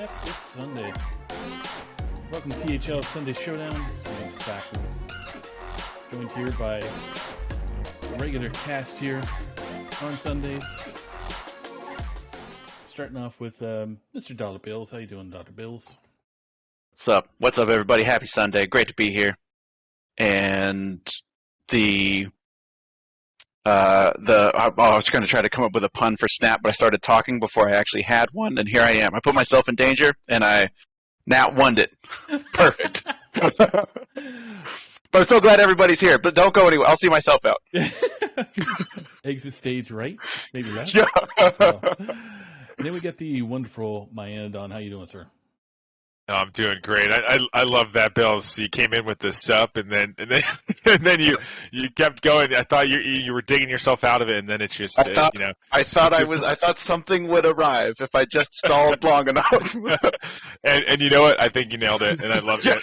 Yep, it's Sunday. Welcome to THL Sunday Showdown. My name is Saku. Joined here by a regular cast here on Sundays. Starting off with Mr. Dollar Bills. How you doing, Dollar Bills? What's up? What's up, everybody? Happy Sunday. Great to be here. And I was going to try to come up with a pun for snap, but I started talking before I actually had one, and here I am. I put myself in danger, and I Nat won it. Perfect. But I'm so glad everybody's here. But don't go anywhere. I'll see myself out. Exit stage right, maybe left. Yeah. And then we get the wonderful Mayanadon. How you doing, sir? Oh, I'm doing great. I love that, Bills. You came in with the sup, and then you kept going. I thought you were digging yourself out of it, and then it's just I thought something would arrive if I just stalled long enough. and you know what? I think you nailed it, and I loved it.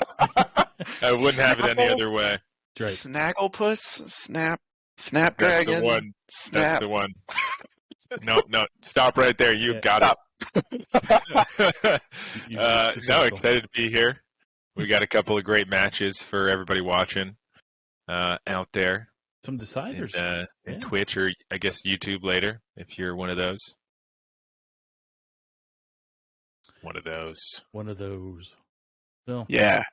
I wouldn't have it any other way. That's right. Snagglepuss, Snapdragon. That's the one. Snap. That's the one. No, stop right there. You got it. No, excited to be here. We got a couple of great matches for everybody watching out there. Some deciders. In Twitch or I guess YouTube later, if you're one of those. One of those. So, Yeah.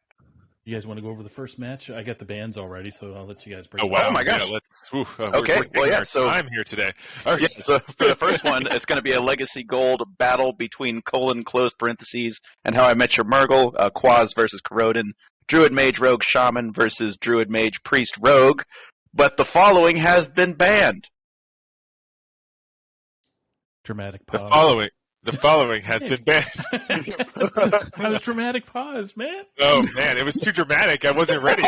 you guys want to go over the first match? I got the bands already, so I'll let you guys break Oh, it wow. down. Oh, my gosh. Yeah, Okay, well, yeah, so I'm here today. All right, so for the first one, it's going to be a Legacy Gold battle between close parentheses, and How I Met Your Murgle, Quaz versus Corrodin, Druid Mage Rogue Shaman versus Druid Mage Priest Rogue, but the following has been banned. Dramatic pause. The following has been banned. That was dramatic pause, man. Oh man, it was too dramatic. I wasn't ready.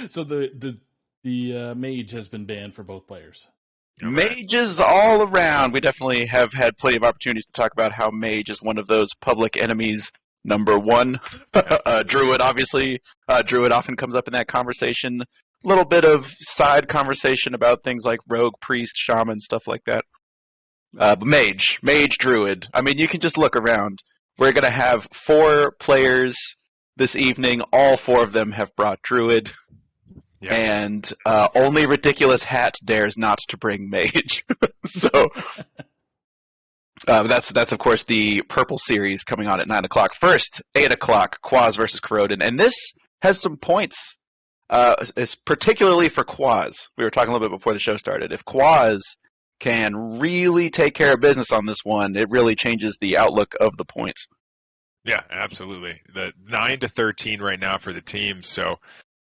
So the mage has been banned for both players. Mages all around. We definitely have had plenty of opportunities to talk about how Mage is one of those public enemies. Number one, Druid, obviously. Druid often comes up in that conversation. A little bit of side conversation about things like Rogue, Priest, Shaman, stuff like that. But Mage, Druid. I mean, you can just look around. We're going to have 4 players this evening. All 4 of them have brought Druid. Yeah. And only Ridiculous Hat dares not to bring Mage. So that's of course the Purple Series coming on at 9 o'clock. First, 8 o'clock, Quaz versus Corrodin. And this has some points, it's particularly for Quaz. We were talking a little bit before the show started. If Quaz can really take care of business on this one, it really changes the outlook of the points. Yeah, absolutely. The 9-13 right now for the team, so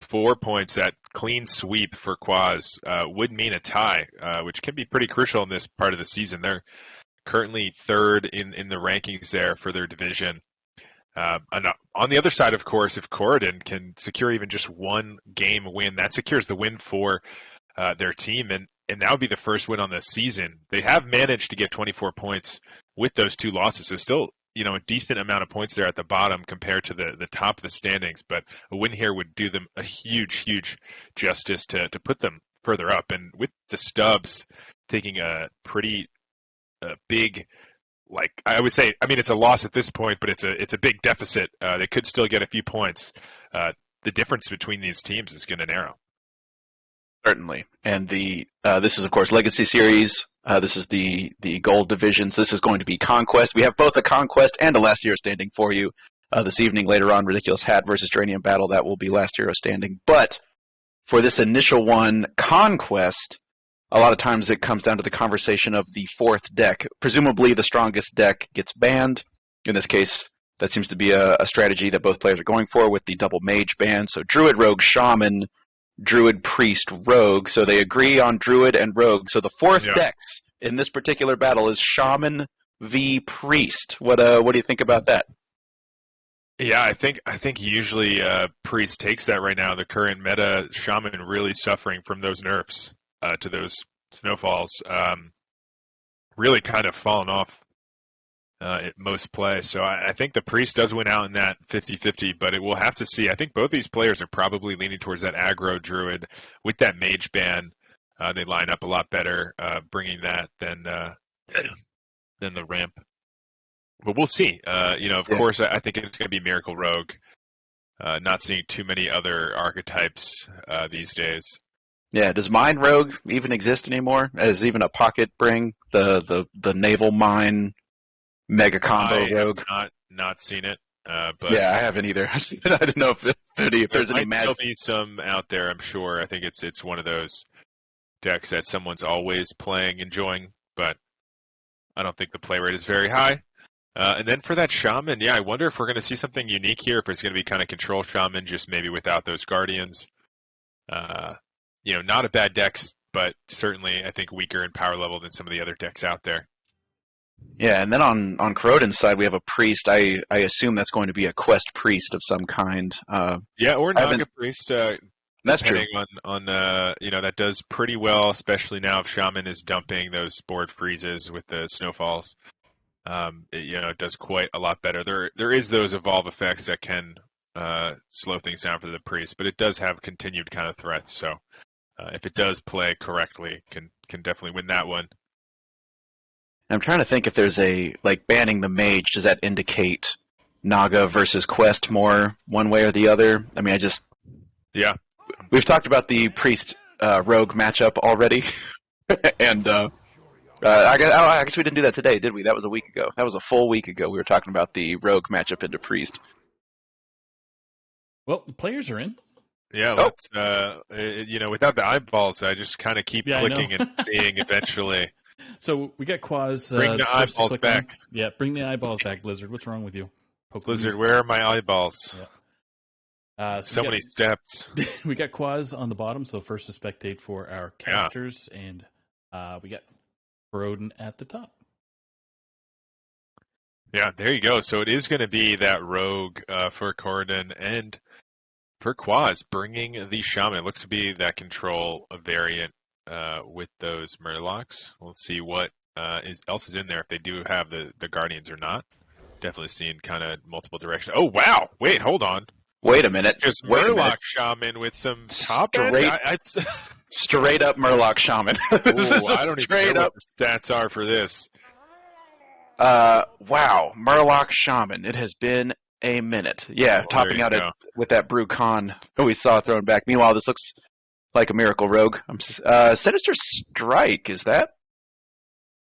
4 points. That clean sweep for Quaz would mean a tie, which can be pretty crucial in this part of the season. They're currently 3rd in the rankings there for their division. And on the other side, of course, if Corrodin can secure even just one game win, that secures the win for their team, and that would be the first win on the season. They have managed to get 24 points with those 2 losses, so still, a decent amount of points there at the bottom compared to the top of the standings. But a win here would do them a huge justice to put them further up. And with the Stubs taking a pretty big, I would say, I mean, it's a loss at this point, but it's a big deficit. They could still get a few points. The difference between these teams is going to narrow. Certainly. And this is, of course, Legacy Series. This is the Gold Divisions. This is going to be Conquest. We have both a Conquest and a Last Hero Standing for you this evening. Later on, Ridiculous Hat versus Geranium Battle. That will be Last Hero Standing. But for this initial one, Conquest, a lot of times it comes down to the conversation of the 4th deck. Presumably the strongest deck gets banned. In this case, that seems to be a strategy that both players are going for with the double Mage ban. So Druid, Rogue, Shaman, Druid, Priest, Rogue. So they agree on Druid and Rogue. So the 4th decks in this particular battle is Shaman v Priest. What do you think about that? Yeah, I think usually Priest takes that right now. The current meta, Shaman really suffering from those nerfs to those snowfalls. Really kind of fallen off at most play. So I think the Priest does win out in that 50-50, but we'll have to see. I think both these players are probably leaning towards that aggro Druid with that Mage ban. They line up a lot better bringing that than the ramp. But we'll see. Of course, I think it's going to be Miracle Rogue. Not seeing too many other archetypes these days. Yeah, does Mine Rogue even exist anymore? As even a pocket bring? The naval mine mega combo rogue? I have not seen it. But yeah, I haven't either. I didn't know if there's any might still magic. be some out there, I'm sure. I think it's one of those decks that someone's always playing, enjoying, but I don't think the play rate is very high. And then for that Shaman, I wonder if we're going to see something unique here, if it's going to be kind of control Shaman, just maybe without those Guardians. Not a bad deck, but certainly I think weaker in power level than some of the other decks out there. Yeah, and then on Corrodon's side, we have a priest. I assume that's going to be a quest priest of some kind. Or Naga priest. That's true. Depending on that does pretty well, especially now if Shaman is dumping those board freezes with the snowfalls. It does quite a lot better. There is those evolve effects that can slow things down for the priest, but it does have continued kind of threats. So if it does play correctly, can definitely win that one. I'm trying to think if there's banning the mage. Does that indicate Naga versus quest more one way or the other? I mean, we've talked about the priest rogue matchup already, and I guess we didn't do that today, did we? That was a week ago. That was a full week ago. We were talking about the rogue matchup into priest. Well, the players are in. Yeah, let's. Without the eyeballs, I just kind of keep clicking and seeing eventually. So we got Quaz. Bring the eyeballs back. On. Yeah, bring the eyeballs back, Blizzard. What's wrong with you? Blizzard, where are my eyeballs? Yeah. So many steps. We got Quaz on the bottom, so first to spectate for our casters, and we got Corrodon at the top. Yeah, there you go. So it is going to be that rogue for Corrodon and for Quaz, bringing the Shaman. It looks to be that control variant with those Murlocs. We'll see what else is in there, if they do have the Guardians or not. Definitely seeing kind of multiple directions. Oh, wow. Wait, hold on. Wait a minute. Just Murloc Shaman with some top end? Straight up Murloc Shaman. I don't even know what the stats are for this. Wow. Murloc Shaman. It has been a minute. Yeah, topping out with that Brew Con we saw thrown back. Meanwhile, this looks like a Miracle Rogue. Sinister Strike, is that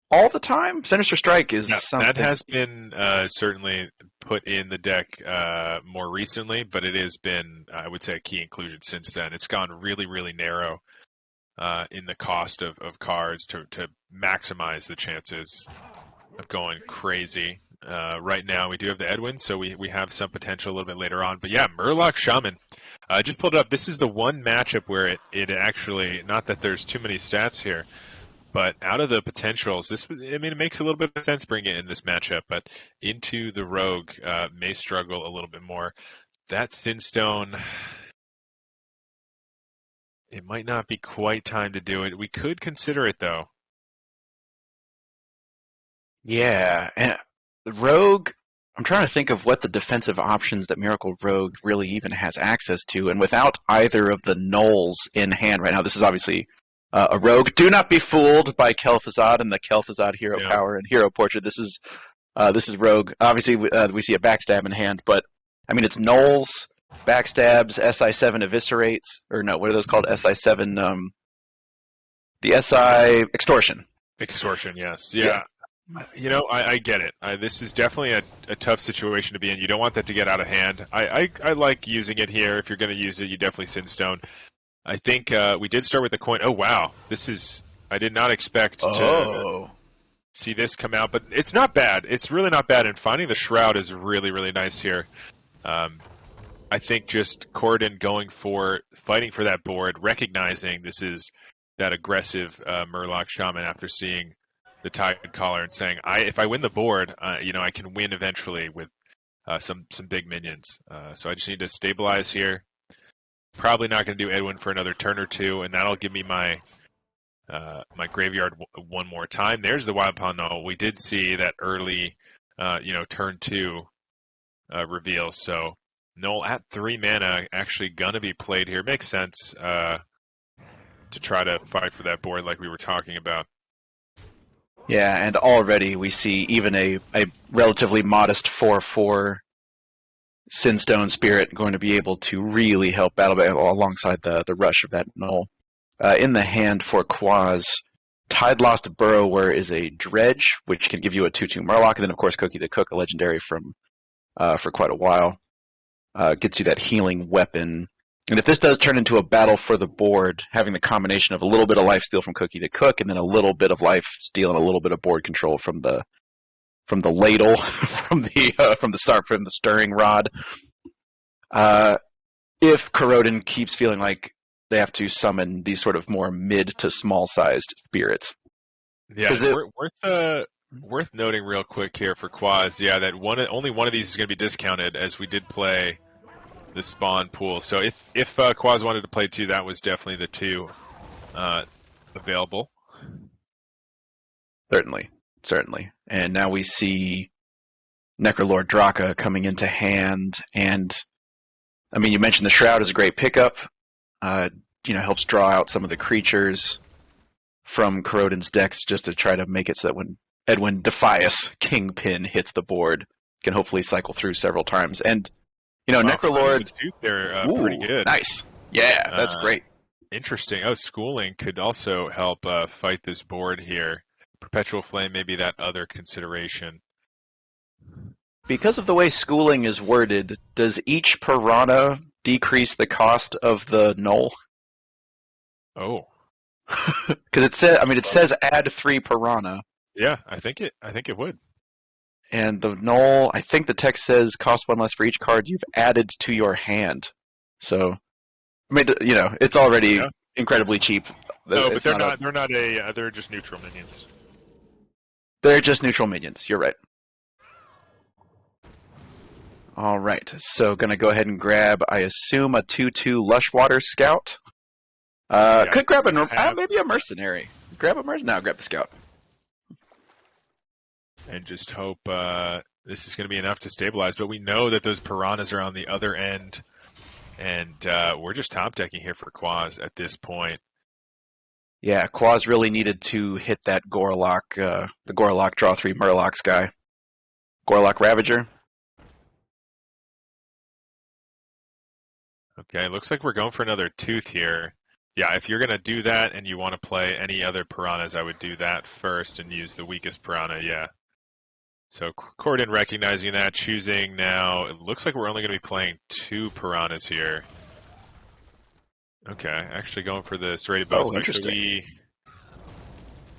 all the time? Sinister Strike is something. That has been certainly put in the deck more recently, but it has been, I would say, a key inclusion since then. It's gone really, really narrow in the cost of cards to maximize the chances of going crazy. Right now, we do have the Edwin, so we have some potential a little bit later on. But yeah, Murloc Shaman. I just pulled it up. This is the one matchup where it actually, not that there's too many stats here, but out of the potentials, it makes a little bit of sense bringing it in this matchup, but into the Rogue may struggle a little bit more. That Sinstone, it might not be quite time to do it. We could consider it, though. Yeah, and the Rogue, I'm trying to think of what the defensive options that Miracle Rogue really even has access to, and without either of the Knolls in hand right now, this is obviously a Rogue. Do not be fooled by Kel'Thuzad and the Kel'Thuzad hero power and hero portrait. This is Rogue. Obviously, we see a backstab in hand, but I mean it's Knolls, backstabs, SI7 eviscerates, or no, what are those called? SI7, the SI extortion. Extortion, yes, yeah. I get it. This is definitely a tough situation to be in. You don't want that to get out of hand. I like using it here. If you're going to use it, you definitely Sinstone. I think we did start with the coin. Oh, wow. I did not expect to see this come out, but it's not bad. It's really not bad, and finding the Shroud is really, really nice here. I think just Corrodon fighting for that board, recognizing this is that aggressive Murloc Shaman after seeing the Tide Collar and saying, if I win the board, I can win eventually with some big minions. So I just need to stabilize here. Probably not going to do Edwin for another turn or two, and that'll give me my graveyard one more time. There's the Wild Paw Null. We did see that early, turn 2 reveal. So Null at 3 mana actually going to be played here. Makes sense to try to fight for that board like we were talking about. Yeah, and already we see even a relatively modest 4/4 Sinstone Spirit going to be able to really help battle alongside the rush of that Null. In the hand for Quaz, Tide Lost Burrower is a Dredge, which can give you a 2/2 Murloc, and then of course Cookie the Cook, a legendary from for quite a while. Gets you that healing weapon. And if this does turn into a battle for the board, having the combination of a little bit of life steal from Cookie to Cook, and then a little bit of life steal and a little bit of board control from the ladle, from the stirring rod. If Corrodin keeps feeling like they have to summon these sort of more mid to small sized spirits. Yeah, worth noting real quick here for Quaz, yeah, that only one of these is going to be discounted, as we did play the spawn pool. So if Quaz wanted to play 2, that was definitely the 2 available. Certainly. And now we see Necrolord Draka coming into hand, and I mean, you mentioned the Shroud is a great pickup. Helps draw out some of the creatures from Corrodin's decks just to try to make it so that when Edwin Defias Kingpin hits the board, can hopefully cycle through several times. And Necrolord, they're pretty good. Nice. Yeah, that's great. Interesting. Oh, Schooling could also help fight this board here. Perpetual Flame may be that other consideration. Because of the way Schooling is worded, does each Piranha decrease the cost of the Null? Oh. Because it says add 3 Piranha. Yeah, I think it would. And the Null, I think the text says cost 1 less for each card you've added to your hand. So, I mean, it's already incredibly cheap. No, but they're just neutral minions. They're just neutral minions. You're right. All right, so gonna go ahead and grab, I assume, a 2/2 Lushwater Scout. Could grab maybe a Mercenary. Grab the Scout. And just hope this is going to be enough to stabilize. But we know that those Piranhas are on the other end, and we're just top decking here for Quaz at this point. Yeah, Quaz really needed to hit that Gorlock, the Gorlock draw 3 Murlocs guy. Gorlock Ravager. Okay, looks like we're going for another Tooth here. Yeah, if you're going to do that and you want to play any other Piranhas, I would do that first and use the weakest Piranha, yeah. So Corrodin recognizing that, choosing now. It looks like we're only going to be playing 2 Piranhas here. Okay, actually going for the serrated bow. Interesting.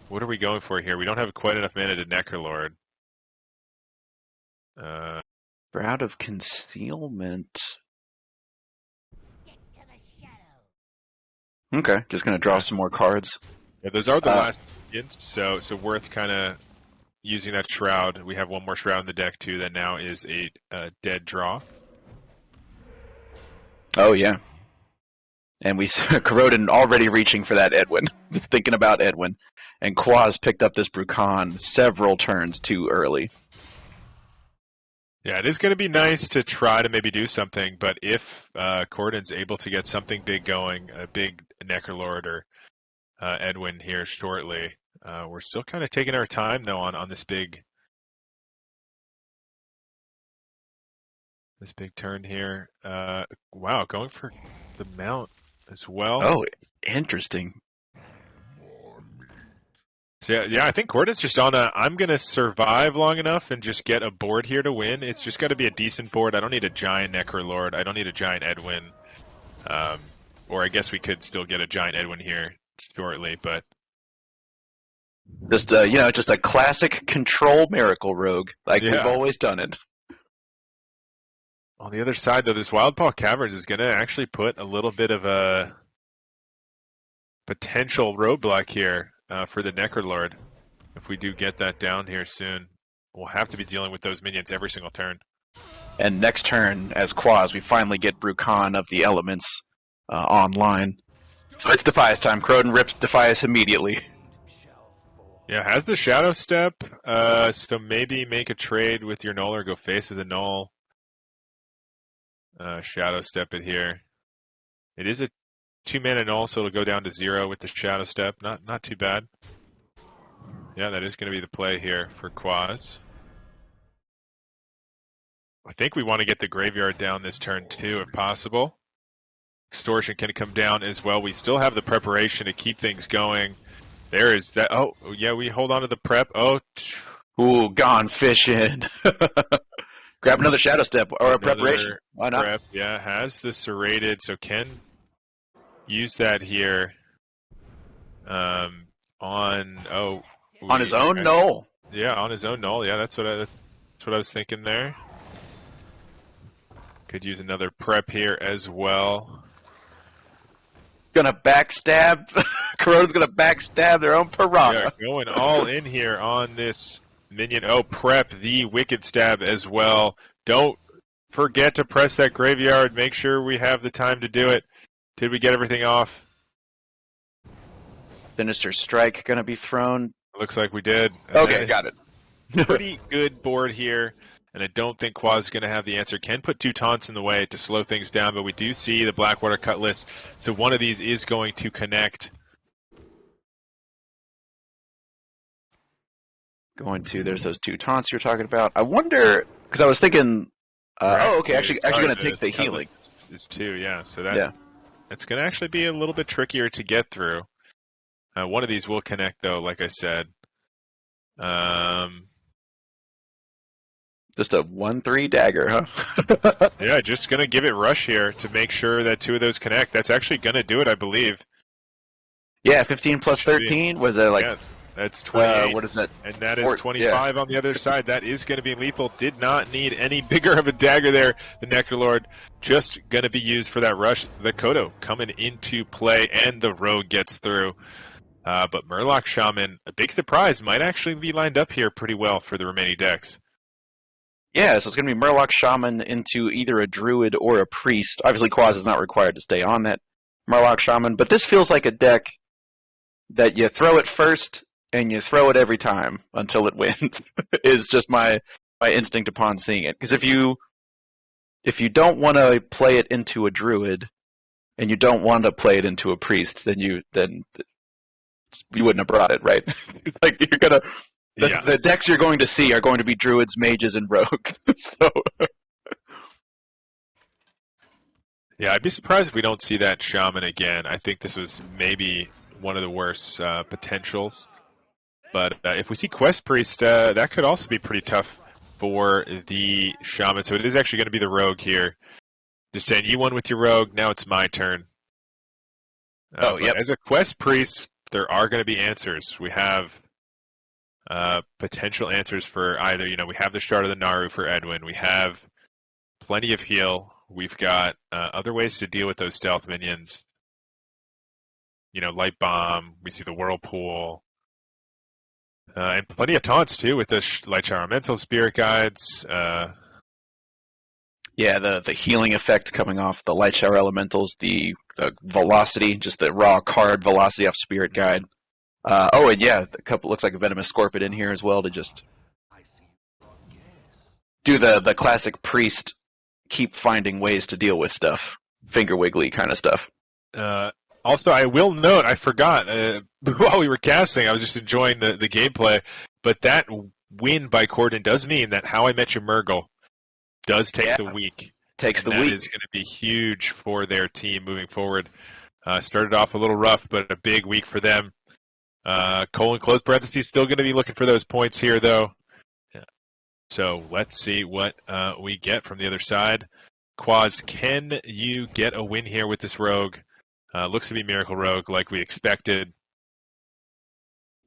What are we going for here? We don't have quite enough mana to Necrolord. Shroud of Concealment. Okay, just going to draw some more cards. Yeah, those are the last minions, so worth kind of using that Shroud. We have one more Shroud in the deck, too, that now is a dead draw. Oh, yeah. And we Corrodin already reaching for that Edwin, thinking about Edwin. And Quaz picked up this Brucon several turns too early. Yeah, it is going to be nice to try to maybe do something, but if Corrodin's able to get something big going, a big Necrolord or Edwin here shortly, we're still kind of taking our time, though, on this big turn here. Wow, going for the mount as well. Oh, interesting. So yeah, I think Corrodin's just on I'm going to survive long enough and just get a board here to win. It's just got to be a decent board. I don't need a giant Necrolord. I don't need a giant Edwin. Or I guess we could still get a giant Edwin here shortly, but... Just, just a classic control Miracle Rogue, like we've always done it. On the other side, though, this Wildpaw Caverns is going to actually put a little bit of a potential roadblock here for the Necrolord. If we do get that down here soon, we'll have to be dealing with those minions every single turn. And next turn, as Quaz, we finally get Brucon of the Elements online. So it's Defias time. Corrodin rips Defias immediately. Yeah, has the Shadow Step, so maybe make a trade with your Null or go face with a Null. Shadow Step it here. It is a 2-mana Null, so it'll go down to 0 with the Shadow Step. Not too bad. Yeah, that is going to be the play here for Quaz. I think we want to get the graveyard down this turn too, if possible. Extortion can come down as well. We still have the preparation to keep things going. There is that. Oh, yeah, we hold on to the prep. Oh, Ooh, gone fishing. Grab another Shadow Step or a preparation. Why not? Prep, yeah, has the serrated, so can use that here. On his own null. Yeah, on his own null. Yeah, that's what I was thinking there. Could use another prep here as well. Gonna backstab. Corona's gonna backstab their own piranha. Yeah, going all in here on this minion. Oh, prep the Wicked Stab as well. Don't forget to press that graveyard. Make sure we have the time to do it. Did we get everything off? Sinister Strike gonna be thrown. Looks like we did. Okay, got it. Pretty good board here, and I don't think Quaz is going to have the answer. Can put 2 taunts in the way to slow things down, but we do see the Blackwater Cutlass, so one of these is going to connect. There's those 2 taunts you're talking about. I wonder, because I was thinking, actually going to take the healing. Is 2, yeah, so that's going to actually be a little bit trickier to get through. One of these will connect, though, like I said. Just a 1/3 dagger, huh? Yeah, just going to give it rush here to make sure that 2 of those connect. That's actually going to do it, I believe. Yeah, 15 plus 13. Was it like... Yeah, that's 28. What is that? And that is 25 on the other side. That is going to be lethal. Did not need any bigger of a dagger there. The Necrolord just going to be used for that rush. The Kodo coming into play, and the Rogue gets through. But Murloc Shaman, a big surprise, might actually be lined up here pretty well for the remaining decks. Yeah, so it's going to be Murloc Shaman into either a Druid or a Priest. Obviously, Quaz is not required to stay on that Murloc Shaman, but this feels like a deck that you throw it first and you throw it every time until it wins, is just my instinct upon seeing it. Because if you don't want to play it into a Druid and you don't want to play it into a Priest, then you wouldn't have brought it, right? Like you're gonna the decks you're going to see are going to be Druids, Mages, and Rogue. So yeah, I'd be surprised if we don't see that Shaman again. I think this was maybe one of the worst potentials. But if we see Quest Priest, that could also be pretty tough for the Shaman. So it is actually going to be the Rogue here. Just saying, you won with your Rogue, now it's my turn. yep. As a Quest Priest, there are going to be answers. We have potential answers for either, we have the Shard of the Naru for Edwin. We have plenty of heal. We've got other ways to deal with those stealth minions. Light Bomb. We see the Whirlpool. And plenty of taunts, too, with the Light Shower Elemental, Spirit Guides. Yeah, the healing effect coming off the Light Shower Elementals, the velocity, just the raw card velocity off Spirit Guide. And yeah, a couple looks like a Venomous Scorpion in here as well to just do the classic Priest, keep finding ways to deal with stuff, finger wiggly kind of stuff. Also, I will note, I forgot, while we were casting, I was just enjoying the gameplay, but that win by Corden does mean that How I Met Your Murgle does take the week. Takes the week. week. That is going to be huge for their team moving forward. Started off a little rough, but a big week for them. Colon close parentheses, still going to be looking for those points here, though. Yeah. So let's see what we get from the other side. Quaz, can you get a win here with this Rogue? Looks to be Miracle Rogue, like we expected.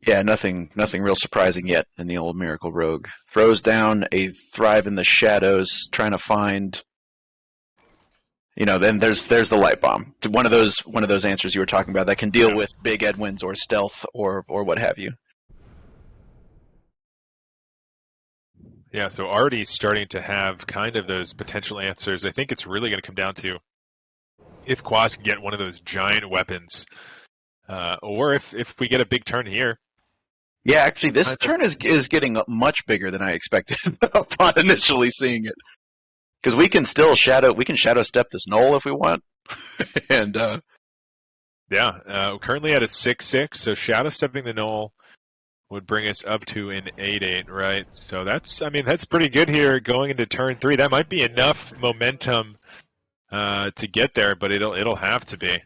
Yeah, nothing real surprising yet in the old Miracle Rogue. Throws down a Thrive in the Shadows, trying to find. Then there's the Light Bomb. One of those answers you were talking about that can deal with big Edwins or stealth or what have you. Yeah, so already starting to have kind of those potential answers. I think it's really going to come down to if Quaz can get one of those giant weapons, or if we get a big turn here. Yeah, actually, this turn is getting much bigger than I expected upon initially seeing it. Because we can still shadow step this Knoll if we want, and currently at a 6/6, so shadow stepping the Knoll would bring us up to an 8-8, right? So that's pretty good here going into turn 3. That might be enough momentum to get there, but it'll have to be.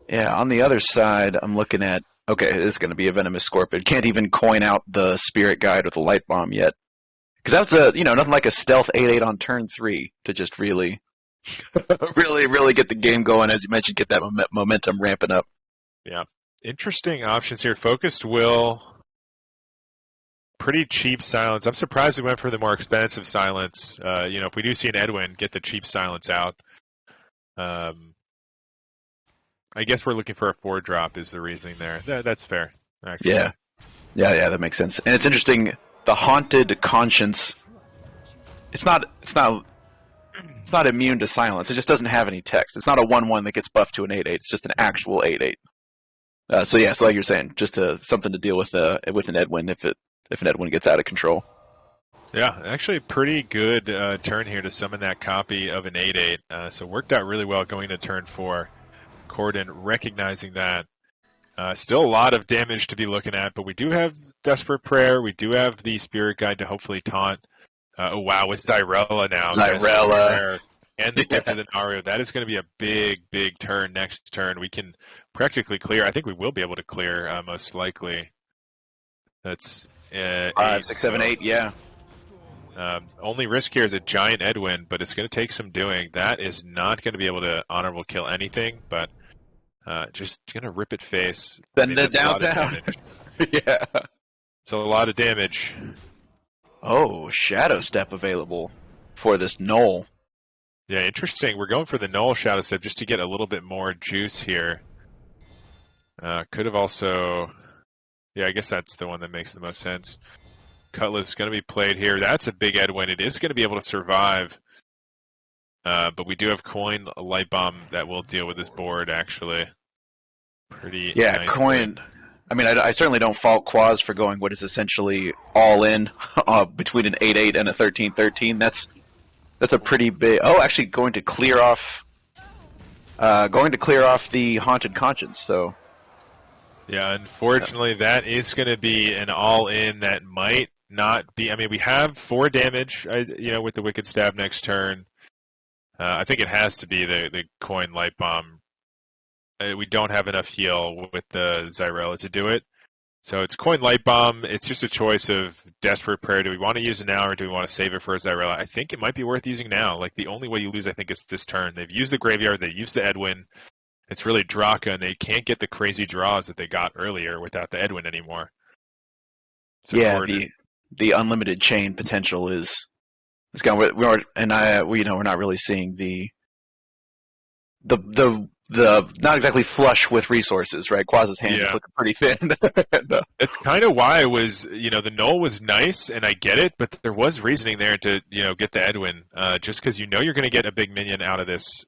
Yeah, on the other side, I'm looking at, okay, this is going to be a Venomous Scorpion. Can't even coin out the Spirit Guide or the Light Bomb yet. Because that's nothing like a stealth 8-8 on turn 3 to just really, really get the game going, as you mentioned, get that momentum ramping up. Yeah. Interesting options here. Focused Will, pretty cheap silence. I'm surprised we went for the more expensive silence. If we do see an Edwin, get the cheap silence out. I guess we're looking for a 4-drop is the reasoning there. That's fair, actually. Yeah, that makes sense. And it's interesting, the Haunted Conscience, it's not immune to silence. It just doesn't have any text. It's not a 1/1 that gets buffed to an 8/8. It's just an actual 8/8. So like you're saying, just something to deal with an Edwin if an Edwin gets out of control. Yeah, actually a pretty good turn here to summon that copy of an 8/8. So worked out really well going to turn 4. Corden recognizing that. Still a lot of damage to be looking at, but we do have Desperate Prayer. We do have the Spirit Guide to hopefully taunt. Oh, wow, it's Zyrella now. Zyrella. And the Gift of the Nario. That is going to be a big turn next turn. We can practically clear. I think we will be able to clear, most likely. That's 5, 6, 7, 8, yeah. Only risk here is a giant Edwin, but it's going to take some doing. That is not going to be able to honorable kill anything, but just going to rip it face. Send it down. Yeah. It's a lot of damage. Oh, Shadow Step available for this Null. Yeah, interesting. We're going for the Null Shadow Step just to get a little bit more juice here. Could have also... Yeah, I guess that's the one that makes the most sense. Cutlass is going to be played here. That's a big Edwin. It is going to be able to survive. But we do have Coin, a Light Bomb that will deal with this board, actually. Pretty nice Coin. I mean, I certainly don't fault Quaz for going what is essentially all in between an 8/8 and a 13/13. That's a pretty big. Oh, actually, going to clear off the Haunted Conscience. So. Yeah, unfortunately, that is going to be an all-in that might not be. I mean, we have 4 damage, with the Wicked Stab next turn. I think it has to be the Coin Light Bomb. We don't have enough heal with the Zyrella to do it. So it's Coin Light Bomb. It's just a choice of Desperate Prayer. Do we want to use it now or do we want to save it for a Zyrella? I think it might be worth using now. Like, the only way you lose, I think, is this turn. They've used the Graveyard. They used the Edwin. It's really Draka, and they can't get the crazy draws that they got earlier without the Edwin anymore. So yeah, the unlimited chain potential is gone. We're not really seeing the not exactly flush with resources, right? Quaz's hand is looking pretty thin. It's kind of why it was, the Null was nice, and I get it, but there was reasoning there to, get the Edwin, just because you're going to get a big minion out of this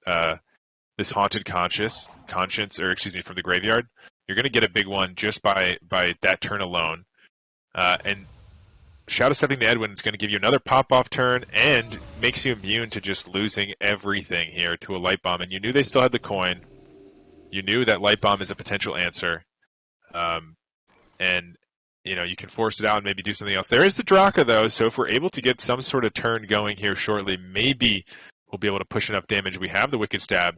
Haunted Conscience, from the Graveyard. You're going to get a big one just by that turn alone. And Shadow Stepping the Edwin is going to give you another pop-off turn and makes you immune to just losing everything here to a Light Bomb. And you knew they still had the coin. You knew that Light Bomb is a potential answer. And, you can force it out and maybe do something else. There is the Draka, though, so if we're able to get some sort of turn going here shortly, maybe we'll be able to push enough damage. We have the Wicked Stab.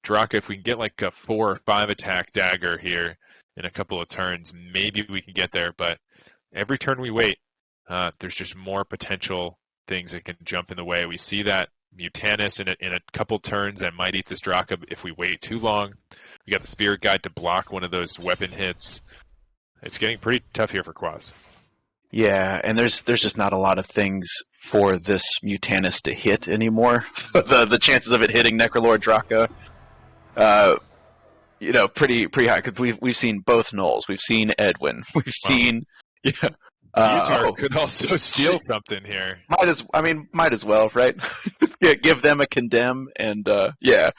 Draka, if we can get like a 4 or 5 attack dagger here in a couple of turns, maybe we can get there. But every turn we wait, there's just more potential things that can jump in the way. We see that Mutanus in a couple turns that might eat this Draka if we wait too long. We got the Spirit Guide to block one of those weapon hits. It's getting pretty tough here for Quaz. Yeah, and there's just not a lot of things for this Mutanus to hit anymore. the chances of it hitting Necrolord Draka, pretty high, because we've seen both Nulls. We've seen Edwin. We've seen Utar could also steal something here. Might as well, right? Give them a condemn, and yeah.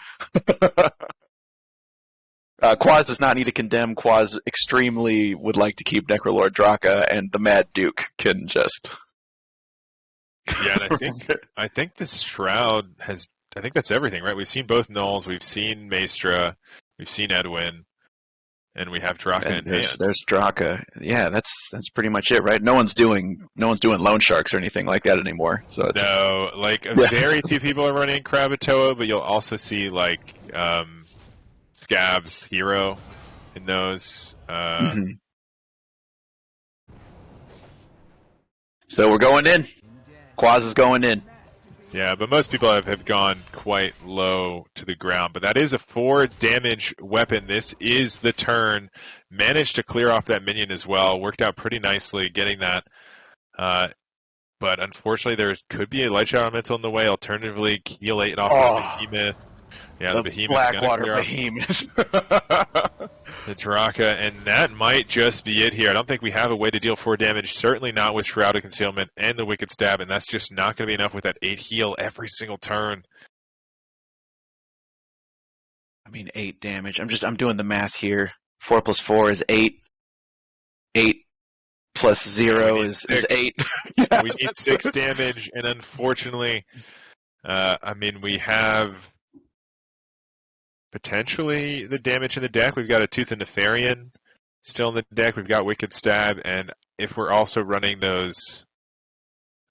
Quaz does not need to condemn. Quaz extremely would like to keep Necrolord Draka, and the Mad Duke can just. Yeah, and I think this Shroud has. I think that's everything, right? We've seen both Nulls. We've seen Maestra. We've seen Edwin. and we have Draka And in hand. there's Draka. Yeah, that's pretty much it, right? No one's doing loan sharks or anything like that anymore. So it's, No, like yeah. very few people are running Krakatoa, but you'll also see like Scab's Hero in those. Mhm. So we're going in. Quaz is going in. Yeah, but most people have gone quite low to the ground. But that is a 4 damage weapon. This is the turn. Managed to clear off that minion as well. Worked out pretty nicely getting that. But unfortunately, there could be a Light Shadow Elemental in the way. Alternatively, Keel 8 off the Behemoth. Yeah, the Behemoth. Blackwater Behemoth. The Draka, and that might just be it here. I don't think we have a way to deal 4 damage, certainly not with Shrouded Concealment and the Wicked Stab, and that's just not going to be enough with that 8 heal every single turn. I mean, 8 damage. I'm doing the math here. 4 plus 4 is 8. 8 plus 0 is 8. Yeah, we need 6 damage, and unfortunately, we have potentially the damage in the deck. We've got a Tooth and Nefarian still in the deck. We've got Wicked Stab, and if we're also running those,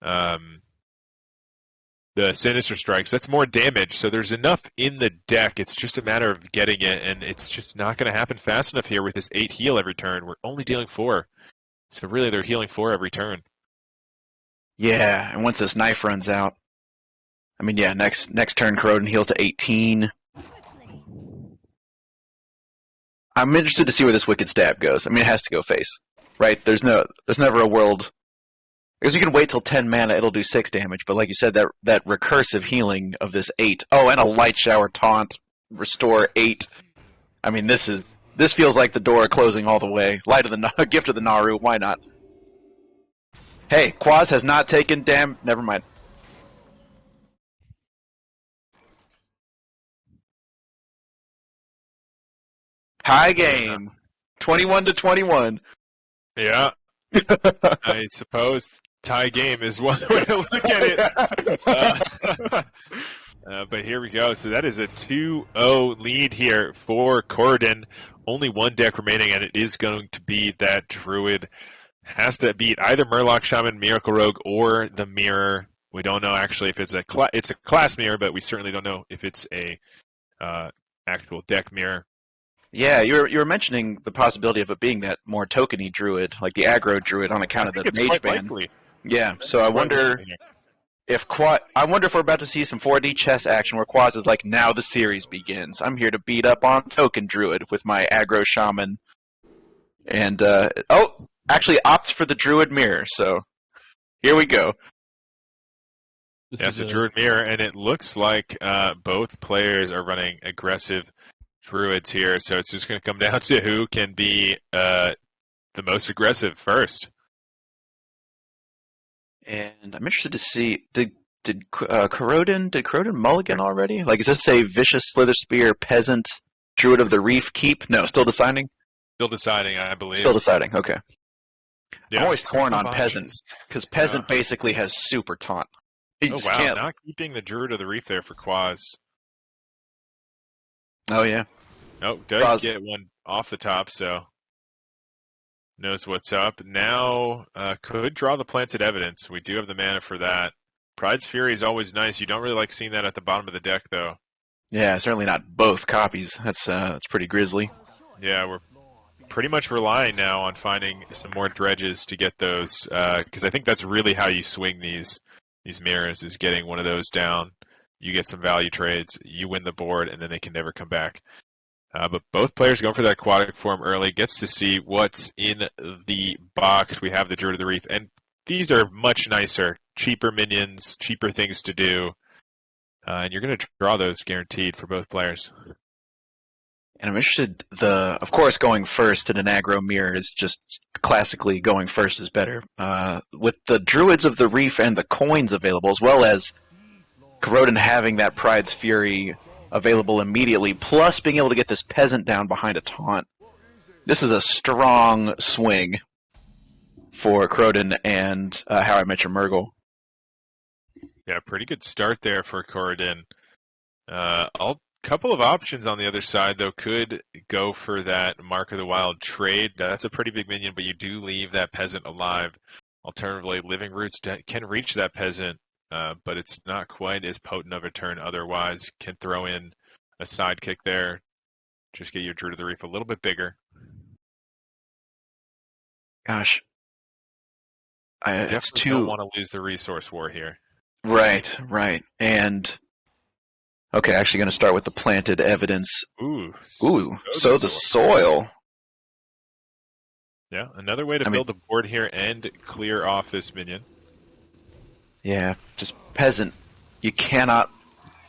the Sinister Strikes, that's more damage. So there's enough in the deck. It's just a matter of getting it, and it's just not going to happen fast enough here with this 8 heal every turn. We're only dealing 4. So really, they're healing 4 every turn. Yeah, and once this knife runs out, next turn Corrodin heals to 18. I'm interested to see where this Wicked Stab goes. It has to go face, right? There's never a world, because you can wait till 10 mana, it'll do 6 damage. But like you said, that recursive healing of this 8. Oh, and a Light Shower Taunt, restore 8. This feels like the door closing all the way. Gift of the Naru, why not? Hey, Quaz has not taken never mind. High game. 21-21. Yeah. I suppose tie game is one way to look at it. But here we go. So that is a 2-0 lead here for Corrodin. Only 1 deck remaining, and it is going to be that Druid. Has to beat either Murloc Shaman, Miracle Rogue, or the Mirror. We don't know actually if it's it's a class mirror, but we certainly don't know if it's a actual deck mirror. Yeah, you were mentioning the possibility of it being that more tokeny druid, like the aggro druid, on account of the mage ban. Likely. Yeah, so I wonder if we're about to see some 4D chess action where Quaz is like, now the series begins. I'm here to beat up on token druid with my aggro shaman, and actually opts for the druid mirror. So here we go. Yes, a Druid mirror, and it looks like both players are running aggressive Druids here, so it's just going to come down to who can be the most aggressive first. And I'm interested to see, did Corrodin mulligan already? Like, is this a Vicious Slither Spear, Peasant, Druid of the Reef keep? No, still deciding? Still deciding, I believe. Still deciding, okay. Yeah. I'm always torn on Peasant, because Peasant basically has super taunt. Oh, wow, not keeping the Druid of the Reef there for Quaz. Oh, yeah. Oh, does get one off the top, so knows what's up. Now, could draw the Planted Evidence. We do have the mana for that. Pride's Fury is always nice. You don't really like seeing that at the bottom of the deck, though. Yeah, certainly not both copies. That's pretty grisly. Yeah, we're pretty much relying now on finding some more dredges to get those, because I think that's really how you swing these mirrors, is getting one of those down. You get some value trades, you win the board, and then they can never come back. But both players go for that aquatic form early, gets to see what's in the box. We have the Druid of the Reef, and these are much nicer, cheaper minions, cheaper things to do. And you're going to draw those guaranteed for both players. And I'm interested, of course, going first in an aggro mirror is just classically going first is better. With the Druids of the Reef and the coins available, as well as Corrodin having that Pride's Fury available immediately, plus being able to get this Peasant down behind a taunt, this is a strong swing for Corrodin and How I Met Your Murgle. Yeah, pretty good start there for Corrodin. I'll Couple of options on the other side, though, could go for that Mark of the Wild trade. That's a pretty big minion, but you do leave that peasant alive. Alternatively, Living Roots can reach that peasant, but it's not quite as potent of a turn otherwise. Can throw in a sidekick there, just get your Druid of the Reef a little bit bigger. Gosh. Definitely don't want to lose the resource war here. Right. And okay, actually going to start with the planted evidence. Ooh, sow the soil. Yeah, another way to build a board here and clear off this minion. Yeah, just peasant. You cannot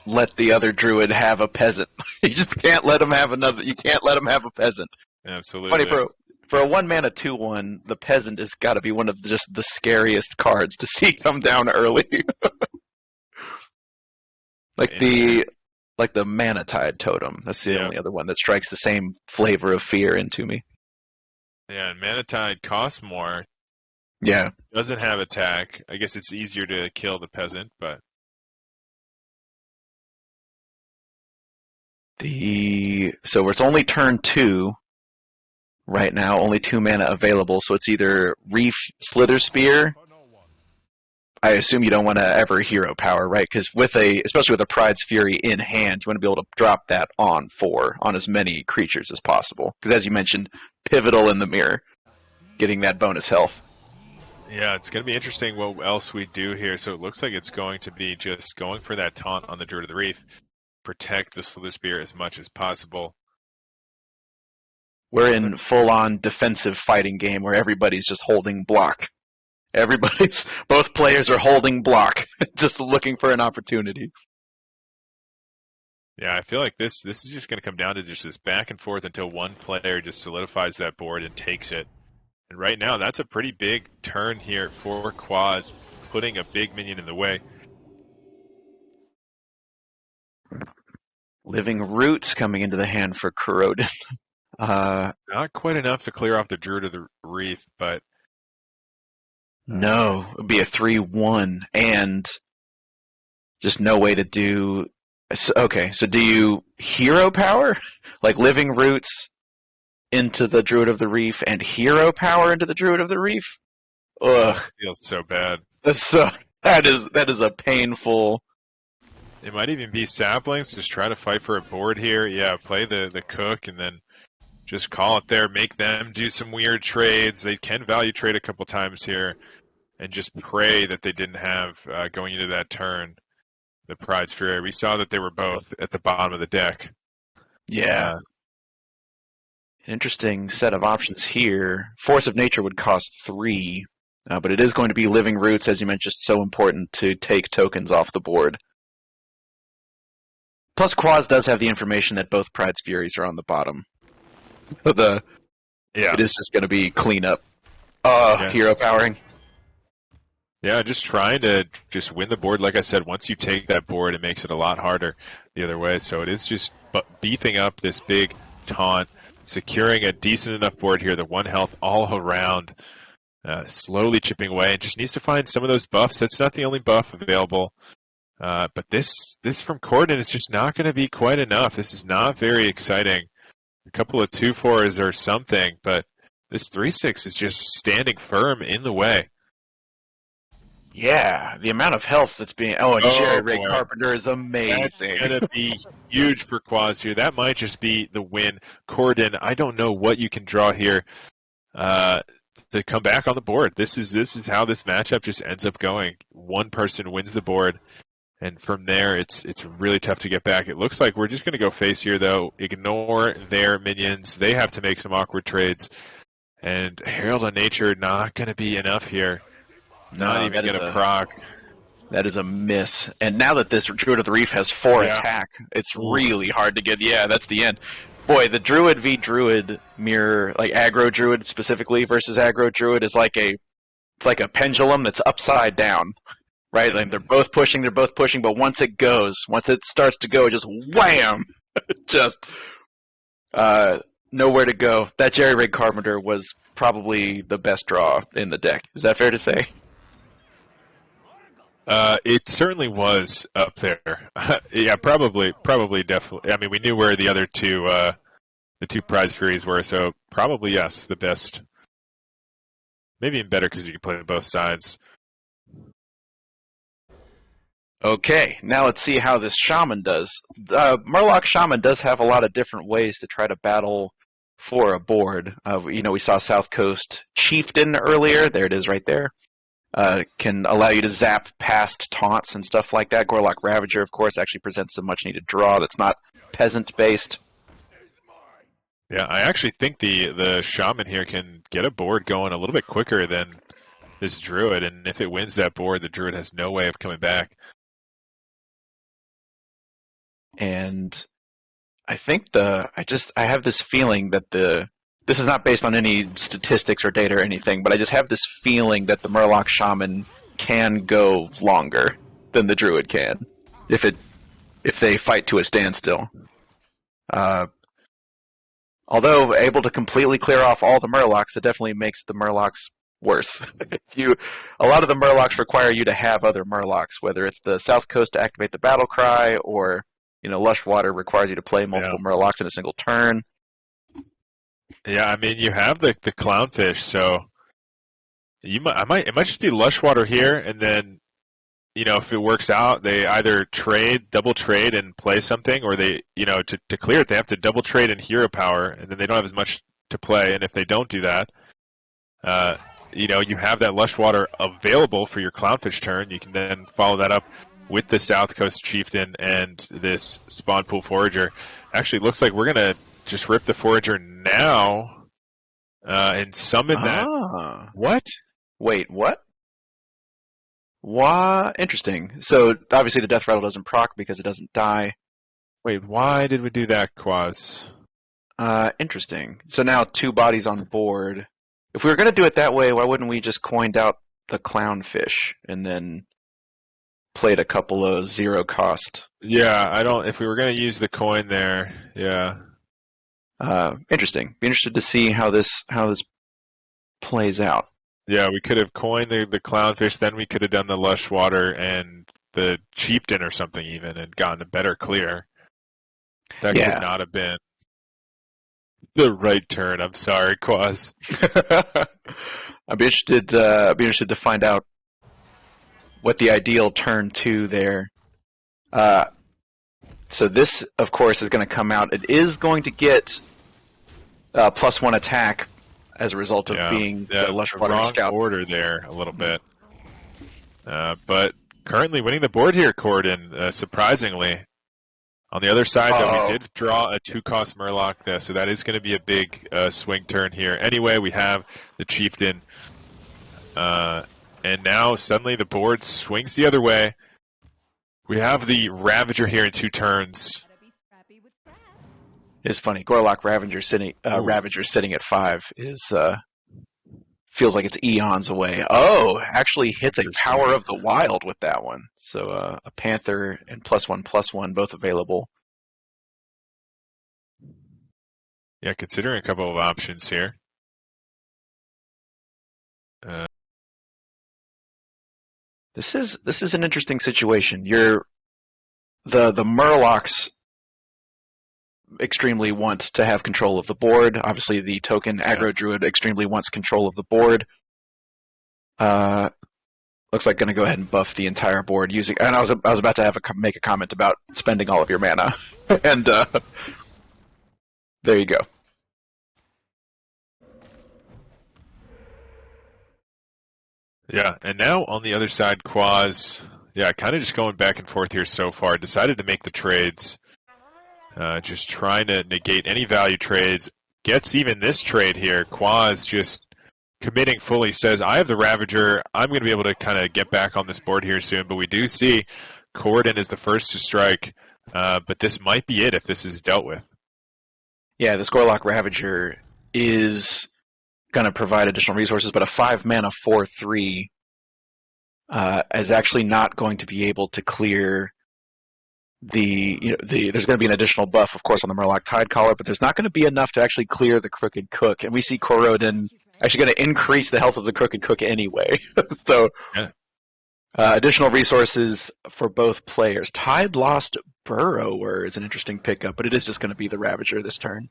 let the other druid have a peasant. You just can't let him have another. You can't let him have a peasant. Absolutely. Funny, for a 1-mana 2/1, the peasant has got to be one of just the scariest cards to see come down early. Like the Manatide Totem. That's the only other one that strikes the same flavor of fear into me. Yeah, and Manatide costs more. Yeah. Doesn't have attack. I guess it's easier to kill the peasant, but so it's only turn 2 right now, only 2 mana available, so it's either Reef Slither Spear. I assume you don't want to ever hero power, right? Because especially with a Pride's Fury in hand, you want to be able to drop that on as many creatures as possible. Because as you mentioned, pivotal in the mirror, getting that bonus health. Yeah, it's going to be interesting what else we do here. So it looks like it's going to be just going for that taunt on the Druid of the Reef, protect the Slither Spear as much as possible. We're in full-on defensive fighting game where everybody's just holding block. Both players are holding block, just looking for an opportunity. Yeah, I feel like this is just going to come down to just this back and forth until one player just solidifies that board and takes it. And right now, that's a pretty big turn here for Quaz, putting a big minion in the way. Living Roots coming into the hand for Corrodin. Not quite enough to clear off the Druid of the Reef, but no, it would be a 3/1 and just no way to do. Okay, so do you hero power? Like Living Roots into the Druid of the Reef and hero power into the Druid of the Reef? Ugh. It feels so bad. That is a painful. It might even be saplings. Just try to fight for a board here. Yeah, play the cook and then just call it there. Make them do some weird trades. They can value trade a couple times here, and just pray that they didn't have going into that turn the Pride's Fury. We saw that they were both at the bottom of the deck. Yeah. Interesting set of options here. Force of Nature would cost 3, but it is going to be Living Roots, as you mentioned, so important to take tokens off the board. Plus, Quaz does have the information that both Pride's Furies are on the bottom. So it is just going to be cleanup. Hero powering. Yeah, just trying to just win the board. Like I said, once you take that board, it makes it a lot harder the other way. So it is just beefing up this big taunt, securing a decent enough board here, the 1 health all around, slowly chipping away, and just needs to find some of those buffs. That's not the only buff available. But this from Corden is just not going to be quite enough. This is not very exciting. A couple of 2/4s or something, but this 3/6 is just standing firm in the way. Yeah, the amount of health that's being... and Jerry Ray Carpenter is amazing. That's going to be huge for Quaz here. That might just be the win. Corden, I don't know what you can draw here to come back on the board. This is how this matchup just ends up going. One person wins the board, and from there it's really tough to get back. It looks like we're just going to go face here, though. Ignore their minions. They have to make some awkward trades. And Herald on Nature not going to be enough here. Not even going to proc. That is a miss. And now that this Druid of the Reef has 4 attack, it's really hard to get. Yeah, that's the end. Boy, the Druid v Druid mirror, like aggro Druid specifically versus aggro Druid, is like a pendulum that's upside down, right? Like they're both pushing, but once it starts to go, just wham, just nowhere to go. That Jerry Rig Carpenter was probably the best draw in the deck. Is that fair to say? It certainly was up there. Yeah, probably, definitely. I mean, we knew where the other two, the two prize furies were, so probably yes, the best. Maybe even better because you can play both sides. Okay, now let's see how this shaman does. Murloc shaman does have a lot of different ways to try to battle for a board. We saw South Coast Chieftain earlier. There it is right there. Can allow you to zap past taunts and stuff like that. Gorlock Ravager, of course, actually presents a much-needed draw that's not peasant-based. Yeah, I actually think the shaman here can get a board going a little bit quicker than this druid, and if it wins that board, the druid has no way of coming back. And I think I have this feeling that this is not based on any statistics or data or anything, but I just have this feeling that the Murloc Shaman can go longer than the Druid can if they fight to a standstill. Although able to completely clear off all the Murlocs, it definitely makes the Murlocs worse. A lot of the Murlocs require you to have other Murlocs, whether it's the South Coast to activate the Battle Cry, or Lush Water requires you to play multiple Murlocs in a single turn. Yeah, I mean, you have the Clownfish, so it might just be Lush Water here, and then if it works out, they either double trade and play something, or they to clear it, they have to double trade and hero power, and then they don't have as much to play. And if they don't do that, you have that Lush Water available for your Clownfish turn. You can then follow that up with the South Coast Chieftain and this Spawn Pool Forager. Actually, it looks like we're gonna just rip the Forager now and summon that. What? Wait, what? Interesting. So obviously the Death Rattle doesn't proc because it doesn't die. Wait, why did we do that, Quaz? Interesting. So now 2 bodies on board. If we were going to do it that way, why wouldn't we just coined out the Clownfish and then played a couple of 0 cost? Yeah, if we were going to use the coin there, yeah. Interesting. Be interested to see how this plays out. Yeah, we could have coined the Clownfish, then we could have done the Lush Water and the Chieftain or something even, and gotten a better clear. That could not have been the right turn. I'm sorry, Quaz. I'd be interested to find out what the ideal turn 2 there. So this, of course, is going to come out. It is going to get +1 attack as a result of being the Lush Water wrong Scout. Order there a little bit. But currently winning the board here, Corden, surprisingly. On the other side, though, we did draw a 2-cost Murloc there, so that is going to be a big swing turn here. Anyway, we have the Chieftain. And now suddenly the board swings the other way. We have the Ravager here in 2 turns. It's funny. Gorlock Ravager sitting at 5 feels like it's eons away. Oh, actually hits a Power of the Wild with that one. So a Panther and +1/+1 both available. Yeah, considering a couple of options here. This is an interesting situation. The Murlocs extremely want to have control of the board. Obviously, the token aggro druid extremely wants control of the board. Looks like going to go ahead and buff the entire board using. And I was about to make a comment about spending all of your mana, and there you go. Yeah, and now on the other side, Quaz, kind of just going back and forth here so far. Decided to make the trades. Just trying to negate any value trades. Gets even this trade here. Quaz just committing fully, says, I have the Ravager. I'm going to be able to kind of get back on this board here soon. But we do see Corden is the first to strike. But this might be it if this is dealt with. Yeah, the Gorlock Ravager is going to provide additional resources, but a 5-mana 4/3 is actually not going to be able to clear there's going to be an additional buff, of course, on the Murloc Tidecaller, but there's not going to be enough to actually clear the Crooked Cook. And we see Corrodin actually going to increase the health of the Crooked Cook anyway. So Additional resources for both players. Tide Lost Burrower is an interesting pickup, but it is just going to be the Ravager this turn.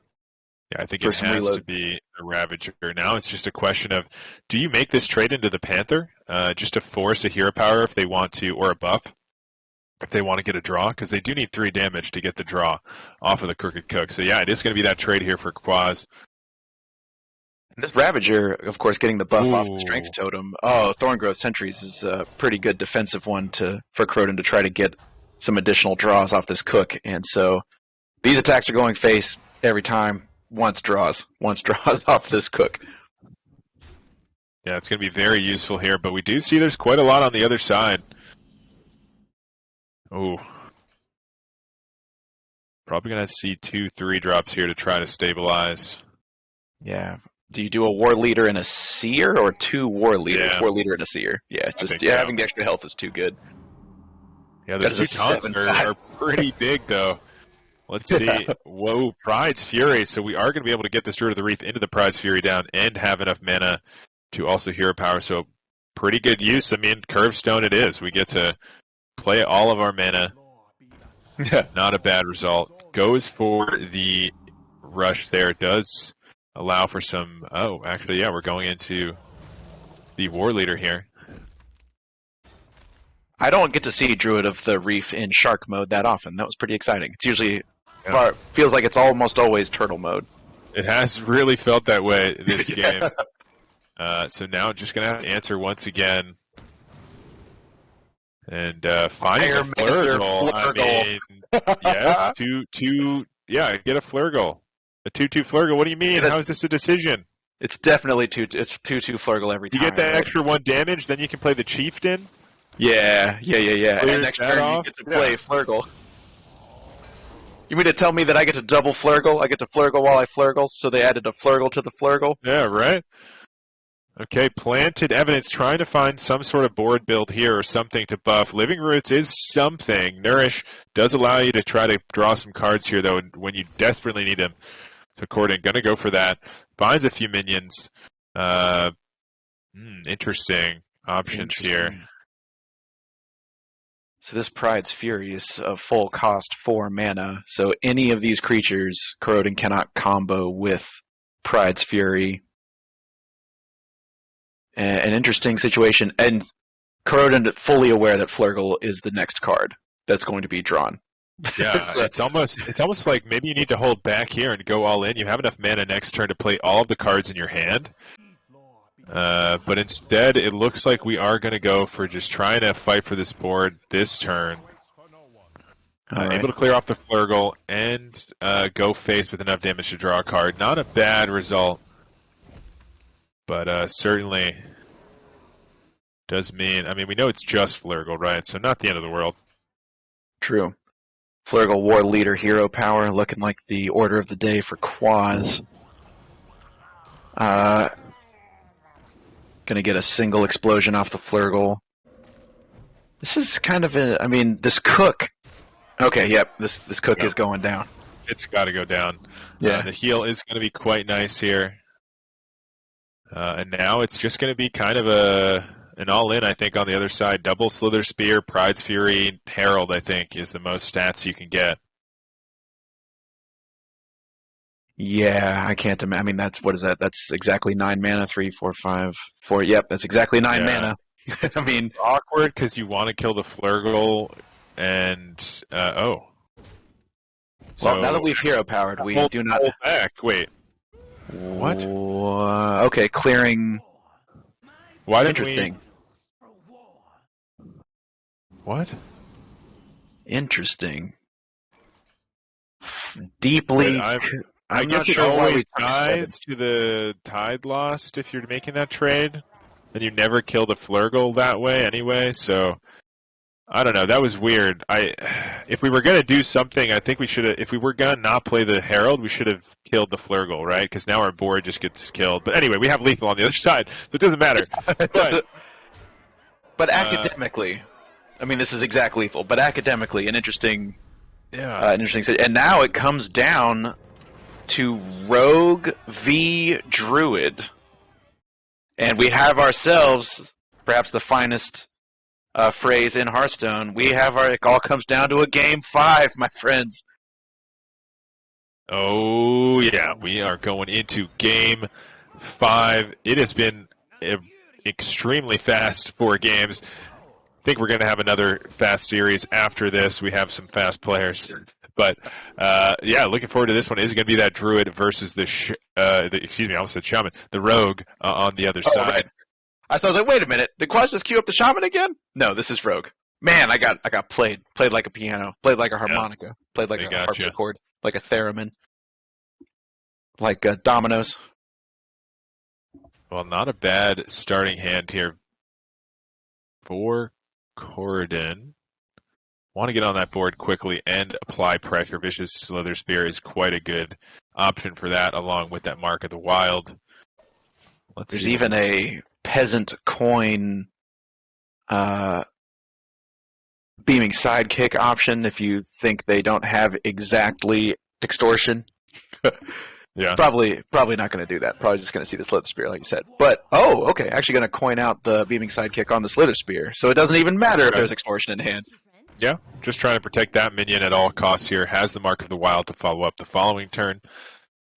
Yeah, I think For it some has reload. to be the Ravager. Now it's just a question of, do you make this trade into the Panther just to force a hero power if they want to, or a buff if they want to get a draw? Because they do need 3 damage to get the draw off of the Crooked Cook. So yeah, it is going to be that trade here for Quaz. And this Ravager, of course, getting the buff off the Ooh. Strength Totem. Oh, Thorngrowth Sentries is a pretty good defensive one for Croden to try to get some additional draws off this Cook. And so these attacks are going face every time. Once draws off this Cook. Yeah, it's going to be very useful here, but we do see there's quite a lot on the other side. Ooh. Probably going to see 2-3 drops here to try to stabilize. Yeah. Do you do a War Leader and a Seer, or 2 War Leaders? Yeah. War Leader and a Seer. Yeah, having the extra health is too good. Yeah, those 2 taunts are pretty big, though. Let's see. Whoa, Pride's Fury. So we are going to be able to get this Druid of the Reef into the Pride's Fury down and have enough mana to also hero power. So pretty good use. I mean, Curve Stone it is. We get to play all of our mana. Not a bad result. Goes for the rush there. Does allow for some... Oh, actually, yeah, we're going into the War Leader here. I don't get to see Druid of the Reef in Shark mode that often. That was pretty exciting. It's usually... feels like it's almost always Turtle mode. It has really felt that way this game. So now just going to have to answer once again. And finding a Flurgle. I mean, yes, get a Flurgle. A 2/2 Flurgle. What do you mean? How is this a decision? It's definitely 2/2 Flurgle every time. You get that extra 1 damage, then you can play the Chieftain. Yeah. And next turn you get to play Flurgle. You mean to tell me that I get to double Flurgle? I get to Flurgle while I Flurgle, so they added a Flurgle to the Flurgle? Yeah, right? Okay, Planted Evidence, trying to find some sort of board build here or something to buff. Living Roots is something. Nourish does allow you to try to draw some cards here, though, when you desperately need them. So Corden, going to go for that. Finds a few minions. Interesting options here. So this Pride's Fury is a full cost 4 mana, so any of these creatures Corroding cannot combo with Pride's Fury. An interesting situation, and Corroding fully aware that Flurgle is the next card that's going to be drawn. Yeah, it's almost like maybe you need to hold back here and go all in. You have enough mana next turn to play all of the cards in your hand. But instead, it looks like we are going to go for just trying to fight for this board this turn. Able to clear off the Flurgle and go face with enough damage to draw a card. Not a bad result, but certainly does mean... I mean, we know it's just Flurgle, right? So not the end of the world. True. Flurgle War Leader Hero Power, looking like the order of the day for Quaz. Gonna get a single explosion off the Flurgle. This is kind of a... I mean, this Cook... Okay, yep, this Cook is going down. It's got to go down. Yeah. The heal is going to be quite nice here. And now it's just going to be kind of an all-in, I think, on the other side. Double Slither Spear, Pride's Fury, Herald, I think, is the most stats you can get. Yeah, I can't imagine. I mean, what is that? That's exactly 9 mana. 3, 4, 5, 4. Yep, that's exactly 9 mana. I mean, it's awkward because you want to kill the Flurgle, and So, well, now that we've hero powered, we do not hold back. Wait, what? Okay, clearing. Why didn't Interesting. What? Interesting. Deeply. I guess it always ties to the Tide Lost if you're making that trade, and you never kill the Flurgle that way anyway. So I don't know. That was weird. If we were gonna do something, I think we should have. If we were gonna not play the Herald, we should have killed the Flurgle, right? Because now our board just gets killed. But anyway, we have lethal on the other side, so it doesn't matter. But academically, I mean, this is exact lethal. But academically, an interesting. Yeah. And now it comes down to Rogue v Druid, and we have ourselves perhaps the finest phrase in Hearthstone, it all comes down to a game 5, my friends. Oh, yeah. We are going into game 5. It has been extremely fast 4 games. I think we're going to have another fast series after this. We have some fast players. But, yeah, looking forward to this one. Is it going to be that Druid versus I almost said Shaman, the Rogue on the other side? Right. I was like, wait a minute, did Quaz just queue up the Shaman again? No, this is Rogue. Man, I got played like a piano, played like a harmonica, played like a harpsichord, like a theremin, like dominoes. Well, not a bad starting hand here for Corridon. Want to get on that board quickly and apply pressure. Vicious Slither Spear is quite a good option for that, along with that Mark of the Wild. There's even a peasant coin beaming sidekick option if you think they don't have exactly extortion. Yeah. Probably not going to do that. Probably just going to see the Slither Spear, like you said. But, okay, actually going to coin out the beaming sidekick on the Slither Spear, so it doesn't even matter if there's extortion in hand. Yeah, just trying to protect that minion at all costs here. Has the Mark of the Wild to follow up the following turn.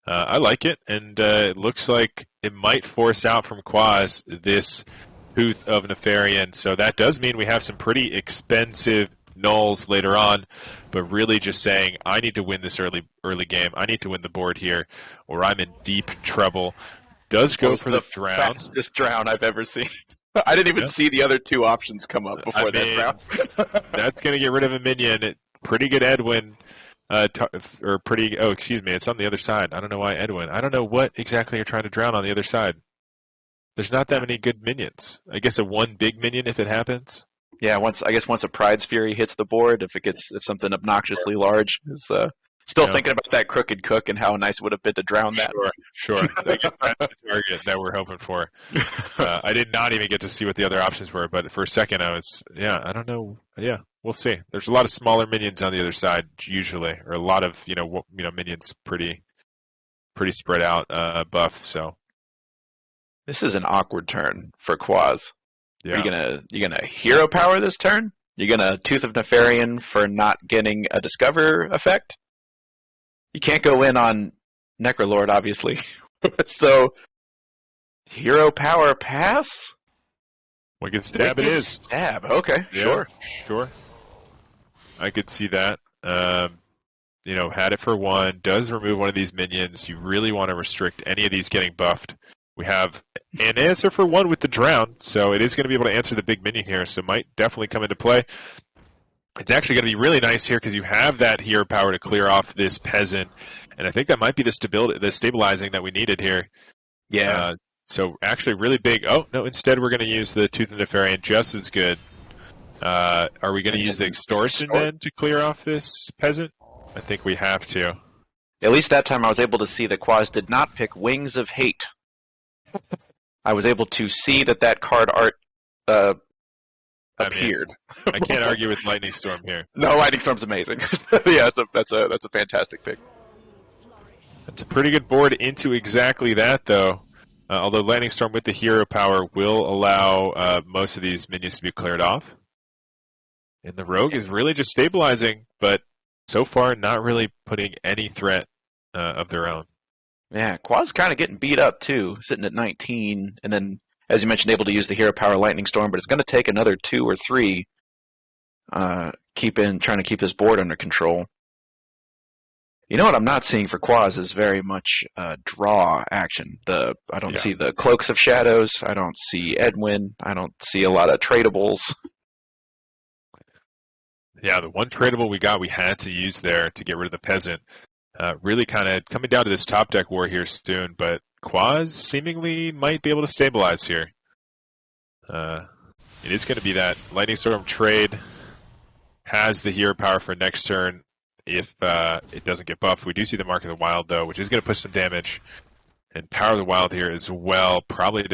I like it, and it looks like it might force out from Quaz this Tooth of Nefarian. So that does mean we have some pretty expensive nulls later on, but really just saying, I need to win this early game. I need to win the board here, or I'm in deep trouble. Does go for the drown. Fastest drown I've ever seen. I didn't even see the other 2 options come up before that drown. That's going to get rid of a minion. Pretty good Edwin. It's on the other side. I don't know why Edwin. I don't know what exactly you're trying to drown on the other side. There's not that many good minions. I guess a 1 big minion if it happens. Yeah, once a Pride's Fury hits the board, if something obnoxiously large is thinking about that Crooked Cook and how nice it would have been to drown that. Sure. I guess that's the target that we're hoping for. I did not even get to see what the other options were, but for a second I don't know. Yeah, we'll see. There's a lot of smaller minions on the other side usually, or a lot of minions pretty spread out buffs. So this is an awkward turn for Quaz. Yeah. You gonna hero power this turn? You gonna Tooth of Nefarian for not getting a discover effect? You can't go in on Necrolord, obviously. So hero power pass? Wicked Stab it is. Stab, okay, yeah, sure. I could see that. Had it for 1, does remove one of these minions. You really want to restrict any of these getting buffed. We have an answer for 1 with the drown, so it is going to be able to answer the big minion here, so it might definitely come into play. It's actually going to be really nice here because you have that hero power to clear off this peasant, and I think that might be the stabilizing that we needed here. Yeah. So actually really big. Oh, no, instead we're going to use the Tooth of Nefarian just as good. Are we going to use the extortion then to clear off this peasant? I think we have to. At least that time I was able to see that Quaz did not pick Wings of Hate. I was able to see that card art appeared. I can't argue with Lightning Storm here. No, Lightning Storm's amazing. Yeah, that's a fantastic pick. That's a pretty good board into exactly that, though. Although Lightning Storm with the hero power will allow most of these minions to be cleared off. And the Rogue is really just stabilizing, but so far not really putting any threat of their own. Yeah, Quaz kind of getting beat up, too, sitting at 19, and then, as you mentioned, able to use the hero power Lightning Storm, but it's going to take another 2 or 3 trying to keep this board under control. You know what I'm not seeing for Quaz is very much draw action. I don't see the Cloaks of Shadows. I don't see Edwin. I don't see a lot of tradables. Yeah, the one tradable we had to use there to get rid of the peasant. Really kind of coming down to this top deck war here soon, but Quaz seemingly might be able to stabilize here. It is going to be that Lightning Storm trade has the hero power for next turn if it doesn't get buffed. We do see the Mark of the Wild, though, which is going to push some damage. And Power of the Wild here as well, probably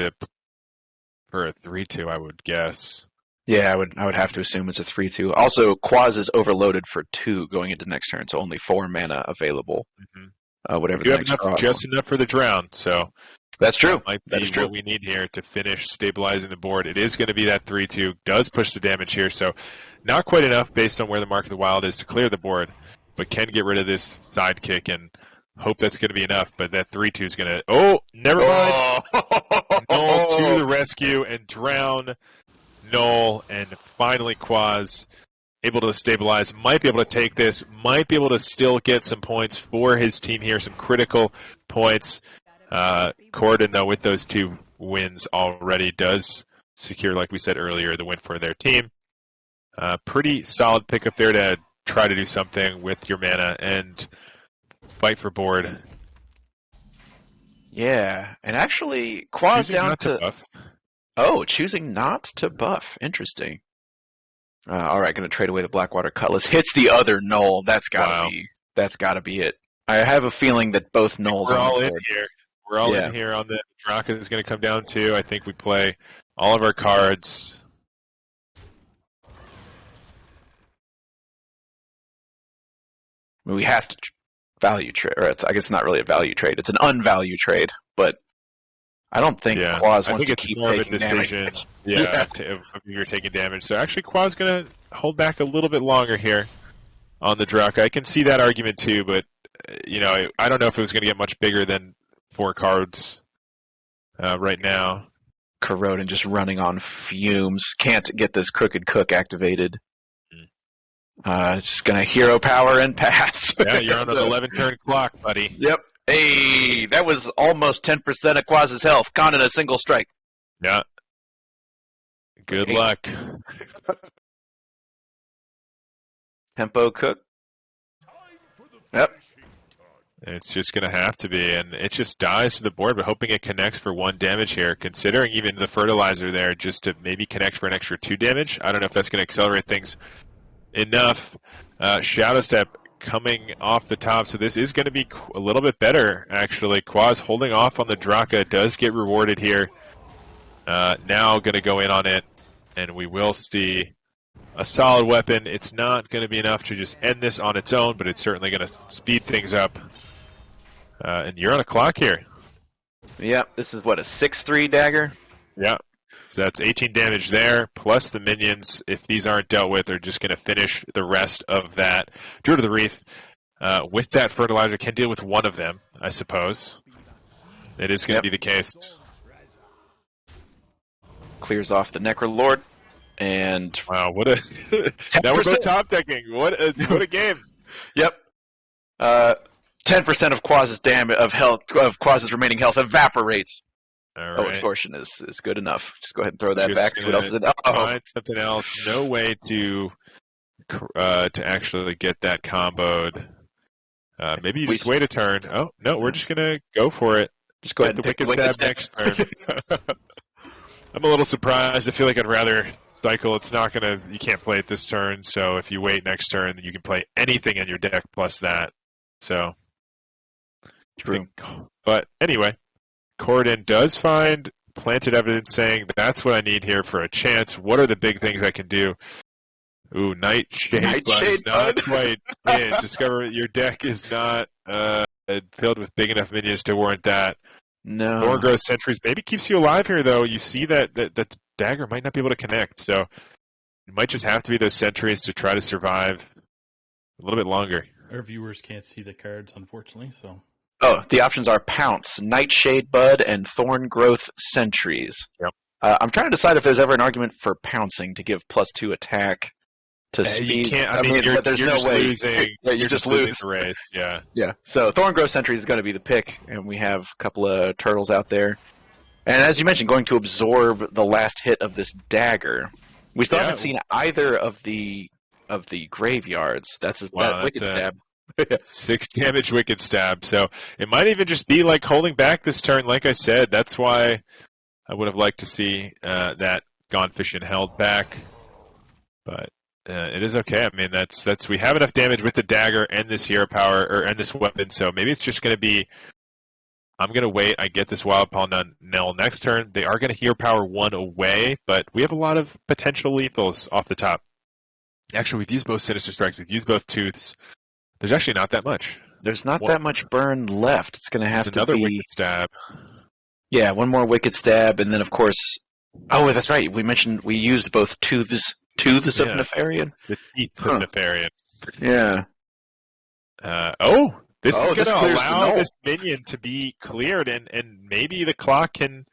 for a 3-2, I would guess. Yeah, I would have to assume it's a 3-2. Also, Quaz is overloaded for 2 going into next turn, so only 4 mana available. Mm-hmm. whatever We do the have next enough, draw. just enough for the drown, so That's true. that might That be is true. what we need here to finish stabilizing the board. It is going to be that 3-2, does push the damage here, so not quite enough based on where the Mark of the Wild is to clear the board, but can get rid of this sidekick and hope that's going to be enough, but that 3-2 is going to... Oh, never mind. Null to the rescue and drown Null, and finally Quaz able to stabilize, might be able to take this, might be able to still get some points for his team here, some critical points. Corden, though, with those 2 wins already, does secure, like we said earlier, the win for their team. Pretty solid pickup there to try to do something with your mana and fight for board. Yeah, and actually, Quaz Choosing down not to to... buff. Oh, choosing not to buff. Interesting. All right, going to trade away the Blackwater Cutlass. Hits the other Null. That's gotta be. That's gotta be it. I have a feeling that both Nulls We're on all the in board. here. We're all in here on the Draka is going to come down too. I think we play all of our cards. I mean, we have to value trade, or I guess it's not really a value trade. It's an unvalue trade, but I don't think Quaz I wants think to it's keep more of a taking decision. damage. Yeah, if you're taking damage. So actually, Quaz going to hold back a little bit longer here on the Draka. I can see that argument too, but I don't know if it was going to get much bigger than 4 cards right now. Corrodin just running on fumes. Can't get this Crooked Cook activated. Just gonna hero power and pass. Yeah, you're on an 11-turn clock, buddy. Yep. Hey, that was almost 10% of Quaz's health, gone in a single strike. Yeah. Good luck. Tempo Cook. Yep. It's just going to have to be, and it just dies to the board, but hoping it connects for 1 damage here, considering even the fertilizer there just to maybe connect for an extra 2 damage. I don't know if that's going to accelerate things enough. Shadow Step coming off the top, so this is going to be a little bit better, actually. Quaz holding off on the Draka does get rewarded here. Now going to go in on it, and we will see a solid weapon. It's not going to be enough to just end this on its own, but it's certainly going to speed things up. And you're on a clock here. Yep, this is what, a 6/3 dagger? Yeah. So that's 18 damage there, plus the minions, if these aren't dealt with, are just going to finish the rest of that. Druid of the Reef, with that fertilizer, can deal with one of them, I suppose. It is going to be the case. Clears off the Necrolord, and... Wow, what a... now we're both top decking. What a game. Yep. 10% of Quaz's damage of Quaz's remaining health evaporates. All right. Oh, extortion is good enough. Just go ahead and throw that Just back. See what else is in it. Find something else. No way to actually get that comboed. Maybe you just wait a turn. Oh no, we're just gonna go for it. Just go ahead and pick pick the the Wicked Stab next turn. I'm a little surprised. I feel like I'd rather cycle. It's not gonna. You can't play it this turn. So if you wait next turn, then you can play anything in your deck plus that. So. True. But anyway, Corden does find planted evidence saying that's what I need here for a chance. What are the big things I can do? Ooh, Nightshade Bud is not quite in. Discover your deck is not filled with big enough minions to warrant that. No. Thorngrowth Sentries maybe keeps you alive here, though. You see that the dagger might not be able to connect, so it might just have to be those sentries to try to survive a little bit longer. Our viewers can't see the cards, unfortunately, so... Oh, the options are Pounce, Nightshade Bud, and Thorngrowth Sentries. Yep. I'm trying to decide if there's ever an argument for pouncing to give +2 attack to speed. You can't. I mean, you're, there's you're no just way. losing. Yeah, you're just losing lose the race. Yeah. Yeah. So Thorngrowth Sentries is going to be the pick, and we have a couple of turtles out there. And as you mentioned, going to absorb the last hit of this dagger. We still haven't seen either of the graveyards. That's that Wicked Stab. 6 damage Wicked Stab. So it might even just be like holding back this turn. Like I said, that's why I would have liked to see that gone fishing held back. But it is okay. I mean, that's we have enough damage with the dagger and this hero power and this weapon. So maybe it's just going to be. I'm going to wait. I get this Wild Paw Nell next turn. They are going to hero power 1 away, but we have a lot of potential lethals off the top. Actually, we've used both Sinister Strikes. We've used both Tooths. There's actually not that much. There's not Well, that much burn left. It's going to have to another be wicked stab. yeah, one more wicked stab, and then of course. Oh, that's right. We used both tooths of Yeah, Nefarian. the teeth Huh. of Nefarian. Yeah. This is going This to clears the allow null. this minion to be cleared, and maybe the clock can.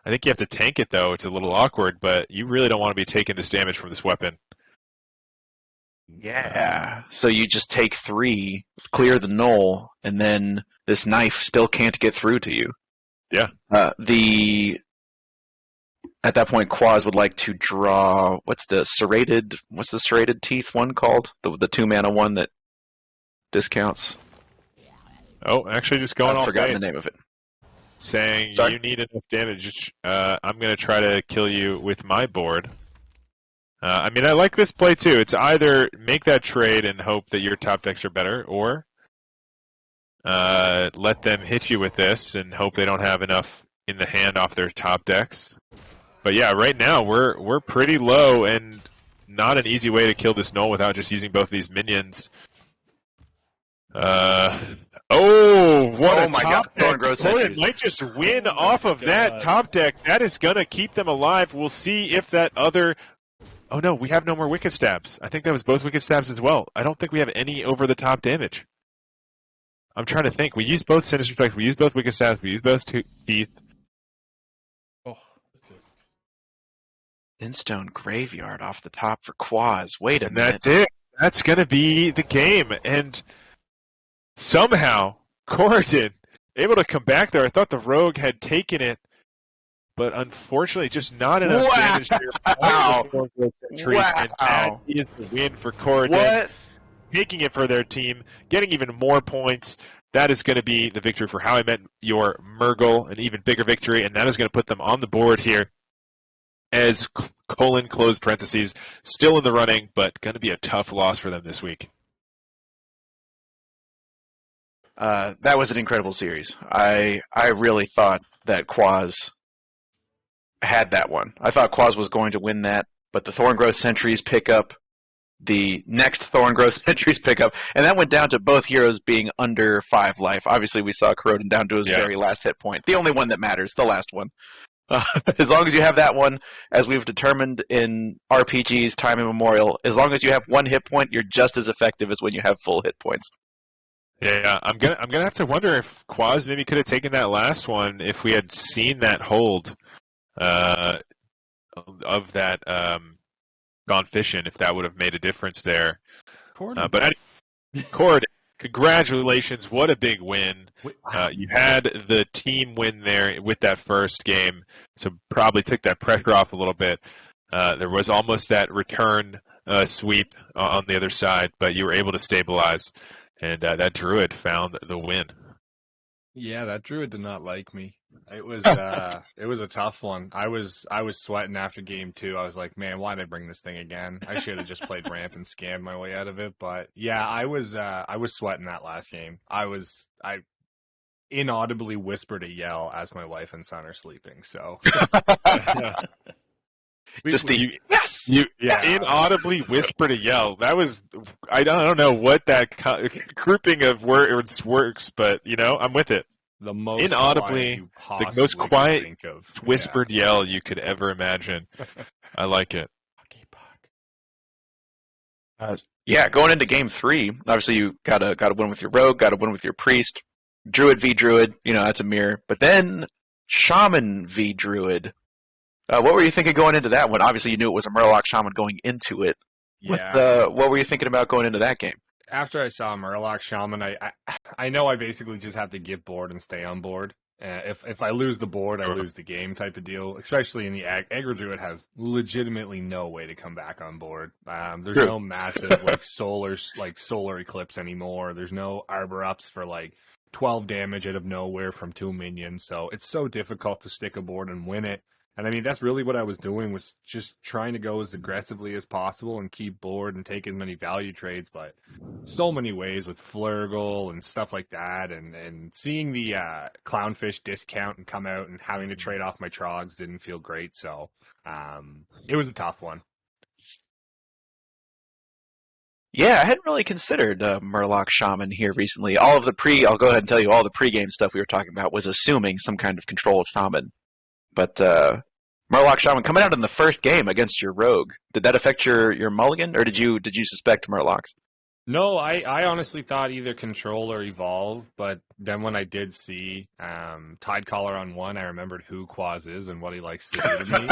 I think you have to tank it though. It's a little awkward, but you really don't want to be taking this damage from this weapon. Yeah. So you just take 3, clear the null, and then this knife still can't get through to you. Yeah. At that point, Quaz would like to draw what's the serrated teeth one called? The 2-mana one that discounts. Oh, actually, just going I've off forgotten base, the name of it. saying Sorry? you need enough damage. I'm going to try to kill you with my board. I mean, I like this play too. It's either make that trade and hope that your top decks are better, or let them hit you with this and hope they don't have enough in the hand off their top decks. But yeah, right now we're pretty low and not an easy way to kill this null without just using both of these minions. What a my top God, Thorn deck! Growth Opponent Sentries. might just win Oh my off of that God. top deck. That is gonna keep them alive. We'll see if that other. Oh no, we have no more wicked stabs. I think that was both wicked stabs as well. I don't think we have any over the top damage. I'm trying to think. We used both Sinister Strikes. We used both wicked stabs. We used both teeth. Oh, that's it. Thinstone Graveyard off the top for Quaz. Wait a And minute. that's it. That's going to be the game. And somehow, Corridon able to come back there. I thought the Rogue had taken it, but unfortunately, just not enough damage there. Wow. And that is the win for Corridon. What? Taking it for their team, getting even more points. That is going to be the victory for How I Met Your Murgle, an even bigger victory, and that is going to put them on the board here as close parentheses, still in the running, but going to be a tough loss for them this week. That was an incredible series. I really thought that Quaz had that one. I thought Quaz was going to win that, but the Thorngrowth Sentries pick up, the next Thorngrowth Sentries pick up, and that went down to both heroes being under 5 life. Obviously, we saw Corrodon down to his very last hit point. The only one that matters, the last one. As long as you have that one, as we've determined in RPGs time immemorial, as long as you have 1 hit point, you're just as effective as when you have full hit points. Yeah, I'm gonna have to wonder if Quaz maybe could have taken that last one if we had seen that hold of that gone fishing, if that would have made a difference there. But anyway, Cord, congratulations! What a big win! You had the team win there with that first game, so probably took that pressure off a little bit. There was almost that return sweep on the other side, but you were able to stabilize. And that Druid found the win. Yeah, that Druid did not like me. It was a tough one. I was sweating after game 2. I was like, man, why did I bring this thing again? I should have just played ramp and scammed my way out of it. But yeah, I was sweating that last game. I inaudibly whispered a yell as my wife and son are sleeping. So Yes! You inaudibly whispered a yell. That was, I don't know what that grouping of words works, but, I'm with it. The most Inaudibly, the most quiet whispered yell you could ever imagine. I like it. Yeah, going into game 3, obviously you gotta win with your rogue, gotta win with your priest. Druid v Druid, that's a mirror. But then Shaman v Druid. What were you thinking going into that one? Obviously, you knew it was a Murloc Shaman going into it. Yeah. What were you thinking about going into that game? After I saw Murloc Shaman, I know I basically just have to get bored and stay on board. If I lose the board, I lose the game type of deal. Especially in the Aggro Druid has legitimately no way to come back on board. There's no massive solar eclipse anymore. There's no Arbor Ups for 12 damage out of nowhere from 2 minions. So it's so difficult to stick a board and win it. And I mean, that's really what I was doing, was just trying to go as aggressively as possible and keep board and take as many value trades, but so many ways with Flurgle and stuff like that. And seeing the Clownfish discount and come out and having to trade off my Trogs didn't feel great. So it was a tough one. Yeah, I hadn't really considered Murloc Shaman here recently. I'll go ahead and tell you all the pregame stuff we were talking about was assuming some kind of control Shaman. But Murloc Shaman coming out in the first game against your Rogue, did that affect your mulligan, or did you suspect Murlocs? No, I honestly thought either control or evolve, but then when I did see Tide Collar on one, I remembered who Quaz is and what he likes to do to me.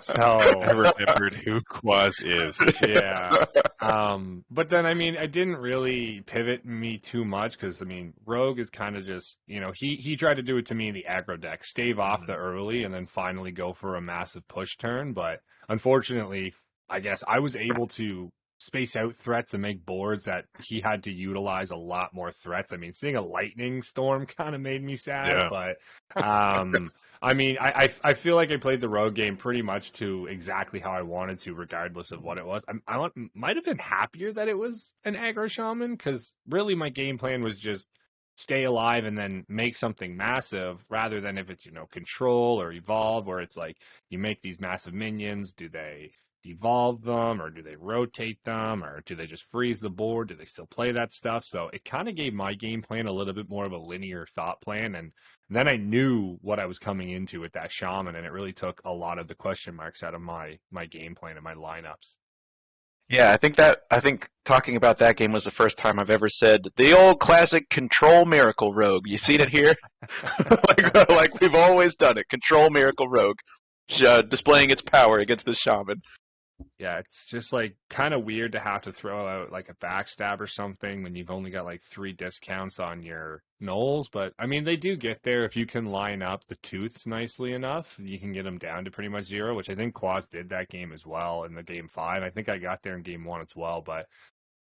So I remembered who Quaz is. yeah. But then I mean, I didn't really pivot me too much because I mean, Rogue is kind of just he tried to do it to me in the aggro deck, stave off the early and then finally go for a massive push turn. But unfortunately, I guess I was able to space out threats and make boards that he had to utilize a lot more threats. I mean, seeing a lightning storm kind of made me sad, but I mean, I feel like I played the Rogue game pretty much to exactly how I wanted to, regardless of what it was. I might have been happier that it was an aggro shaman because really my game plan was just stay alive and then make something massive rather than if it's, control or evolve, where it's like you make these massive minions. Do they devolve them or do they rotate them or do they just freeze the board? Do they still play that stuff? So it kind of gave my game plan a little bit more of a linear thought plan. And then I knew what I was coming into with that shaman, and it really took a lot of the question marks out of my game plan and my lineups. Yeah, I think talking about that game was the first time I've ever said the old classic control miracle rogue. You've seen it here, like we've always done it. Control miracle rogue, displaying its power against the shaman. Yeah, it's just like kind of weird to have to throw out like a backstab or something when you've only got like 3 discounts on your knolls. But I mean, they do get there if you can line up the tooths nicely enough. You can get them down to pretty much 0, which I think Quaz did that game as well in the game 5. I think I got there in game 1 as well. But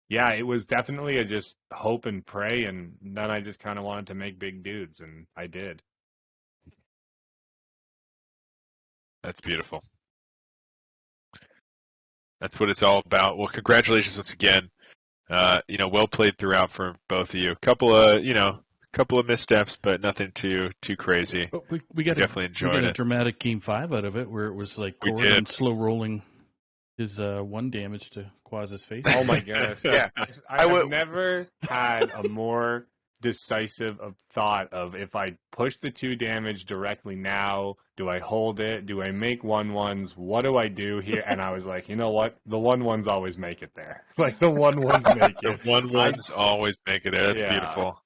yeah, it was definitely a just hope and pray, and then I just kind of wanted to make big dudes, and I did. That's beautiful. That's what it's all about. Well, congratulations once again. Well played throughout for both of you. Couple of missteps, but nothing too crazy. But we got definitely enjoyed a dramatic game 5 out of it, where it was like Gordon slow rolling his 1 damage to Quaz's face. Oh my goodness! Yeah, I've never had a more decisive of thought of if I push the 2 damage directly now, do I hold it? Do I make 1/1s? What do I do here? And I was like, you know what? The 1/1s always make it there. Like the 1/1s make it. The 1/1s always make it there. That's beautiful.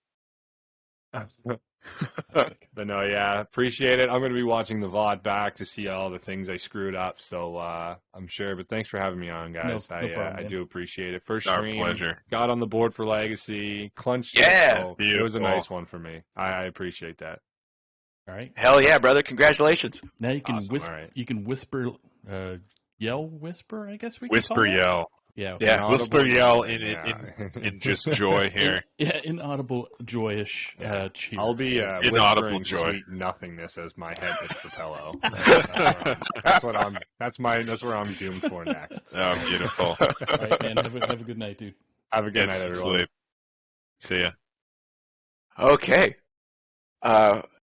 But no, yeah, appreciate it. I'm going to be watching the VOD back to see all the things I screwed up, so I'm sure. But thanks for having me on, guys. No problem, I do appreciate it. First Our stream, pleasure. got on the board for Legacy, clunched Yeah, it, so it was a nice one for me. I appreciate that. All right. Hell yeah, brother! Congratulations. Now you can Awesome. whisper. All right. You can whisper, yell, whisper. I guess we can Whisper call it? yell. Yeah. Yeah. Whisper yell in just joy here. Yeah, inaudible, joyous cheer. I'll be Inaudible whispering joy. sweet nothingness as my head hits the pillow. That's where I'm doomed for next. Oh, beautiful. All right, man. Have a good night, dude. Have a good Get night, some everyone. sleep. See ya. Okay.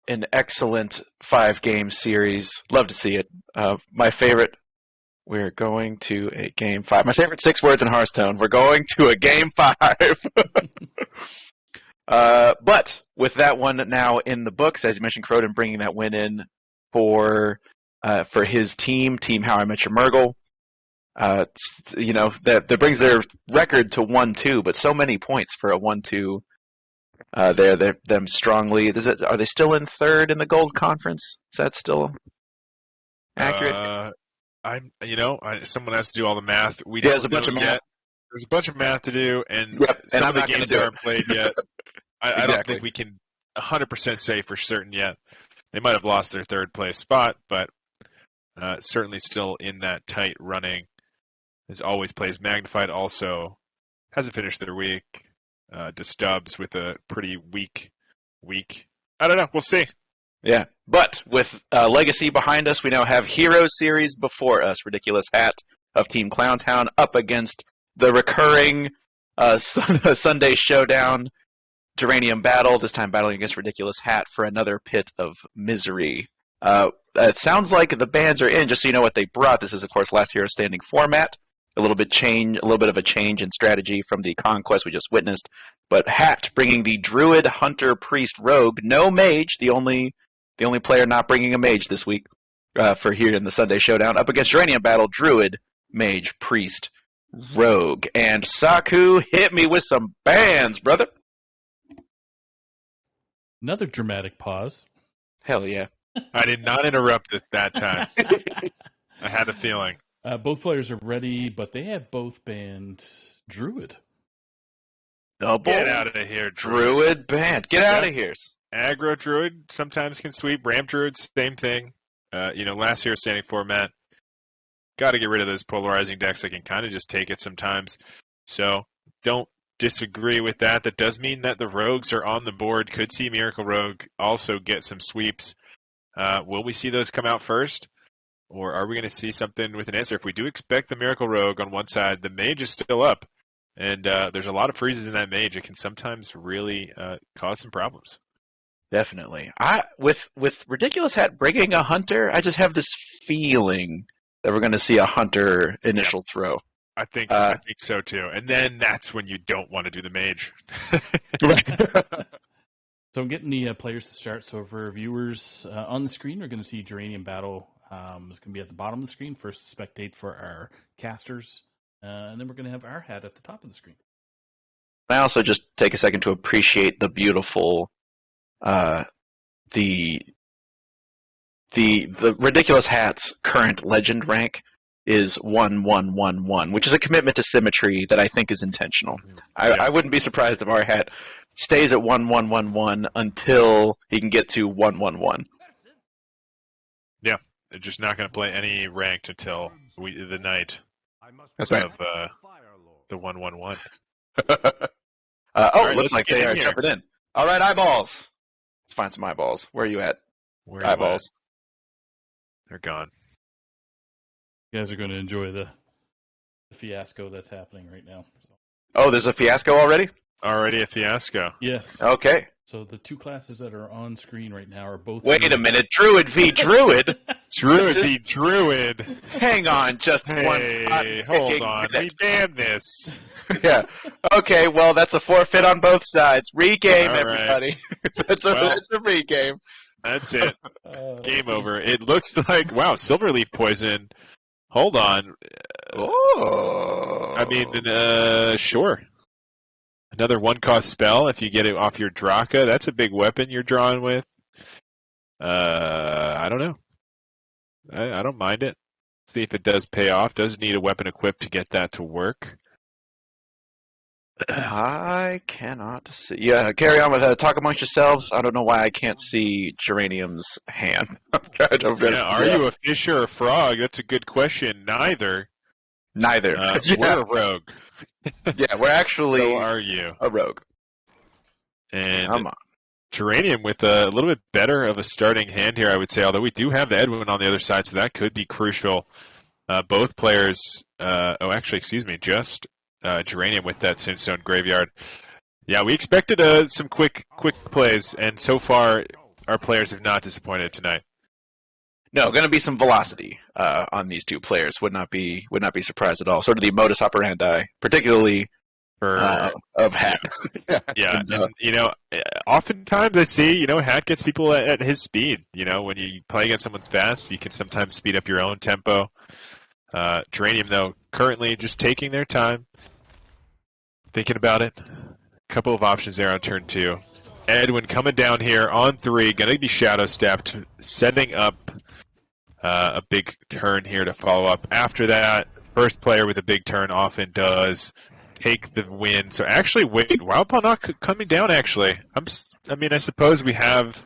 An excellent 5-game series. Love to see it. My favorite. We're going to a game 5. My favorite 6 words in Hearthstone. We're going to a game 5. But with that one now in the books, as you mentioned, Croden bringing that win in for his team How I Met Your Murgle. That brings their record to 1-2, but so many points for a 1-2. They're them strongly. Are they still in 3rd in the Gold Conference? Is that still accurate? Someone has to do all the math. There's a bunch of math. There's a bunch of math to do, and and some I'm of the not gonna games do it. aren't played yet. I don't Exactly. think we can 100% say for certain yet. They might have lost their 3rd place spot, but certainly still in that tight running. As always, plays Magnified also hasn't finished their week. Distubs with a pretty weak week. I don't know. We'll see. Yeah, but with Legacy behind us, we now have Hero Series before us. Ridiculous Hat of Team Clowntown up against the recurring Sunday Showdown Geranium Battle, this time battling against Ridiculous Hat for another pit of misery. It sounds like the bands are in, just so you know what they brought. This is, of course, Last Hero Standing format. a little bit of a change in strategy from the conquest we just witnessed. But Hat bringing the Druid, Hunter, Priest, Rogue, no Mage, the only player not bringing a Mage this week for here in the Sunday Showdown, up against Uranium Battle, Druid, Mage, Priest, Rogue. And Saku, hit me with some bands, brother. Another dramatic pause. Hell yeah. I did not interrupt this that time. I had a feeling. Both players are ready, but they have both banned Druid. Double Get out of here, Druid band. Get out of here. Aggro Druid sometimes can sweep. Ramp Druid, same thing. Last year standing format. Got to get rid of those polarizing decks that can kind of just take it sometimes. So don't disagree with that. That does mean that the Rogues are on the board. Could see Miracle Rogue also get some sweeps. Will we see those come out first? Or are we going to see something with an answer? If we do expect the Miracle Rogue on one side, the Mage is still up. And there's a lot of freezes in that Mage. It can sometimes really cause some problems. Definitely. With Ridiculous Hat bringing a Hunter, I just have this feeling that we're going to see a Hunter initial throw. I think so too. And then that's when you don't want to do the Mage. So I'm getting the players to start. So for viewers on the screen, we're going to see Geranium Battle. It's going to be at the bottom of the screen. First spectate for our casters. And then we're going to have our hat at the top of the screen. I also just take a second to appreciate the beautiful, the Ridiculous Hat's current legend rank is 1111, which is a commitment to symmetry that I think is intentional. I wouldn't be surprised if our hat stays at 1111 until he can get to 111. Yeah, they're just not going to play any ranked until the night. That's right. Of the 111. Right, looks like they are jumping in. All right, eyeballs. Let's find some eyeballs. Where are you at? Where are you eyeballs? at? They're gone. You guys are going to enjoy the fiasco that's happening right now. Oh, there's a fiasco already? Already a fiasco. Yes. Okay. So the two classes that are on screen right now are both... Wait a minute. Druid v. Druid? Druid v. Druid. Hang on just one. Hey, hold on. We banned this. Yeah. Okay, well, that's a forfeit on both sides. Regame, All right. everybody. It's a regame. That's it. Game over. It looks like, wow, Silverleaf Poison. Hold on. Oh. I mean, sure. Another one-cost spell if you get it off your Draka. That's a big weapon you're drawing with. I don't know. I don't mind it. See if it does pay off. Does need a weapon equipped to get that to work. I cannot see. Yeah, carry on with talk amongst yourselves. I don't know why I can't see Geranium's hand. Are you a fish or a frog? That's a good question. Neither. Neither. We're a rogue. Yeah, we're actually So are you. a rogue. And Come on. Geranium with a little bit better of a starting hand here, I would say, although we do have the Edwin on the other side, so that could be crucial. Both players, just Geranium with that Sinstone Graveyard. Yeah, we expected some quick plays, and so far our players have not disappointed tonight. No, going to be some velocity on these two players. Would not be surprised at all. Sort of the modus operandi, particularly of Hat. Yeah, and, oftentimes I see, Hat gets people at his speed. When you play against someone fast, you can sometimes speed up your own tempo. Geranium, though, currently just taking their time, thinking about it. A couple of options there on turn 2. Edwin coming down here on 3, going to be shadow stepped, setting up a big turn here to follow up. After that, first player with a big turn often does take the win. So actually, wait, Wild Paw not coming down, actually. I suppose we have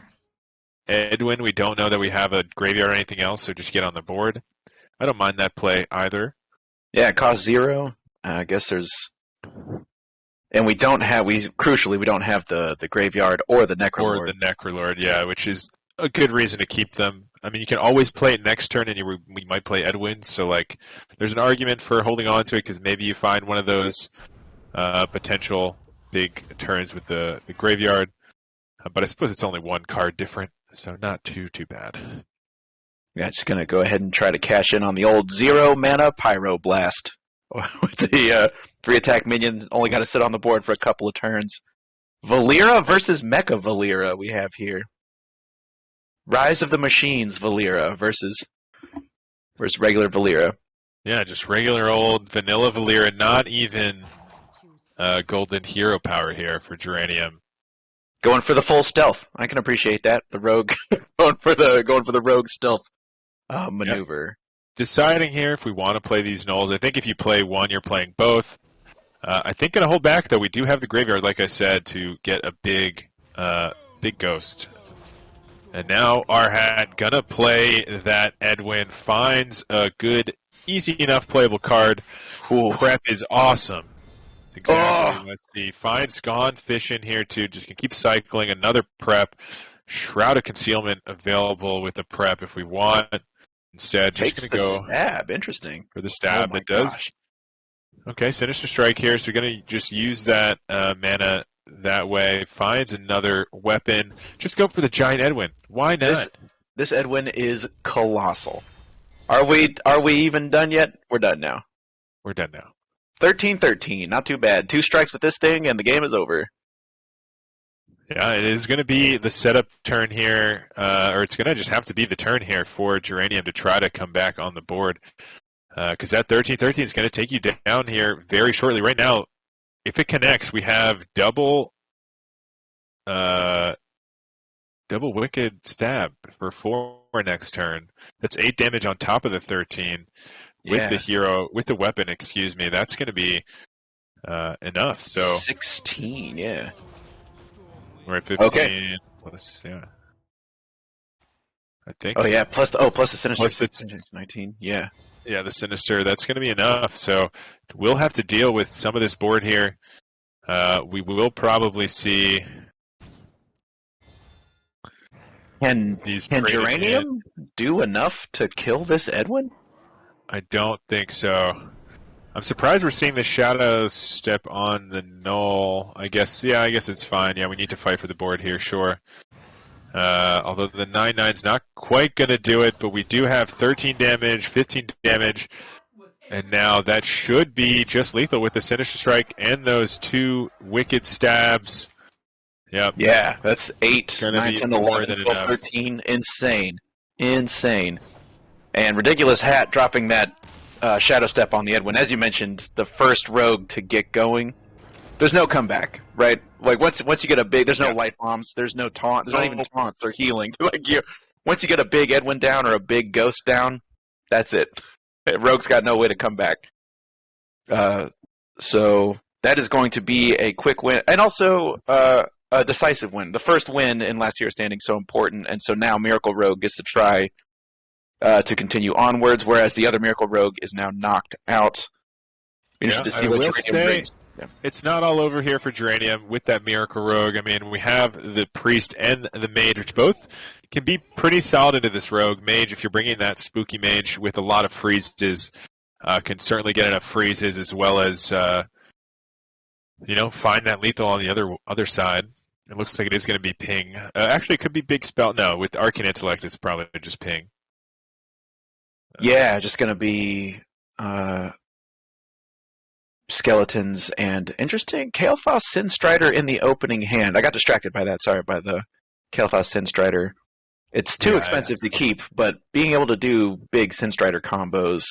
Edwin. We don't know that we have a graveyard or anything else, so just get on the board. I don't mind that play either. Yeah, it costs 0. I guess there's... And we don't have the graveyard or the Necrolord. Or the Necrolord, yeah, which is a good reason to keep them. I mean, you can always play it next turn, and we might play Edwin, so there's an argument for holding on to it because maybe you find one of those potential big turns with the graveyard. But I suppose it's only one card different, so not too bad. Yeah, just gonna go ahead and try to cash in on the old 0 mana Pyroblast. with the 3 attack minion. Only got to sit on the board for a couple of turns. Valera versus Mecha Valera we have here. Rise of the Machines Valera versus regular Valera. Yeah, just regular old vanilla Valera, not even golden hero power here for Geranium. Going for the full stealth. I can appreciate that. The rogue going for the rogue stealth maneuver. Deciding here if we want to play these nulls. I think if you play one, you're playing both. I think going to hold back, though. We do have the graveyard, like I said, to get a big ghost. And now Arhat going to play that Edwin. Finds a good, easy enough playable card. Cool. Prep is awesome. Exactly. Let's see. Finds Gone Fish in here, too. Just can keep cycling. Another prep. Shroud of Concealment available with the prep if we want. Instead, just going to go stab. Interesting. For the stab. Oh It does. Gosh. Okay, Sinister Strike here. So we're going to just use that mana that way. Finds another weapon. Just go for the Giant Edwin. Why not? This Edwin is colossal. Are we even done yet? We're done now. We're done now. 13-13. Not too bad. 2 strikes with this thing, and the game is over. Yeah, it is going to be the setup turn here, or it's going to just have to be the turn here for Geranium to try to come back on the board. Because that 13-13 is going to take you down here very shortly. Right now, if it connects, we have double Wicked Stab for 4 next turn. That's 8 damage on top of the 13 with the weapon, excuse me. That's going to be enough. So 16, yeah. We're at 15 okay. Plus, yeah. I think. Oh yeah, plus the Sinister. Plus the 19, yeah. Yeah, the Sinister. That's going to be enough. So we'll have to deal with some of this board here. We will probably see. Can Geranium do enough to kill this Edwin? I don't think so. I'm surprised we're seeing the Shadow Step on the null. I guess it's fine. Yeah, we need to fight for the board here, sure. Although the 9/9's not quite going to do it, but we do have 13 damage, 15 damage, and now that should be just lethal with the Sinister Strike and those 2 Wicked Stabs. Yep. Yeah, that's 8, 9, 10, 11, 12, 13. 13. Insane. And Ridiculous Hat dropping that Shadow Step on the Edwin. As you mentioned, the first rogue to get going. There's no comeback, right? Like once you get a big, there's no light bombs, there's no taunt, there's not even taunts or healing. Like once you get a big Edwin down or a big Ghost down, that's it. Rogue's got no way to come back. So that is going to be a quick win, and also a decisive win. The first win in last year's standing so important, and so now Miracle Rogue gets to try to continue onwards, whereas the other Miracle Rogue is now knocked out. Interested to see what Geranium brings. Yeah. It's not all over here for Geranium with that Miracle Rogue. I mean, we have the Priest and the Mage, which both can be pretty solid into this Rogue. Mage, if you're bringing that Spooky Mage with a lot of freezes, can certainly get enough freezes as well as, find that lethal on the other side. It looks like it is going to be ping. Actually, it could be big spell. No, with Arcane Intellect, it's probably just ping. Yeah, just going to be skeletons and interesting Kael'thas Sinstrider in the opening hand. I got distracted by that. Sorry, by the Kael'thas Sinstrider. It's too expensive to keep, but being able to do big Sinstrider combos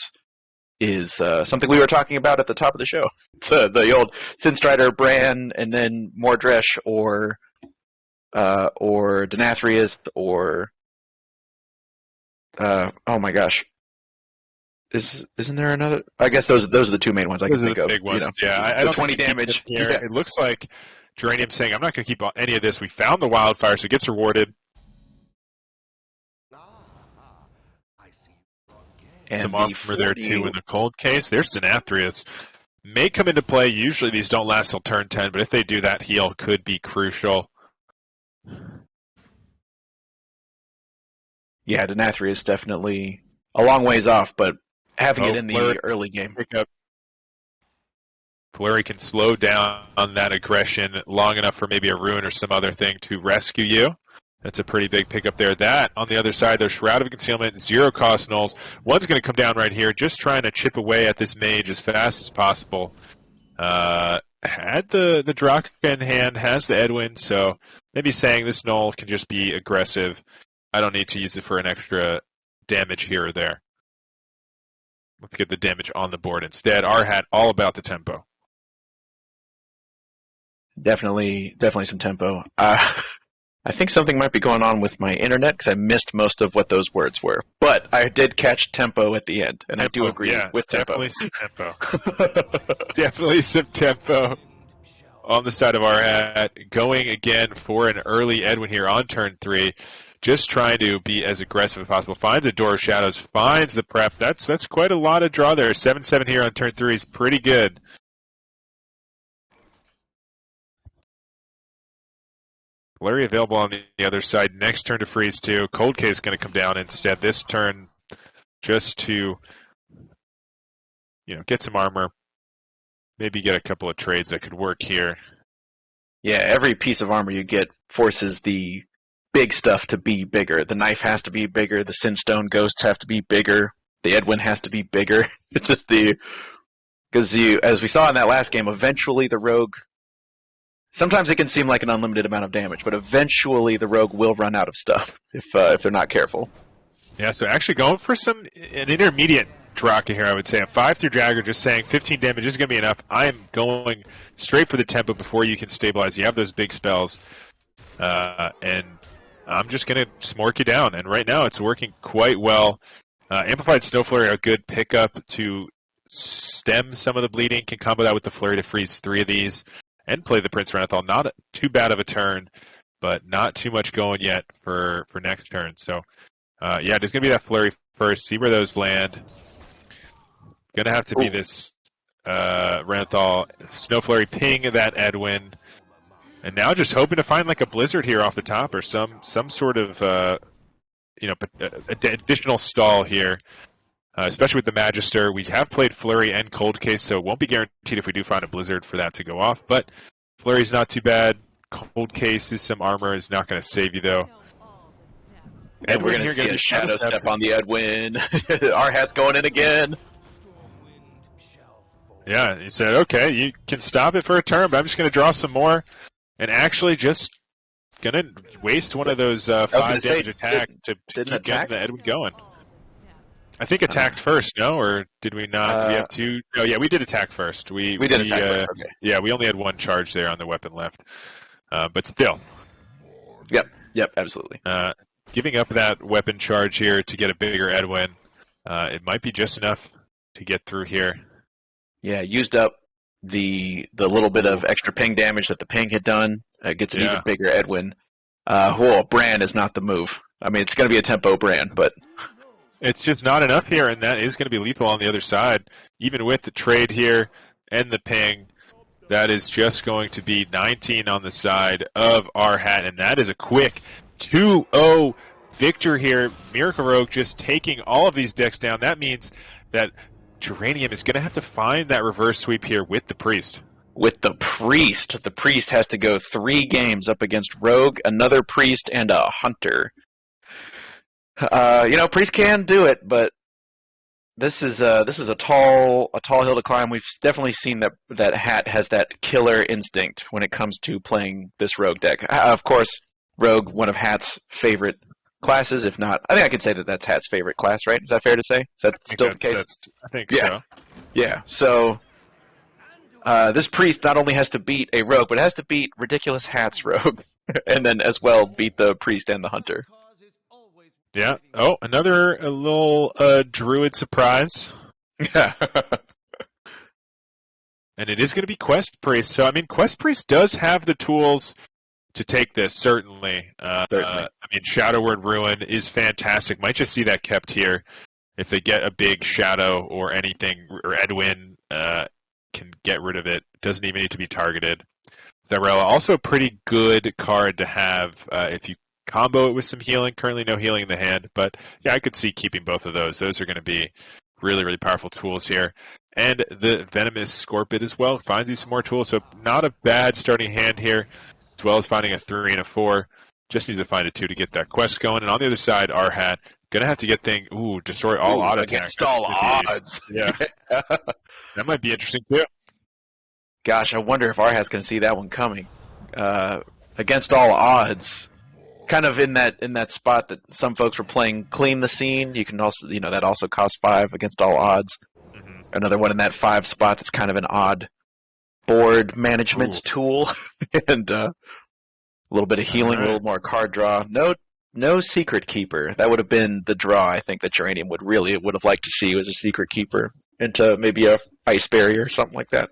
is something we were talking about at the top of the show. The old Sinstrider Bran and then Mordresh or Denathrius or oh my gosh. Isn't there another? I guess those are the 2 main ones I can think of. Big ones. I don't 20 damage. Here. Yeah. It looks like Geranium saying, "I'm not going to keep any of this. We found the wildfire, so it gets rewarded." And some armor there too in the cold case. There's Denathrius. May come into play. Usually these don't last till turn 10, but if they do, that heal could be crucial. Yeah, Denathrius definitely a long ways off, but having it in the early game. Flurry can slow down on that aggression long enough for maybe a rune or some other thing to rescue you. That's a pretty big pickup there. That, on the other side, there's Shroud of Concealment, 0 cost nulls. One's going to come down right here, just trying to chip away at this mage as fast as possible. Had the Draka in hand, has the Edwin, so maybe saying this null can just be aggressive. I don't need to use it for an extra damage here or there. Let's get the damage on the board instead. Our hat all about the tempo. Definitely some tempo. I think something might be going on with my internet because I missed most of what those words were. But I did catch tempo at the end, and Tempo, I do agree with tempo. Definitely some tempo. Definitely some tempo on the side of our hat. Going again for an early Edwin here on turn 3. Just trying to be as aggressive as possible. Find the Door of Shadows, finds the prep. That's quite a lot of draw there. 7-7 here on turn 3 is pretty good. Flurry available on the other side. Next turn to freeze too. Cold Case is going to come down instead. This turn just to get some armor. Maybe get a couple of trades that could work here. Yeah, every piece of armor you get forces the big stuff to be bigger. The knife has to be bigger. The Sinstone ghosts have to be bigger. The Edwin has to be bigger. It's just because as we saw in that last game, eventually the rogue. Sometimes it can seem like an unlimited amount of damage, but eventually the rogue will run out of stuff if they're not careful. Yeah, so actually going for an intermediate Draka here, I would say. A 5 through Jagger, just saying 15 damage is going to be enough. I am going straight for the tempo before you can stabilize. You have those big spells, and I'm just going to smork you down. And right now it's working quite well. Amplified Snow Flurry, a good pickup to stem some of the bleeding. Can combo that with the Flurry to freeze 3 of these. And play the Prince Renathal. Not too bad of a turn, but not too much going yet for next turn. So, yeah, there's going to be that Flurry first. See where those land. Going to have to be this Renathal. Snow Flurry ping that Edwin. And now just hoping to find like a Blizzard here off the top or some sort of additional stall here. Especially with the Magister. We have played Flurry and Cold Case, so it won't be guaranteed if we do find a Blizzard for that to go off. But Flurry's not too bad. Cold Case is some armor. Is not going to save you, though. And we're going to see a Shadow Step on the Edwin. Our hat's going in again. Yeah, he said, okay, you can stop it for a turn, but I'm just going to draw some more. And actually just going to waste one of those 5 damage attack to keep getting the Edwin going. I think attacked first, no? Or did we not? Did we have 2? No, yeah, we did attack first. We did attack first, okay. Yeah, we only had 1 charge there on the weapon left. But still. Yep, absolutely. Giving up that weapon charge here to get a bigger Edwin, it might be just enough to get through here. Yeah, used up the little bit of extra ping damage that the ping had done. Gets an even bigger Edwin. Brand is not the move. I mean, it's going to be a tempo Brand, but... It's just not enough here, and that is going to be lethal on the other side. Even with the trade here and the ping, that is just going to be 19 on the side of our hat, and that is a quick 2-0 victor here. Miracle Rogue just taking all of these decks down. That means that Geranium is going to have to find that reverse sweep here with the Priest. With the Priest. The Priest has to go 3 games up against Rogue, another Priest, and a Hunter. Priest can do it, but this is a tall hill to climb. We've definitely seen that hat has that killer instinct when it comes to playing this Rogue deck. Of course, Rogue, one of Hat's favorite classes, if not, I think I could say that that's Hat's favorite class, right? Is that fair to say? Is that still the case? I think so. Yeah. So this Priest not only has to beat a Rogue, but it has to beat Ridiculous Hat's Rogue, and then as well beat the Priest and the Hunter. Yeah. Oh, another little Druid surprise. Yeah. And it is going to be Quest Priest. So, I mean, Quest Priest does have the tools to take this, certainly. Shadow Word Ruin is fantastic. Might just see that kept here. If they get a big Shadow or anything, or Edwin can get rid of it. Doesn't even need to be targeted. Zarella, also a pretty good card to have if you combo it with some healing. Currently no healing in the hand, but yeah, I could see keeping both of those. Those are going to be really, really powerful tools here. And the Venomous Scorpid as well finds you some more tools, so not a bad starting hand here, as well as finding a 3 and a 4. Just need to find a 2 to get that quest going. And on the other side, our hat going to have to get destroy all auto attacks. Against all odds. Yeah. That might be interesting too. Gosh, I wonder if our hat's going to see that one coming. Against all odds, kind of in that spot that some folks were playing clean the scene. You can also, that also costs 5 against all odds. Mm-hmm. Another one in that 5 spot that's kind of an odd board management tool, and a little bit of healing, a little more card draw. No secret keeper. That would have been the draw. I think that Geranium would have liked to see was a secret keeper into maybe a ice barrier or something like that.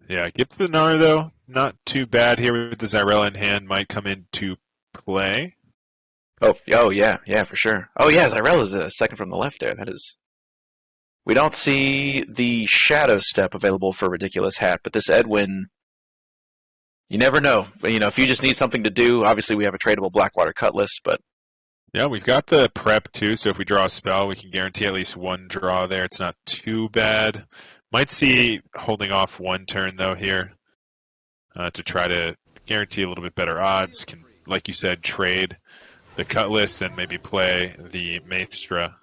Yeah, Gift of the Nar, though, not too bad here with the Zyrella in hand. Might come into play. Oh, yeah, for sure. Oh, yeah, Zyrella's a second from the left there. That is. We don't see the Shadow Step available for Ridiculous Hat, but this Edwin, you never know. If you just need something to do, obviously we have a tradable Blackwater Cutlass, but. Yeah, we've got the prep, too, so if we draw a spell, we can guarantee at least one draw there. It's not too bad. Might see holding off one turn, though, here to try to guarantee a little bit better odds. Can, like you said, trade the Cutlass and maybe play the Maestra.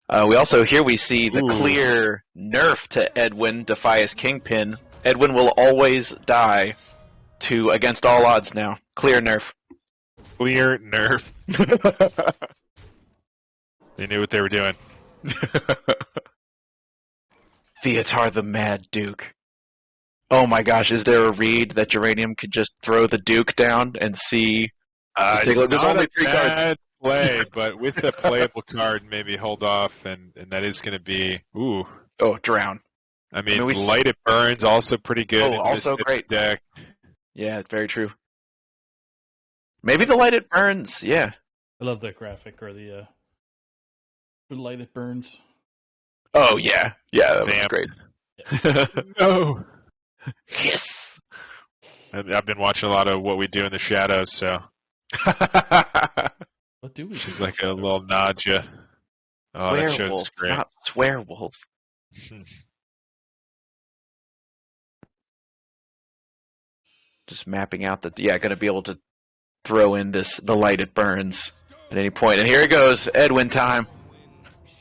We see the clear nerf to Edwin, Defias Kingpin. Edwin will always die to against all odds now. Clear nerf. Clear nerf. They knew what they were doing. Theotar the Mad Duke. Oh my gosh, is there a read that Geranium could just throw the Duke down and see? It's not only a bad play, but with a playable card, maybe hold off, and that is going to be drown. I mean Lighted Burns also pretty good. Oh, also great deck. Yeah, very true. Maybe the Lighted Burns. Yeah, I love that graphic or the Lighted Burns. Oh yeah, that was great. Yeah. No. Yes. I've been watching a lot of What We Do in the Shadows, so. What do we? She's like a little Nadja. Oh, that show's great. Not swearwolves. Just mapping out going to be able to throw in the Lighted Burns at any point. And here it goes, Edwin time.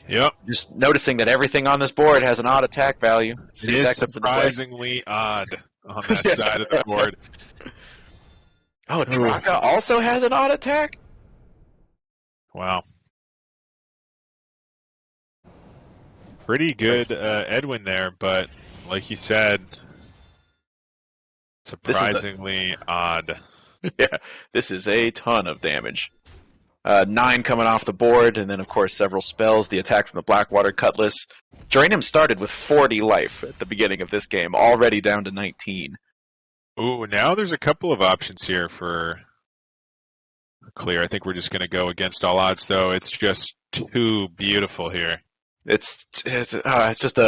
Yep. Just noticing that everything on this board has an odd attack value. It is surprisingly odd on that side of the board. Oh, Draka also has an odd attack? Wow. Pretty good Edwin there, but like you said, surprisingly odd. Yeah, this is a ton of damage. 9 coming off the board, and then, of course, several spells. The attack from the Blackwater Cutlass. Geranium started with 40 life at the beginning of this game, already down to 19. Ooh, now there's a couple of options here for clear. I think we're just going to go against all odds, though. It's just too beautiful here. It's just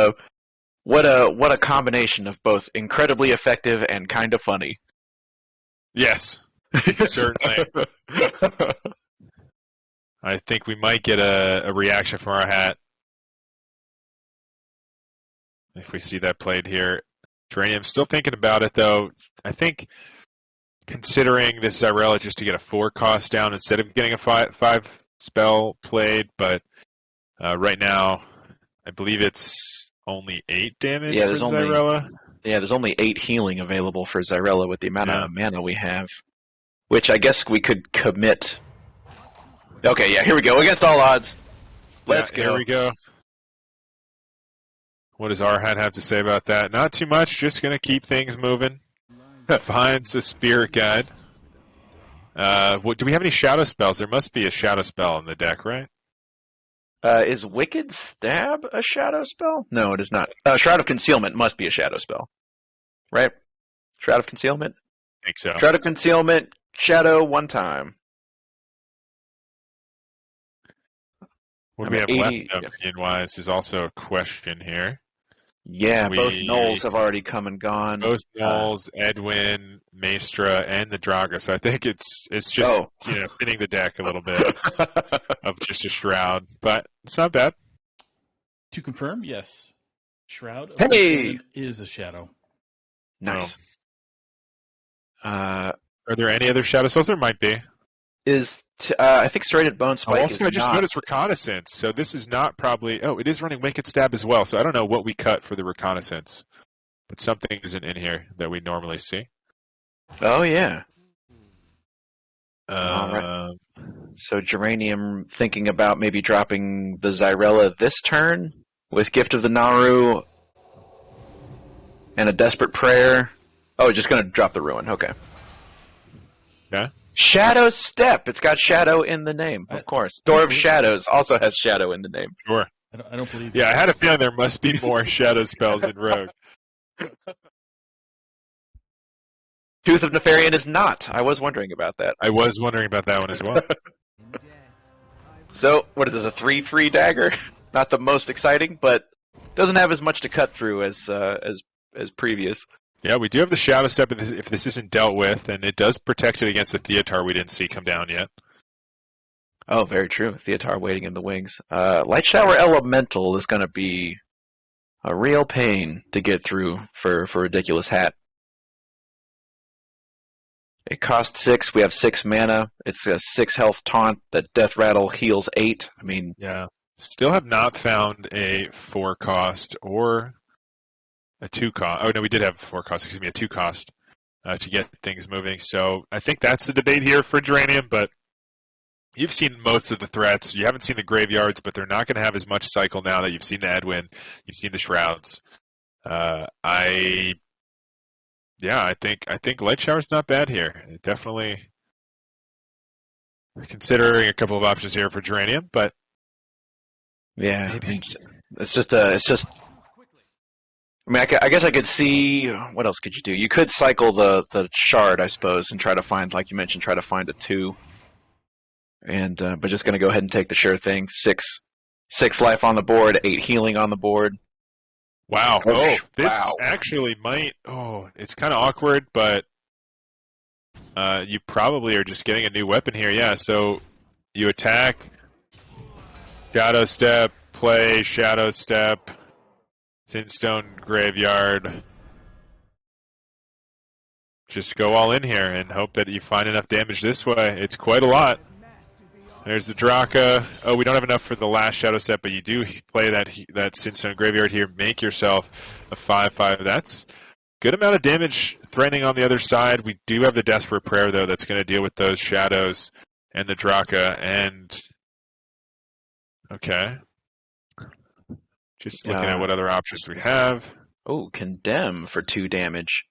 what a combination of both incredibly effective and kind of funny. Yes, certainly. I think we might get a reaction from our hat if we see that played here. Geranium still thinking about it, though. I think considering this Zyrella just to get a 4 cost down instead of getting a 5 spell played, but right now I believe it's only 8 damage for Zyrella. Yeah, there's only 8 healing available for Zyrella with the amount of mana we have, which I guess we could commit. Okay, yeah, here we go. Against all odds. Let's go. Here we go. What does our hat have to say about that? Not too much. Just going to keep things moving. Finds a Spirit Guide. Do we have any shadow spells? There must be a shadow spell in the deck, right? Is Wicked Stab a shadow spell? No, it is not. Shroud of Concealment must be a shadow spell. Right? Shroud of Concealment? I think so. Shroud of Concealment, shadow 1 time. What do we have left opinion-wise is also a question here. Yeah, both Knolls have already come and gone. Both Knolls, Edwin, Maestra, and the Draga. So I think it's just thinning the deck a little bit of just a Shroud, but it's not bad. To confirm, yes, Shroud of Concealment is a shadow. Nice. Are there any other shadow spells? There might be. I think Serrated Bone Spike Also, is I just not. noticed Reconnaissance, so this is not probably... Oh, it is running Wicked Stab as well, so I don't know what we cut for the Reconnaissance. But something isn't in here that we normally see. Oh, yeah. All right. So Geranium thinking about maybe dropping the Zyrella this turn with Gift of the Naru and a Desperate Prayer. Oh, just going to drop the Ruin. Okay. Yeah. Shadow Step. It's got Shadow in the name, of course. Door of Shadows also has Shadow in the name. Sure. I don't believe. Yeah, I had a feeling there must be more shadow spells in Rogue. Tooth of Nefarian is not. I was wondering about that. I was wondering about that one as well. So, what is this, a 3/3 dagger? Not the most exciting, but doesn't have as much to cut through as previous. Yeah, we do have the Shadow Step if this isn't dealt with, and it does protect it against the Theatar we didn't see come down yet. Oh, very true. Theatar waiting in the wings. Light Shower Elemental is going to be a real pain to get through for Ridiculous Hat. It costs 6. We have 6 mana. It's a 6 health taunt that Death Rattle heals 8. I mean, yeah. Still have not found a 4 cost or a 2 cost. Oh, no, we did have a 4 cost, excuse me, a 2 cost to get things moving. So I think that's the debate here for Geranium, but you've seen most of the threats. You haven't seen the graveyards, but they're not going to have as much cycle now that you've seen the Edwin, you've seen the Shrouds. I think Light Shower's not bad here. Definitely considering a couple of options here for Geranium, but yeah, maybe. it's just. I mean, I guess I could see what else could you do. You could cycle the shard, I suppose, and try to find, like you mentioned, try to find a 2. And but just going to go ahead and take the sure thing. 6 life on the board, 8 healing on the board. Wow. Oh, this wow. actually might... Oh, it's kind of awkward, but you probably are just getting a new weapon here. Yeah, so you attack, Shadow Step, play, Shadow Step, Sinstone Graveyard. Just go all in here and hope that you find enough damage this way. It's quite a lot. There's the Draka. Oh, we don't have enough for the last Shadow Step, but you do play that Sinstone Graveyard here. Make yourself a 5/5. That's good amount of damage threatening on the other side. We do have the Desperate Prayer, though, that's going to deal with those Shadows and the Draka. And, okay. Just looking at what other options we have. Oh, Condemn for 2 damage.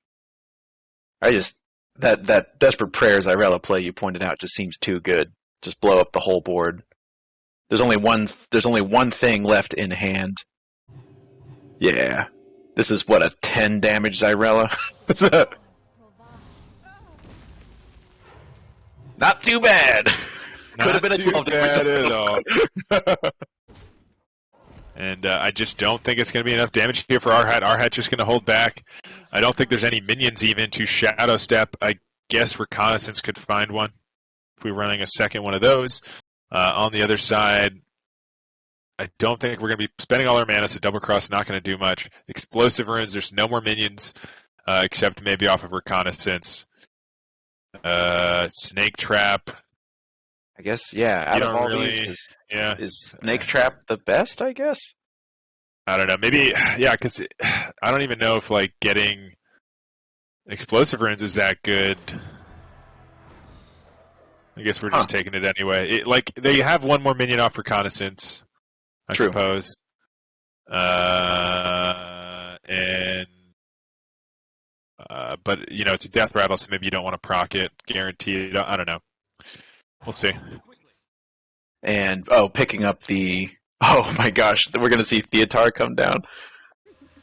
That Desperate Prayer Zyrella play you pointed out just seems too good. Just blow up the whole board. There's only one thing left in hand. Yeah. This is what, a 10 damage Zyrella? Not too bad. Could have been a 12 bad at all. And I just don't think it's going to be enough damage here for Arhat. Arhat's just going to hold back. I don't think there's any minions even to Shadow Step. I guess Reconnaissance could find one if we're running a second one of those. On the other side, I don't think we're going to be spending all our mana, so Double Cross not going to do much. Explosive Runes, there's no more minions except maybe off of Reconnaissance. Snake Trap. I guess, yeah. Out of all these, is Snake Trap the best, I guess? I don't know. Maybe, yeah, because I don't even know if, like, getting Explosive Runes is that good. I guess we're just taking it anyway. They have one more minion off Reconnaissance, I suppose. But, it's a Death Rattle, so maybe you don't want to proc it, guaranteed. I don't know. We'll see. And, picking up the... Oh my gosh, we're going to see Theatar come down.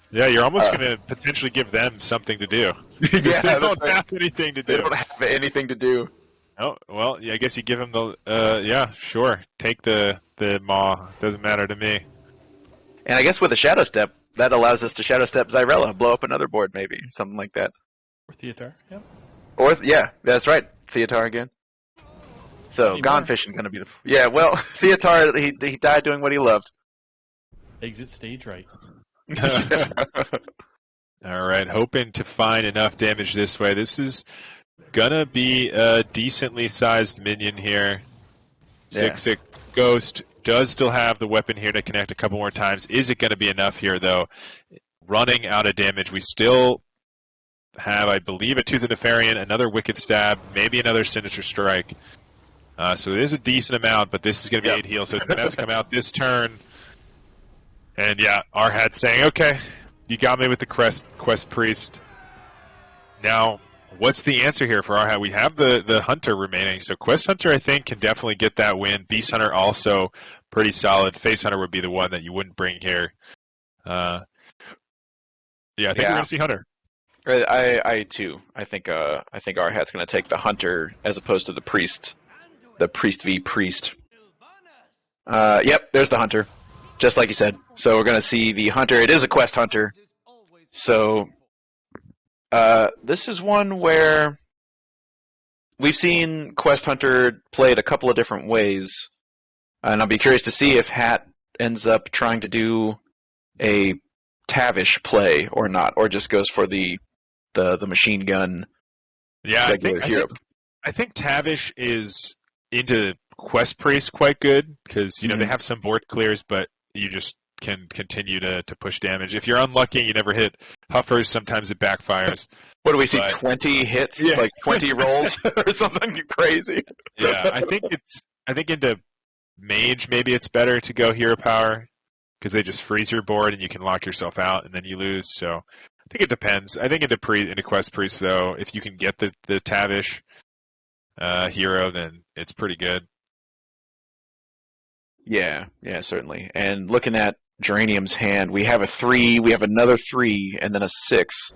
Yeah, you're almost going to potentially give them something to do. Because they don't have anything to do. They don't have anything to do. Oh, well, yeah, I guess you give them the... yeah, sure. Take the Maw. Doesn't matter to me. And I guess with a Shadow Step, that allows us to Shadow Step Zyrella, blow up another board maybe, something like that. Or Theatar, yeah. Or, yeah, that's right, Theatar again. So, Gone Fishing going to be the... Yeah, well, Theatar, he died doing what he loved. Exit stage right. All right, hoping to find enough damage this way. This is Gonna be a decently sized minion here. Yeah. 6/6 Ghost does still have the weapon here to connect a couple more times. Is it going to be enough here, though? Running out of damage. We still have, I believe, a Tooth of Nefarian, another Wicked Stab, maybe another Sinister Strike. So it is a decent amount, but this is going to be 8 heal, so it's going to have to come out this turn. And yeah, Arhat's saying, okay, you got me with the Quest Priest. Now, what's the answer here for Arhat? We have the Hunter remaining, so Quest Hunter, I think, can definitely get that win. Beast Hunter also pretty solid. Face Hunter would be the one that you wouldn't bring here. I think we're going to see Hunter. I too. I think Arhat's going to take the Hunter as opposed to the Priest. The Priest v Priest. Yep, there's the Hunter. Just like you said. So we're going to see the Hunter. It is a Quest Hunter. So this is one where we've seen Quest Hunter played a couple of different ways. And I'll be curious to see if Hat ends up trying to do a Tavish play or not, or just goes for the machine gun regular hero. I think Tavish is into Quest Priest quite good because they have some board clears, but you just can continue to push damage. If you're unlucky and you never hit Huffers, sometimes it backfires. What do we see? 20 hits, like 20 rolls or something crazy. Yeah, I think into Mage maybe it's better to go Hero Power because they just freeze your board and you can lock yourself out and then you lose. So I think it depends. I think into Quest Priest though, if you can get the Tavish hero, then it's pretty good. Yeah, certainly. And looking at Geranium's hand, we have a 3, we have another 3, and then a 6.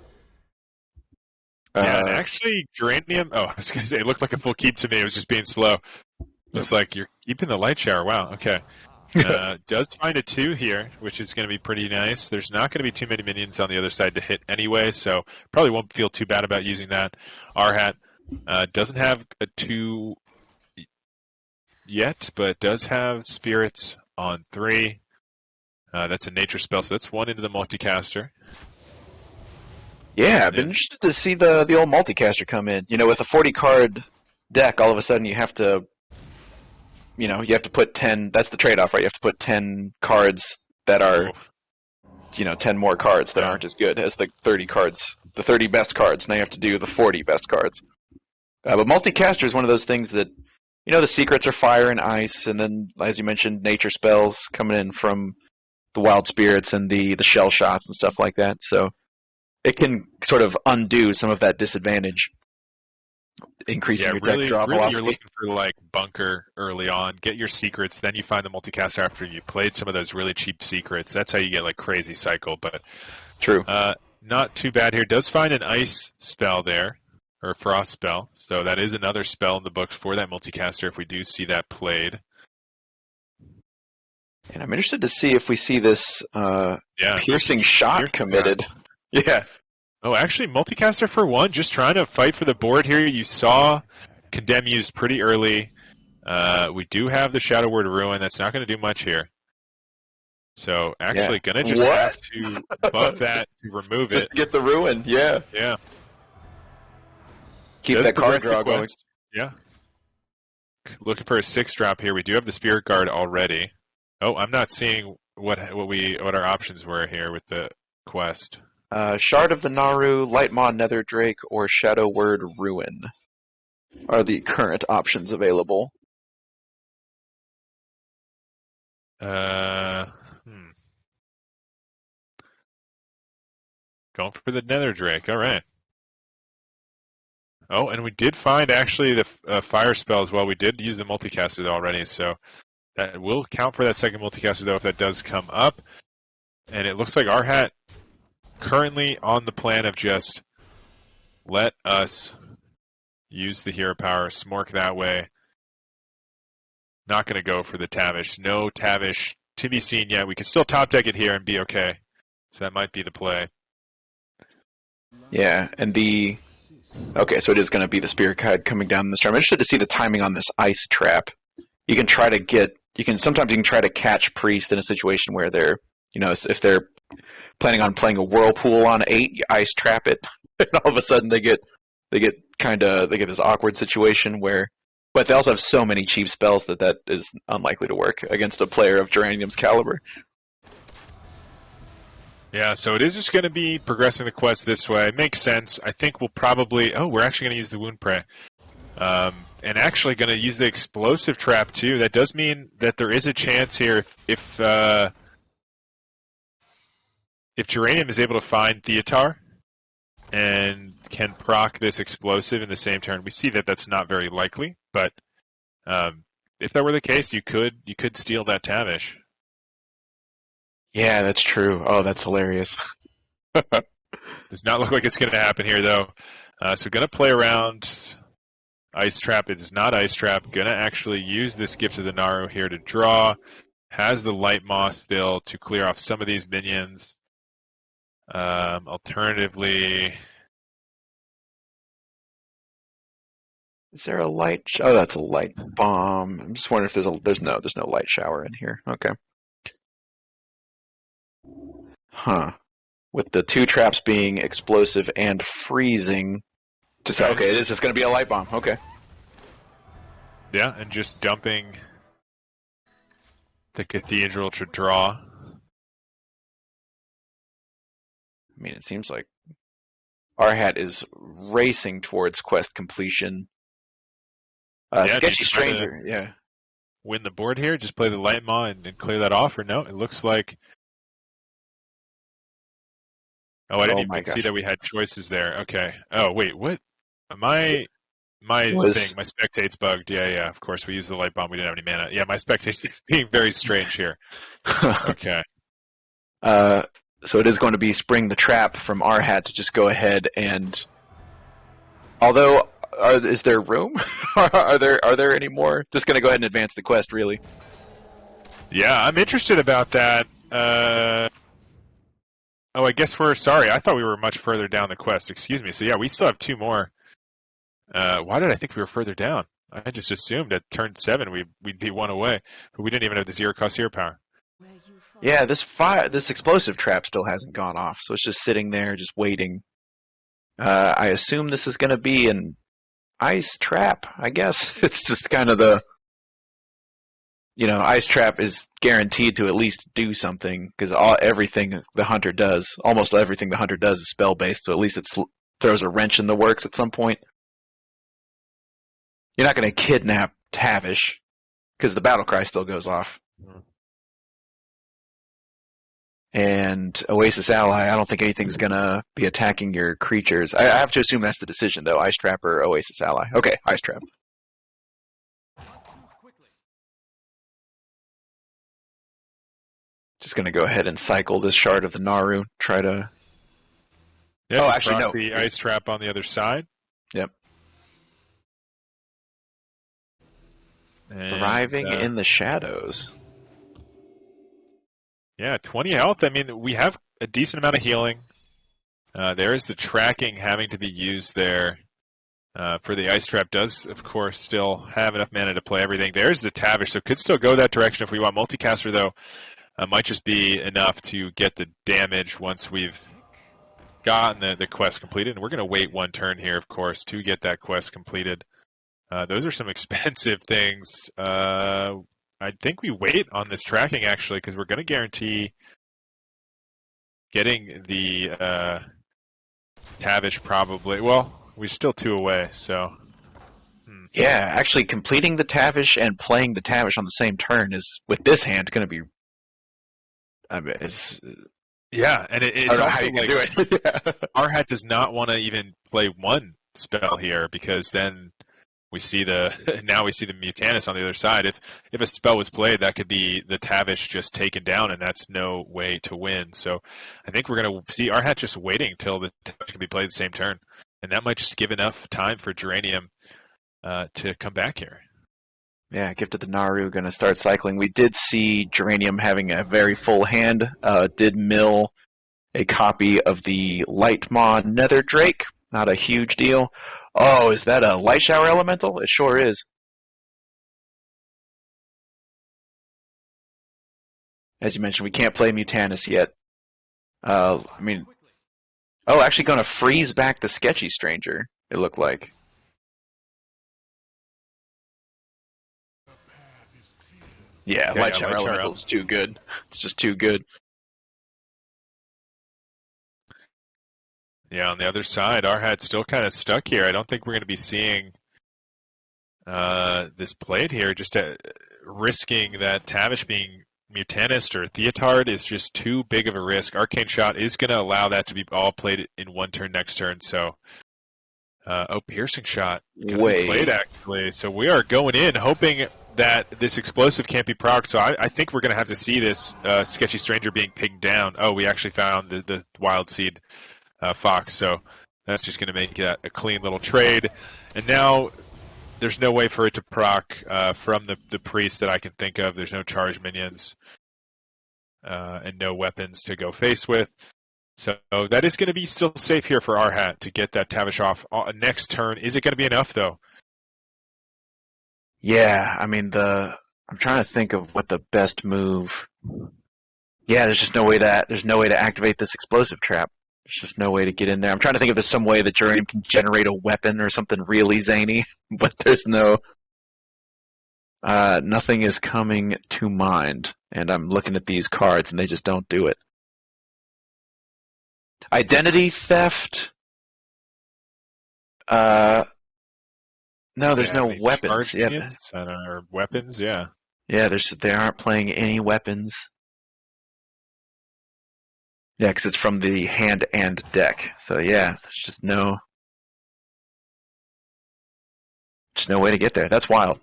And actually, Geranium, I was going to say, it looked like a full keep to me. It was just being slow. It's like, you're keeping the light shower. Wow, okay. Does find a 2 here, which is going to be pretty nice. There's not going to be too many minions on the other side to hit anyway, so probably won't feel too bad about using that. Arhat doesn't have a 2 yet, but does have Spirits on 3. That's a nature spell, so that's 1 into the multicaster. Yeah, I've been interested to see the old multicaster come in. With a 40-card deck, all of a sudden you have to put 10. That's the trade-off, right? You have to put 10 cards that are, 10 more cards that aren't as good as the 30 cards, the 30 best cards. Now you have to do the 40 best cards. But multicaster is one of those things that, the secrets are fire and ice, and then, as you mentioned, nature spells coming in from the wild spirits and the shell shots and stuff like that. So it can sort of undo some of that disadvantage, increasing your deck draw velocity. You're looking for bunker early on, get your secrets, then you find the multicaster after you played some of those really cheap secrets. That's how you get crazy cycle. But true, not too bad here. Does find an ice spell there, or a frost spell. So that is another spell in the books for that multicaster if we do see that played. And I'm interested to see if we see this piercing shot committed. Yeah. Oh, actually, multicaster for 1, just trying to fight for the board here. You saw Condemn used pretty early. We do have the Shadow Word Ruin. That's not going to do much here. So, actually, going to just have to buff that to remove just it. Get the Ruin, yeah. Yeah. Keep that card draw going. Yeah. Looking for a 6-drop here. We do have the Spirit Guard already. Oh, I'm not seeing what our options were here with the quest. Shard of the Naru, Lightmaw Nether Drake, or Shadow Word Ruin are the current options available. Going for the Nether Drake. All right. Oh, and we did find actually the fire spell as well. We did use the multicaster already, so that will count for that second multicaster though if that does come up. And it looks like Arhat currently on the plan of just let us use the hero power, smork that way. Not going to go for the Tavish. No Tavish to be seen yet. We can still top deck it here and be okay. So that might be the play. Yeah, and okay, so it is going to be the Spirit Guide coming down this turn. I'm interested to see the timing on this ice trap. Sometimes you can try to catch Priest in a situation where they're, if they're planning on playing a Whirlpool on 8, you ice trap it, and all of a sudden they get They get this awkward situation where, but they also have so many cheap spells that is unlikely to work against a player of Geranium's caliber. Yeah, so it is just going to be progressing the quest this way. It makes sense. I think we'll probably... Oh, we're actually going to use the Wound Prey. And actually going to use the Explosive Trap, too. That does mean that there is a chance here if Geranium is able to find Theotar and can proc this Explosive in the same turn. We see that that's not very likely, but if that were the case, you could steal that Tavish. Yeah, that's true. Oh, that's hilarious. Does not look like it's going to happen here, though. So going to play around Ice Trap. It is not Ice Trap. Going to actually use this Gift of the Naru here to draw. Has the Light Moth Bill to clear off some of these minions. Alternatively... Is there a light? Oh, that's a light bomb. I'm just wondering if there's no light shower in here. Okay. Huh. With the two traps being explosive and freezing. Okay, this is going to be a light bomb. Okay. Yeah, and just dumping the Cathedral to draw. I mean, it seems like Arhat is racing towards quest completion. Sketchy Stranger, yeah. Win the board here, just play the Light Maw and clear that off, or no? It looks like... Oh, I didn't even see that we had choices there. Okay. Oh, wait, what? My spectate's bugged. Yeah, of course, we used the Light Bomb. We didn't have any mana. Yeah, my spectate is being very strange here. Okay. So it is going to be Spring the Trap from Arhat to just go ahead and... Although, is there room? Are there any more? Just going to go ahead and advance the quest, really. Yeah, I'm interested about that. Oh, I guess we're sorry. I thought we were much further down the quest. Excuse me. So yeah, we still have two more. Why did I think we were further down? I just assumed at turn 7 we'd be one away, but we didn't even have the zero cost hero power. Yeah, this explosive trap still hasn't gone off, so it's just sitting there, just waiting. I assume this is going to be an ice trap. I guess it's just kind of the. Ice Trap is guaranteed to at least do something, because almost everything the hunter does is spell-based, so at least it throws a wrench in the works at some point. You're not going to kidnap Tavish, because the battle cry still goes off. And Oasis Ally, I don't think anything's going to be attacking your creatures. I have to assume that's the decision, though, Ice Trap or Oasis Ally. Okay, Ice Trap. Just going to go ahead and cycle this shard of the Naru. Try to... Yeah, oh, actually, no. The Ice Trap on the other side. Yep. And, Thriving in the shadows. Yeah, 20 health. I mean, we have a decent amount of healing. There is the tracking having to be used there. For the Ice Trap does, of course, still have enough mana to play everything. There's the Tavish, so could still go that direction if we want. Multicaster, though, might just be enough to get the damage once we've gotten the quest completed. And we're going to wait one turn here, of course, to get that quest completed. Those are some expensive things. I think we wait on this tracking, actually, because we're going to guarantee getting the Tavish probably. Well, we're still 2 away, so... Yeah, actually completing the Tavish and playing the Tavish on the same turn is, with this hand, going to be... I mean, it's... Yeah, and it's also how you can do it. Arhat does not want to even play one spell here, because then we see the Mutanus on the other side. If a spell was played, that could be the Tavish just taken down, and that's no way to win. So I think we're going to see Arhat just waiting till the Tavish can be played the same turn, and that might just give enough time for Geranium to come back here. Yeah, Gift of the Naru going to start cycling. We did see Geranium having a very full hand. Did mill a copy of the Light Maw Nether Drake. Not a huge deal. Oh, is that a Light Shower Elemental? It sure is. As you mentioned, we can't play Mutanus yet. Actually going to freeze back the Sketchy Stranger. it looked like. Yeah, Okay, Light yeah, Shower Light Shower Elemental is too good. It's just too good. Yeah, on the other side, our hat's still kind of stuck here. I don't think we're going to be seeing this played here. Just risking that Tavish being Mutanist or Theotard is just too big of a risk. Arcane Shot is going to allow that to be all played in one turn next turn. So, Piercing Shot going to be played actually. So we are going in hoping that this explosive can't be procced. So I think we're going to have to see this Sketchy Stranger being pinged down. Oh, we actually found the Wild Seed Fox. So that's just going to make that a clean little trade. And now there's no way for it to proc from the priest that I can think of. There's no charge minions and no weapons to go face with. So that is going to be still safe here for our hat to get that Tavish off next turn. Is it going to be enough though? Yeah, I mean I'm trying to think of what the best move. Yeah, there's no way to activate this explosive trap. There's just no way to get in there. I'm trying to think if there's some way that Jurium can generate a weapon or something really zany, but there's nothing is coming to mind. And I'm looking at these cards and they just don't do it. Identity theft. No, there's no weapons. Yeah, or weapons. Yeah. Yeah, they aren't playing any weapons. Yeah, because it's from the hand and deck. So yeah, there's just no way to get there. That's wild.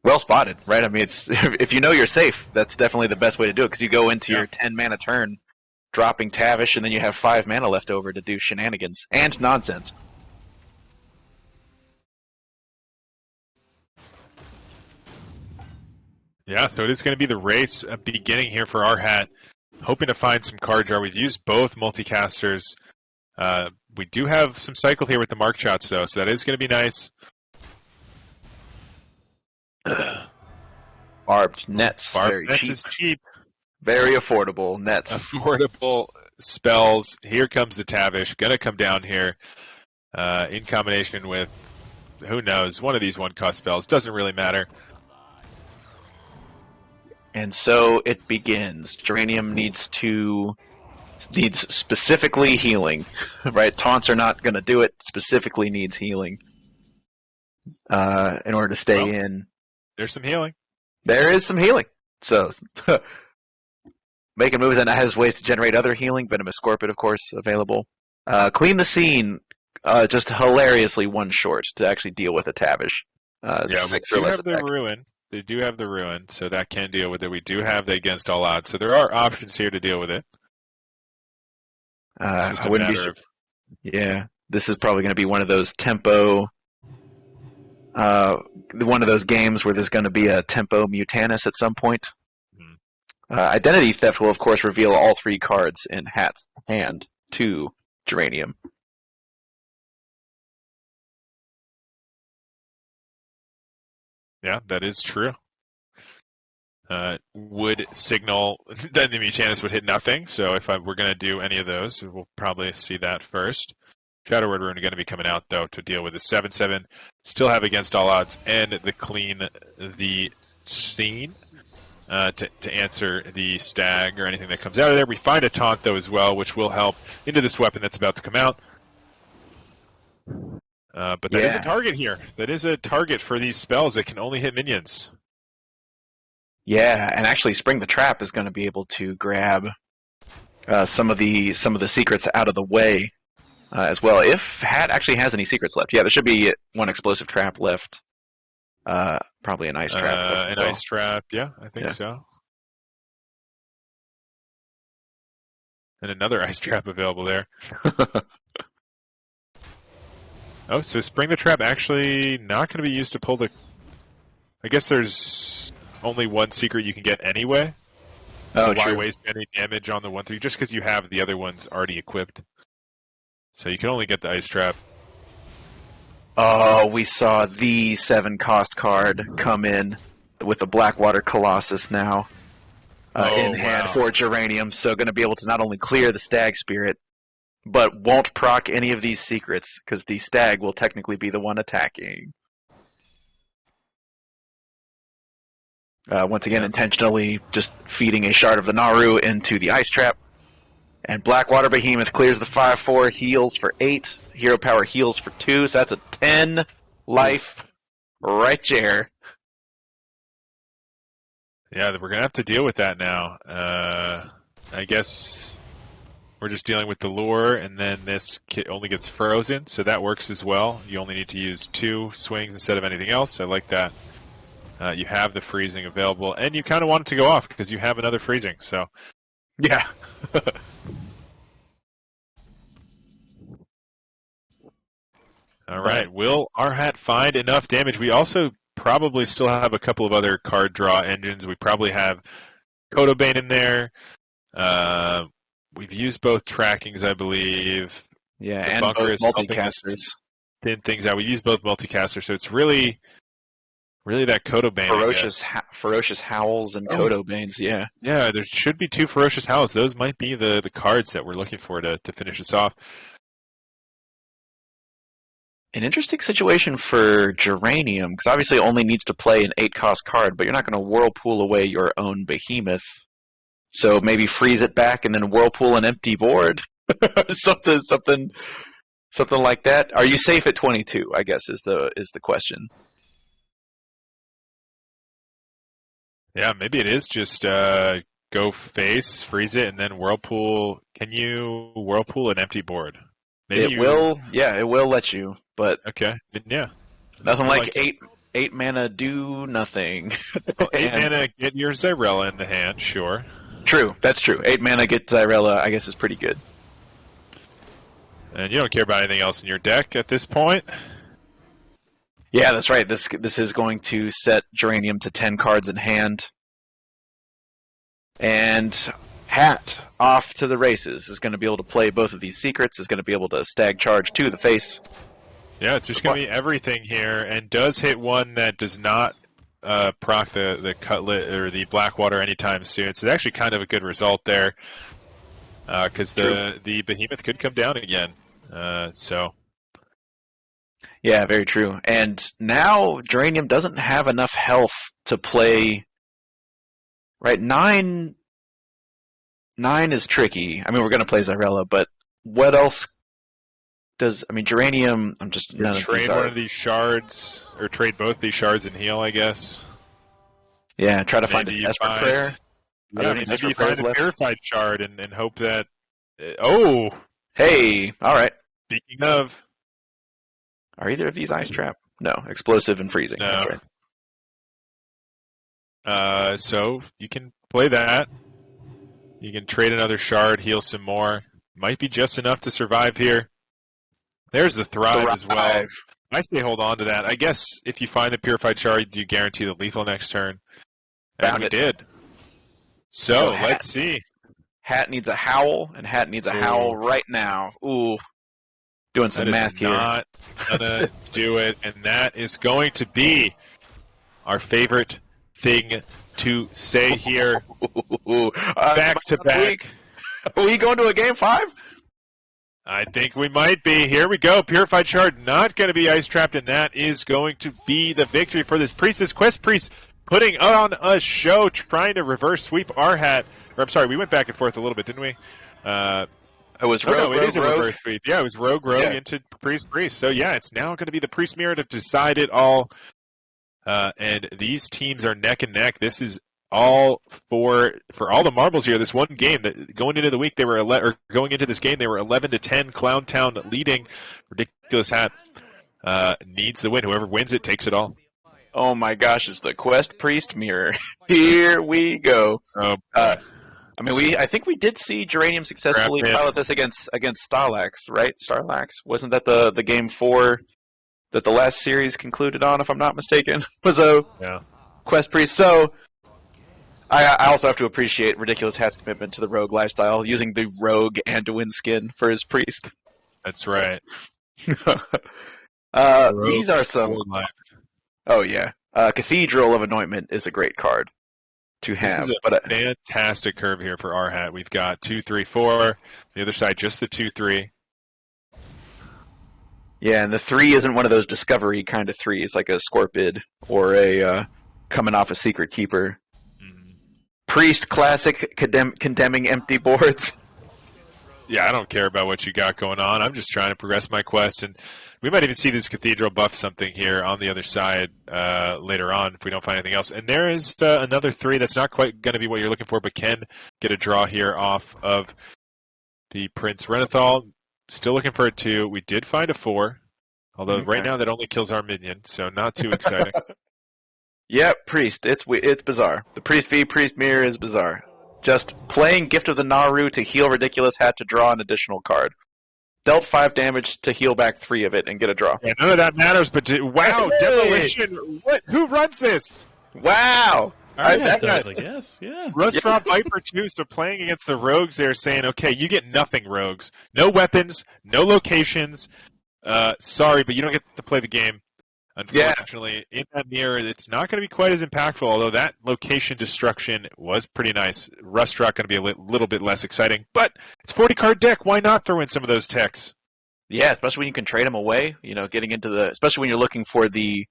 Well spotted, right? I mean, it's if you know you're safe, that's definitely the best way to do it because you go into your 10 mana turn, dropping Tavish, and then you have 5 mana left over to do shenanigans and nonsense. Yeah, so it is going to be the race beginning here for our hat. Hoping to find some card draw. We've used both multicasters. We do have some cycle here with the mark shots, though, so that is going to be nice. Barbed nets, very nets cheap. Is cheap. Very affordable nets. Affordable spells. Here comes the Tavish. Going to come down here in combination with, who knows, one of these one-cost spells. Doesn't really matter. And so it begins. Geranium needs specifically healing, right? Taunts are not going to do it. Specifically needs healing in order to stay in. There's some healing. There is some healing. So making moves and has ways to generate other healing. Venomous Scorpion, of course, available. Clean the Scene, just hilariously one short to actually deal with a Tavish. Yeah, we do have the Ruin. They do have the Ruin, so that can deal with it. We do have the Against All Odds, so there are options here to deal with it. I wouldn't be sure. Yeah, this is probably going to be one of those tempo, one of those games where there's going to be a tempo Mutanus at some point. Identity Theft will, of course, reveal all 3 cards in Hat's hand to Geranium. Yeah, that is true. Would signal that the Mutanus would hit nothing, so if we're going to do any of those, we'll probably see that first. Shadow Word Rune are going to be coming out, though, to deal with the 7/7. Still have Against All Odds and the Clean the Scene to answer the Stag or anything that comes out of there. We find a Taunt, though, as well, which will help into this weapon that's about to come out. But that is a target here. That is a target for these spells that can only hit minions. Yeah, and actually Spring the Trap is going to be able to grab some of the secrets out of the way as well. If Hat actually has any secrets left. Yeah, there should be one explosive trap left. Probably an ice trap. Ice trap, yeah, I think so. And another ice trap available there. Oh, so Spring the Trap actually not going to be used to pull the... I guess there's only one secret you can get anyway. So why waste any damage on the 1/3 just because you have the other ones already equipped? So you can only get the Ice Trap. Oh, we saw the 7-cost card come in with the Blackwater Colossus now in hand for Geranium. So going to be able to not only clear the Stag Spirit, but won't proc any of these secrets because the stag will technically be the one attacking. Once again, intentionally just feeding a shard of the Naru into the ice trap. And Blackwater Behemoth clears the 5-4, heals for 8. Hero Power heals for 2, so that's a 10 life right there. Yeah, we're going to have to deal with that now. I guess we're just dealing with the lure, and then this kit only gets frozen, so that works as well. You only need to use 2 swings instead of anything else. I like that. You have the freezing available, and you kind of want it to go off because you have another freezing. So, yeah. All right. Will Arhat find enough damage? We also probably still have a couple of other card draw engines. We probably have Kotobane in there. We've used both trackings, I believe. Yeah, the and bunker both is helping us multicasters. thin things out. We use both multicasters, so it's really that Kotobane. Ferocious Howls and Kotobanes, yeah. Yeah, there should be 2 Ferocious Howls. Those might be the cards that we're looking for to finish us off. An interesting situation for Geranium, because obviously it only needs to play an 8-cost card, but you're not going to Whirlpool away your own Behemoth. So maybe freeze it back and then Whirlpool an empty board. something like that. Are you safe at 22, I guess, is the question. Yeah, maybe it is just go face, freeze it, and then Whirlpool. Can you Whirlpool an empty board? Maybe it will let you, but okay, yeah, nothing like 8 mana do nothing. Well, 8 mana get your Zyrella in the hand, sure. True, that's true. 8 mana get Zyrella, I guess, is pretty good. And you don't care about anything else in your deck at this point. Yeah, that's right. This is going to set Geranium to 10 cards in hand. And Hat, off to the races, is going to be able to play both of these secrets, is going to be able to stag charge to the face. Yeah, it's just going to be everything here, and does hit one that does not proc the Cutlet or the Blackwater anytime soon. So it's actually kind of a good result there, because the Behemoth could come down again. Yeah, very true. And now Geranium doesn't have enough health to play. Right, 9 is tricky. I mean, we're going to play Zyrella, but what else does... I mean, Geranium... I'm just... Trade one of these shards, or trade both these shards and heal, I guess. Yeah, try to find a Desperate Prayer. Yeah, maybe you find a Purified Shard and hope that... Oh! Hey! Alright. Speaking of... Are either of these Ice Trap? No, Explosive and Freezing. No. That's right. So you can play that. You can trade another shard, heal some more. Might be just enough to survive here. There's the Thrive as well. I say hold on to that. I guess if you find the Purified Shard, you guarantee the lethal next turn. And we did. So let's see. Hat needs a Howl, and Hat needs a Howl right now. Ooh. Doing some math here. Not gonna do it, and that is going to be our favorite thing to say here. Back to back. Are we going to a game 5? I think we might be. Here we go. Purified Shard not going to be ice trapped, and that is going to be the victory for this Priest. This Quest Priest putting on a show, trying to reverse sweep Arhat. Or I'm sorry, we went back and forth a little bit, didn't we? It was Rogue, it is a Rogue. reverse sweep. Yeah, it was Rogue into Priest. So yeah, it's now going to be the Priest Mirror to decide it all. And these teams are neck and neck. This is all for all the marbles here. This one game that going into the week they were going into this game they were 11-10. Clowntown leading. Ridiculous Hat needs the win. Whoever wins it takes it all. Oh my gosh! It's the Quest Priest Mirror. Here we go. I mean, I think we did see Geranium successfully pilot this against Starlax, right? Starlax, wasn't that the game 4 that the last series concluded on, if I'm not mistaken? Was a Quest Priest. So I also have to appreciate Ridiculous Hat's commitment to the rogue lifestyle, using the rogue Anduin skin for his priest. That's right. These are some. Oh yeah, Cathedral of Anointment is a great card to have. This is a fantastic curve here for Arhat. We've got 2, 3, 4. The other side, just the 2, 3. Yeah, and the 3 isn't one of those discovery kind of 3s, like a Scorpid or a coming off a Secret Keeper. Mhm. Priest classic condemning empty boards. Yeah, I don't care about what you got going on. I'm just trying to progress my quest, and we might even see this Cathedral buff something here on the other side later on if we don't find anything else. And there is another 3 that's not quite going to be what you're looking for, but can get a draw here off of the Prince Renathal. Still looking for a 2. We did find a 4, although Okay. right now that only kills our minion, so not too exciting. Yep, Priest. It's bizarre. The Priest v Priest mirror is bizarre. Just playing Gift of the Naru to heal Ridiculous Hat to draw an additional card. Dealt 5 damage to heal back 3 of it and get a draw. Yeah, none of that matters, but wow, Hey! Demolition! What? Who runs this? Wow! Our that hat guy- does, I guess. Yeah. Rustdraw Viper 2, so playing against the rogues, they're saying, okay, you get nothing, rogues. No weapons, no locations. Sorry, but you don't get to play the game. Unfortunately, in that mirror, it's not going to be quite as impactful, although that location destruction was pretty nice. Rustdraw going to be a little bit less exciting, but it's 40-card deck. Why not throw in some of those techs? Yeah, especially when you can trade them away. You know, getting into especially when you're looking for the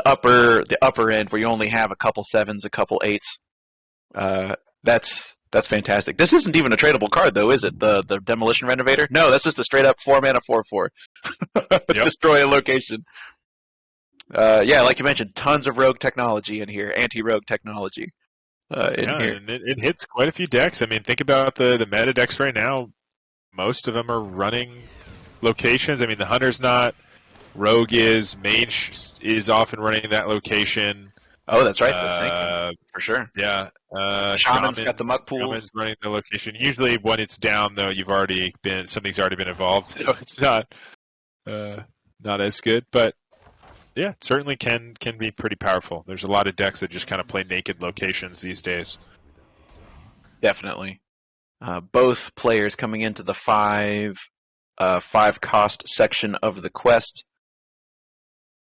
upper end where you only have a couple 7s, a couple 8s. That's fantastic. This isn't even a tradable card, though, is it? The Demolition Renovator? No, that's just a straight up 4-mana 4/4. Yep. Destroy a location. Yeah, like you mentioned, tons of rogue technology in here, anti-rogue technology in here. And it hits quite a few decks. I mean, think about the meta decks right now. Most of them are running locations. I mean, the Hunter's not. Rogue is. Mage is often running that location. Oh, that's right. The Sanctum, for sure. Yeah. Shaman's got the muck pools. Shaman's running the location. Usually when it's down, though, something's already been involved, so it's not as good. But yeah, it certainly can be pretty powerful. There's a lot of decks that just kind of play naked locations these days. Definitely. Both players coming into the 5 cost section of the quest.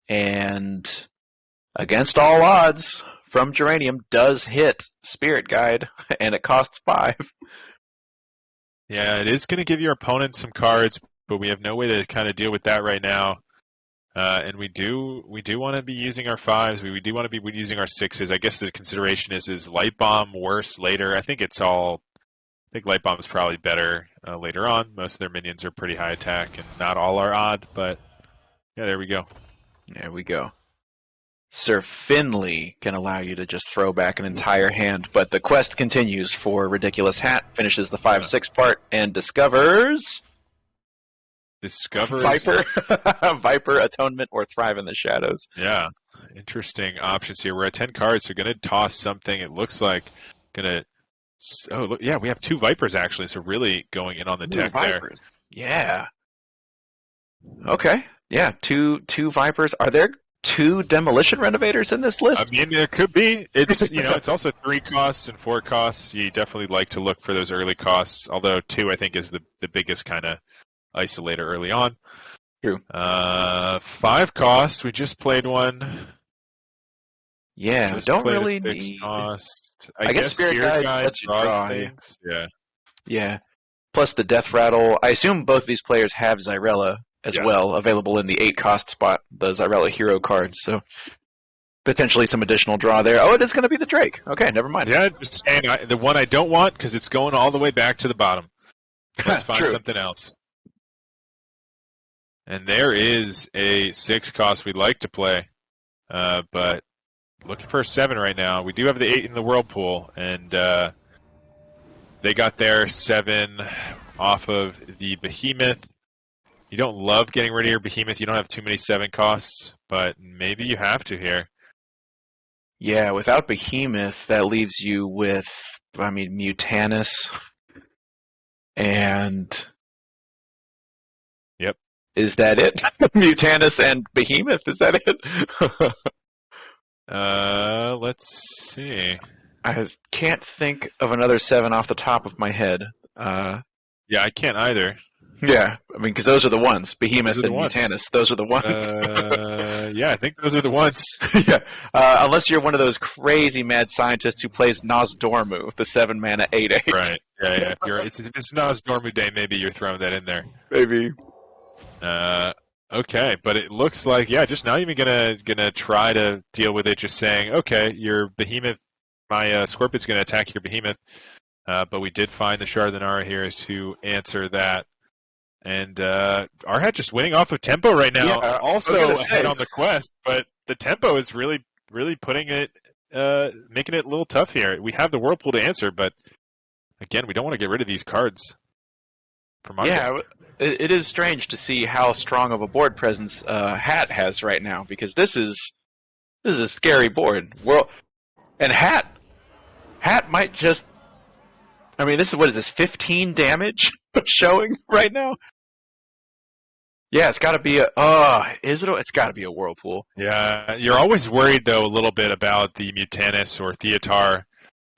And against all odds, from Geranium does hit Spirit Guide, and it costs 5. Yeah, it is going to give your opponent some cards, but we have no way to kind of deal with that right now. And we do want to be using our 5s. We do want to be using our 6s. I guess the consideration is Light Bomb worse later. I think Light Bomb is probably better later on. Most of their minions are pretty high attack, and not all are odd. But yeah, there we go. There we go. Sir Finley can allow you to just throw back an entire hand, but the quest continues for Ridiculous Hat, finishes the 5/6 part, and discovers Viper, Viper, Atonement, or Thrive in the Shadows. Yeah, interesting options here. We're at 10 cards, so going to toss something. It looks like look, yeah, we have 2 Vipers actually, so really going in on the tech Vipers. There. Yeah. Okay. Yeah, two Vipers. Are there 2 Demolition Renovators in this list? I mean, there could be. It's it's also 3 costs and 4 costs. You definitely like to look for those early costs, although 2 I think is the biggest kind of isolator early on. True. 5 costs. We just played one. Yeah, Just don't played a really fixed need. cost. I guess Spirit Guide lets you draw things. Yeah. Yeah. Plus the Death Rattle. I assume both these players have Xyrella as well, available in the 8 cost spot, the Xyrella hero cards. So potentially some additional draw there. Oh, it is going to be the Drake. Okay, never mind. Yeah, just saying, the one I don't want because it's going all the way back to the bottom. Let's find True. something else. And there is a 6 cost we'd like to play, but looking for a 7 right now. We do have the 8 in the Whirlpool, and they got their 7 off of the Behemoth. You don't love getting rid of your Behemoth. You don't have too many 7 costs, but maybe you have to here. Yeah, without Behemoth, that leaves you with, Mutanus. And... Yep. Is that it? Mutanus and Behemoth, is that it? Let's see. I can't think of another 7 off the top of my head. Yeah, I can't either. Yeah, because those are the ones. Behemoth Those are and the ones. Mutanus, those are the ones. Yeah, I think those are the ones. Yeah, unless you're one of those crazy mad scientists who plays Nozdormu, the 7-mana 8/8. Right. Yeah. If it's Nozdormu Day, maybe you're throwing that in there. Maybe. Okay, but it looks like just not even gonna try to deal with it. Just saying, okay, your behemoth, my Scorpion's gonna attack your behemoth. But we did find the Shard of the Nara here to answer that. And Arhat just winning off of tempo right now. Yeah, Also ahead on the quest, but the tempo is really, really putting it, making it a little tough here. We have the Whirlpool to answer, but again, we don't want to get rid of these cards from our deck. It is strange to see how strong of a board presence Hat has right now, because this is a scary board. And Hat might just. I mean, what is this? 15 damage showing right now. Yeah, it's got to be it's got to be a Whirlpool. Yeah, you're always worried though a little bit about the Mutanus or Theatar.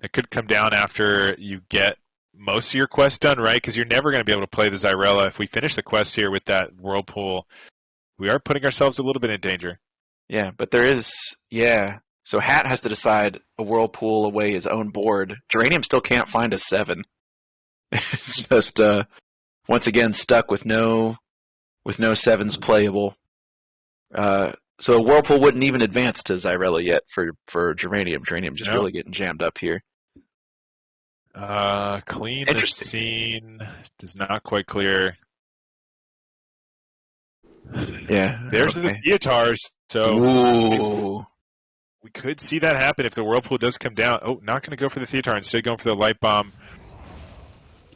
It could come down after you get most of your quest done, right? Because you're never going to be able to play the Zyrella. If we finish the quest here with that Whirlpool, we are putting ourselves a little bit in danger. Yeah, but there is, So Hat has to decide a Whirlpool away his own board. Geranium still can't find a 7. It's just, once again, stuck with no 7s playable. So a Whirlpool wouldn't even advance to Zyrella yet for Geranium. Geranium just really getting jammed up here. Clean the scene is not quite clear. Yeah. There's the Theatars, so we could see that happen if the Whirlpool does come down. Oh, not going to go for the Theatar, instead going for the Light Bomb.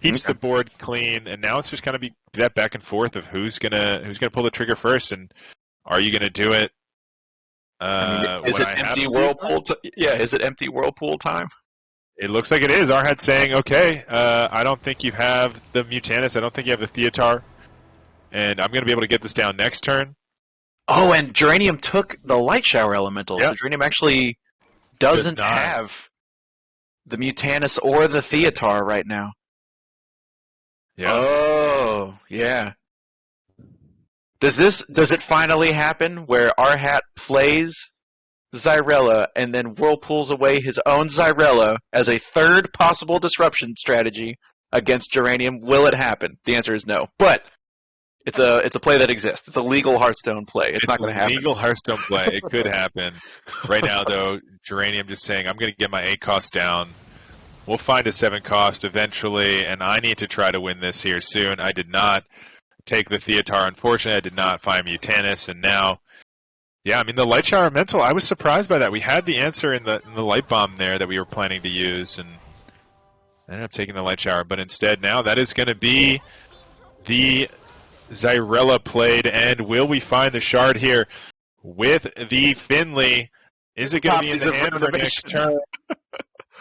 Keeps the board clean, and now it's just going to be that back and forth of who's gonna pull the trigger first, and are you going to do it? Is it empty Whirlpool? Is it empty Whirlpool time? It looks like it is. Arhat saying, okay, I don't think you have the Mutanus. I don't think you have the Theatar. And I'm going to be able to get this down next turn. Oh, and Geranium took the Light Shower Elemental. Yep. So Geranium actually doesn't have the Mutanus or the Theatar right now. Yeah. Oh, yeah. Does it finally happen where Arhat plays Zyrella and then Whirlpools away his own Zyrella as a third possible disruption strategy against Geranium? Will it happen? The answer is no. But it's a play that exists. It's a legal Hearthstone play. It's not going to happen. Legal Hearthstone play. It could happen. Right now, though, Geranium just saying, I'm going to get my 8 cost down. We'll find a 7 cost eventually, and I need to try to win this here soon. I did not take the Theatar. Unfortunately, I did not find Mutanus, and now, the Light Shower Mental, I was surprised by that. We had the answer in the Light Bomb there that we were planning to use, and I ended up taking the Light Shower. But instead, now that is going to be the Zyrella played, and will we find the Shard here with the Finley? Is it going to be in the hand for next turn?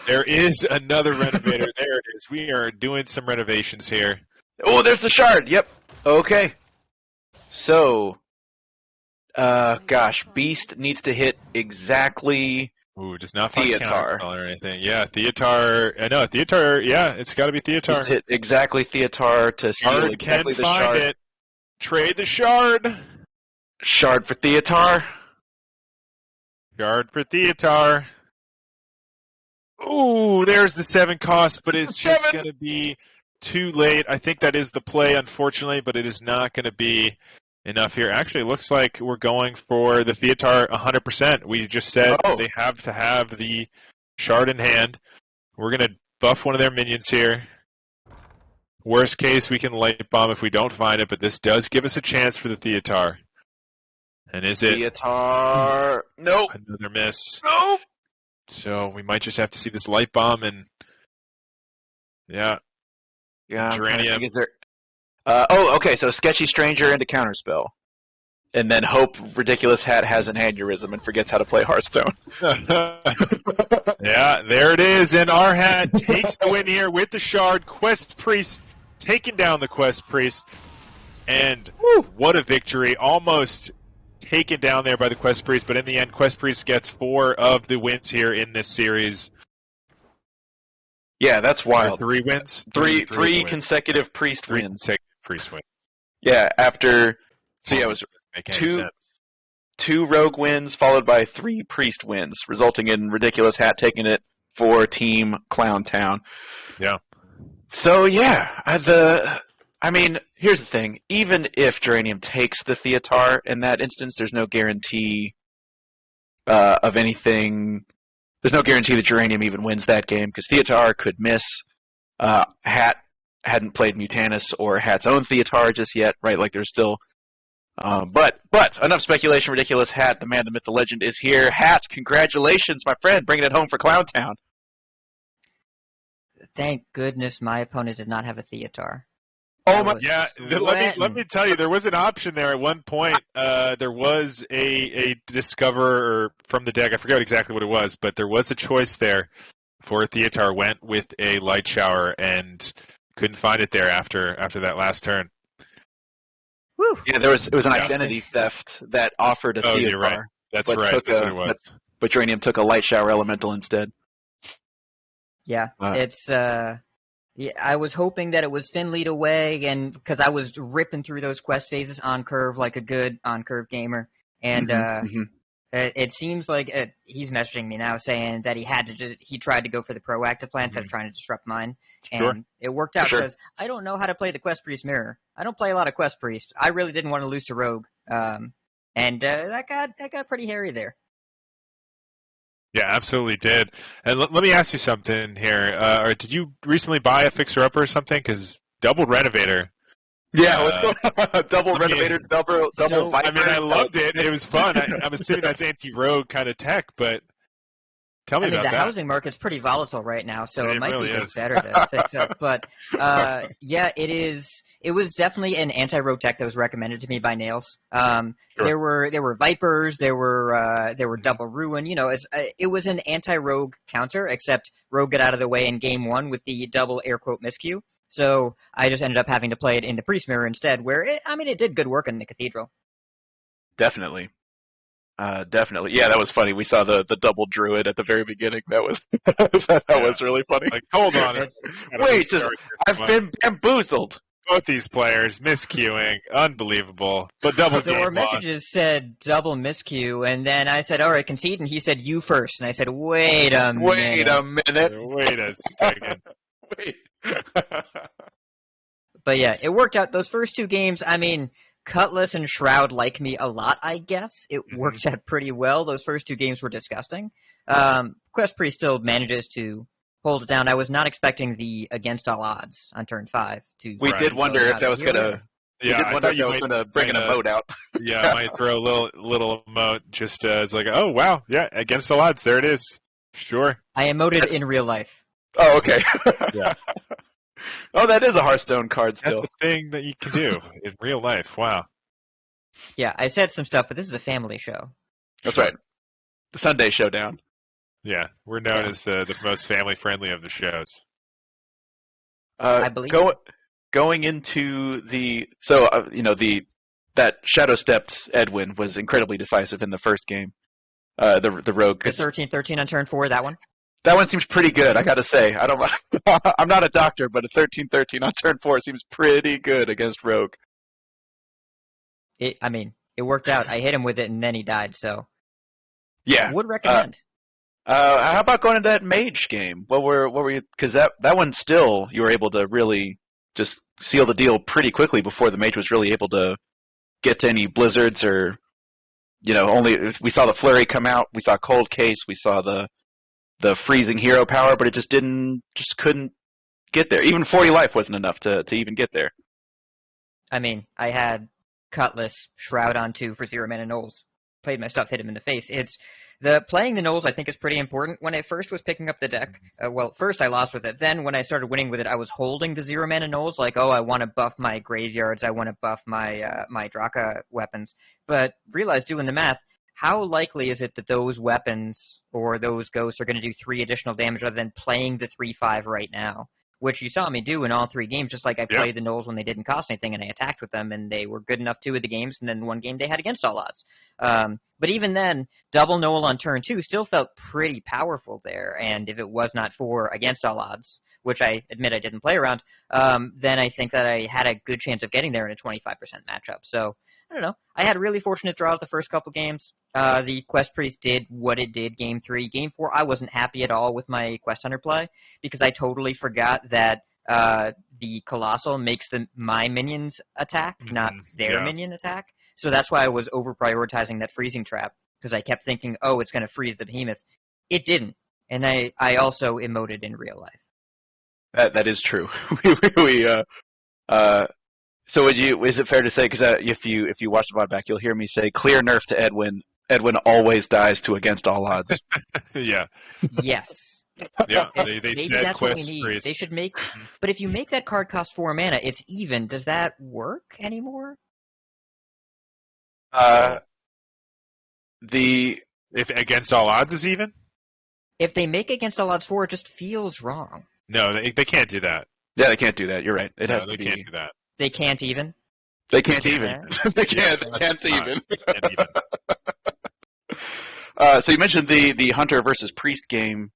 There is another renovator. There it is. We are doing some renovations here. Oh, there's the Shard. Yep. Okay. So, Beast needs to hit exactly. Ooh, does not find Counterspell or anything. Yeah, Theatar. No, Theatar. Yeah, it's got to be Theatar. Just hit exactly Theatar to steal exactly the Shard. Find it. Trade the Shard. Shard for Theatar. Shard for Theatar. Ooh, there's the 7 cost, but it's just going to be too late. I think that is the play, unfortunately, but it is not going to be enough here. Actually, it looks like we're going for the Theatar 100%. We just said they have to have the Shard in hand. We're going to buff one of their minions here. Worst case, we can Light Bomb if we don't find it, but this does give us a chance for the Theatar. And is it? Theatar. Nope. Another miss. Nope. So we might just have to see this Light Bomb and Geranium. Okay. So Sketchy Stranger into Counterspell, and then hope Ridiculous Hat has an aneurysm and forgets how to play Hearthstone. Yeah, there it is, and Arhat takes the win here with the Shard. Quest Priest taking down the Quest Priest, and what a victory! Almost taken down there by the Quest Priest, but in the end, Quest Priest gets 4 of the wins here in this series. Yeah, that's wild. 3 wins? Three consecutive Priest wins. Consecutive Priest wins. Yeah, after... So yeah, it was two Rogue wins followed by 3 Priest wins, resulting in Ridiculous Hat taking it for Team Clown Town. Yeah. So yeah, I mean, here's the thing. Even if Geranium takes the Theatar in that instance, there's no guarantee of anything. There's no guarantee that Geranium even wins that game because Theatar could miss. Hat hadn't played Mutanus or Hat's own Theatar just yet, right? Like there's still. But enough speculation. Ridiculous. Hat, the man, the myth, the legend is here. Hat, congratulations, my friend, bringing it home for Clowntown. Thank goodness my opponent did not have a Theatar. Oh my! Yeah, let me tell you, there was an option there at one point. There was a discover from the deck. I forget exactly what it was, but there was a choice there for a Theatar. Went with a Light Shower and couldn't find it there after that last turn. Woo. Yeah, it was an identity theft that offered a Theatar. You're right. That's but right. That's what it was. But Geranium took a Light Shower Elemental instead. Yeah, it's yeah, I was hoping that it was Finlead away, and because I was ripping through those quest phases on curve like a good on curve gamer, and it seems like he's messaging me now saying that he tried to go for the proactive plan instead of trying to disrupt mine, and it worked out because I don't know how to play the Quest Priest mirror. I don't play a lot of Quest Priest. I really didn't want to lose to Rogue, and that got pretty hairy there. Yeah, absolutely did. And let me ask you something here. Or did you recently buy a fixer-upper or something? Because Double Renovator. Yeah, what's going on? Double Renovator, double Viper. I mean, I loved it. It was fun. I'm assuming that's anti-rogue kind of tech, but tell me about that. The housing market's pretty volatile right now, so it might really be is. better to fix up. But yeah, it is. It was definitely an anti-rogue tech that was recommended to me by Nails. There were Vipers, there were Double Ruin. You know, it was an anti-rogue counter, except Rogue got out of the way in game one with the double air quote miscue. So I just ended up having to play it in the Priest Mirror instead, where it did good work in the Cathedral. Definitely. Definitely. Yeah, that was funny. We saw the double druid at the very beginning. That was was really funny. Like, hold on. Wait, I've been bamboozled. Both these players miscuing, unbelievable. But double. So our messages said double miscue, and then I said, "All right, concede," and he said, "You first," and I said, "Wait a minute." Wait a second. Wait. But yeah, it worked out. Those first two games, I mean, Cutlass and Shroud like me a lot, I guess. It worked out pretty well. Those first two games were disgusting. Quest Priest still manages to hold it down. I was not expecting the against all odds on turn 5 to. We did wonder if that was gonna. Yeah, I thought you was gonna bring an emote out. Yeah, I might throw a little emote just as like, oh wow, yeah, against all odds, there it is. Sure. I emoted in real life. Oh, okay. Yeah. Oh, that is a Hearthstone card still. That's a thing that you can do in real life. Wow. Yeah, I said some stuff, but this is a family show. That's right. The Sunday Showdown. Yeah, we're known as the most family-friendly of the shows. I believe. Going into the that Shadow Stepped Edwin was incredibly decisive in the first game. The rogue. The 13-13 on turn 4, that one. That one seems pretty good, I gotta say. I'm not a doctor, but a 13-13 on turn 4 seems pretty good against Rogue. It worked out. I hit him with it, and then he died, so. Yeah. Would recommend. How about going into that mage game? What were you? Because that one still, you were able to really just seal the deal pretty quickly before the mage was really able to get to any blizzards or, we saw the flurry come out, we saw cold case, we saw the freezing hero power, but it just couldn't get there. Even 40 life wasn't enough to even get there. I had Cutlass, Shroud on 2 for 0 mana Knolls. Played my stuff, hit him in the face. Playing the Knolls I think is pretty important. When I first was picking up the deck, first I lost with it. Then when I started winning with it, I was holding the 0 mana Knolls, like, I want to buff my graveyards, I want to buff my my Draka weapons. But realized doing the math, how likely is it that those weapons or those ghosts are going to do 3 additional damage rather than playing the 3/5 right now? Which you saw me do in all 3 games, just like I played the Knolls when they didn't cost anything and I attacked with them and they were good enough 2 of the games, and then one game they had against all odds. But even then, double Knoll on turn 2 still felt pretty powerful there, and if it was not for against all odds, which I admit I didn't play around, then I think that I had a good chance of getting there in a 25% matchup. So, I don't know. I had really fortunate draws the first couple games. The Quest Priest did what it did game 3. Game 4, I wasn't happy at all with my Quest Hunter play because I totally forgot that the Colossal makes my minions attack, not their Yeah. minion attack. So that's why I was over prioritizing that freezing trap, because I kept thinking, oh, it's going to freeze the behemoth. It didn't. And I also emoted in real life. That is true. So is it fair to say, because if you watch the VOD back, you'll hear me say, clear nerf to Edwin. Edwin always dies to against all odds. Yeah. Yes. Yeah. They Maybe said that's what we quest need. priest. They should make. But if you make that card cost 4 mana, it's even. Does that work anymore? If against all odds is even? If they make against all odds 4, it just feels wrong. No, they can't do that. Yeah, they can't do that. You're right. It No, has they to can't be. do that. They can't even. They can't They even. can't. They can't. Yeah, They can't that's not- even. can't even. So you mentioned the Hunter versus Priest game.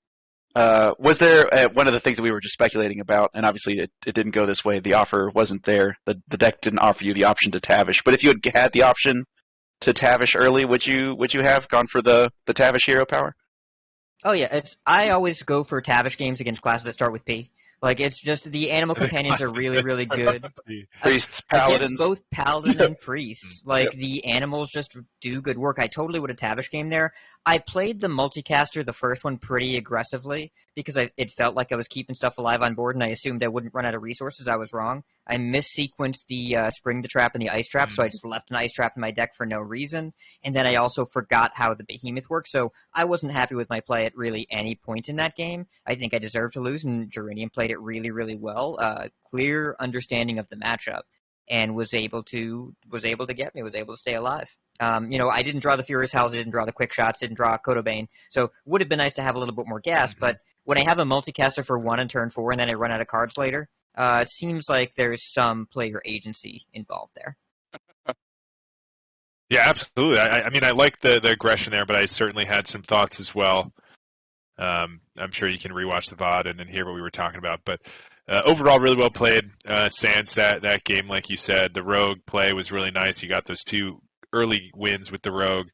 Was there one of the things that we were just speculating about, and obviously it didn't go this way. The offer wasn't there. The deck didn't offer you the option to Tavish. But if you had had the option to Tavish early, would you have gone for the Tavish hero power? Oh yeah, I always go for Tavish games against classes that start with P. Like, it's just the animal companions are really, really good. Priests, Against paladins. both paladin and priests. Like, the animals just do good work. I totally would have Tavish game there. I played the multicaster, the first one, pretty aggressively because it felt like I was keeping stuff alive on board, and I assumed I wouldn't run out of resources. I was wrong. I missequenced the Spring the Trap and the Ice Trap, so I just left an Ice Trap in my deck for no reason. And then I also forgot how the Behemoth worked, so I wasn't happy with my play at really any point in that game. I think I deserved to lose, and Geranium played it really, really well. Clear understanding of the matchup, and was able to get me, was able to stay alive. I didn't draw the Furious Howls, I didn't draw the Quick Shots, didn't draw Kodobane, so would have been nice to have a little bit more gas, but when I have a multicaster for 1 and turn 4 and then I run out of cards later, it seems like there's some player agency involved there. Yeah, absolutely. I mean, I like the aggression there, but I certainly had some thoughts as well. I'm sure you can rewatch the VOD and then hear what we were talking about. But overall, really well played. Sans that game, like you said, the Rogue play was really nice. You got those 2 early wins with the Rogue.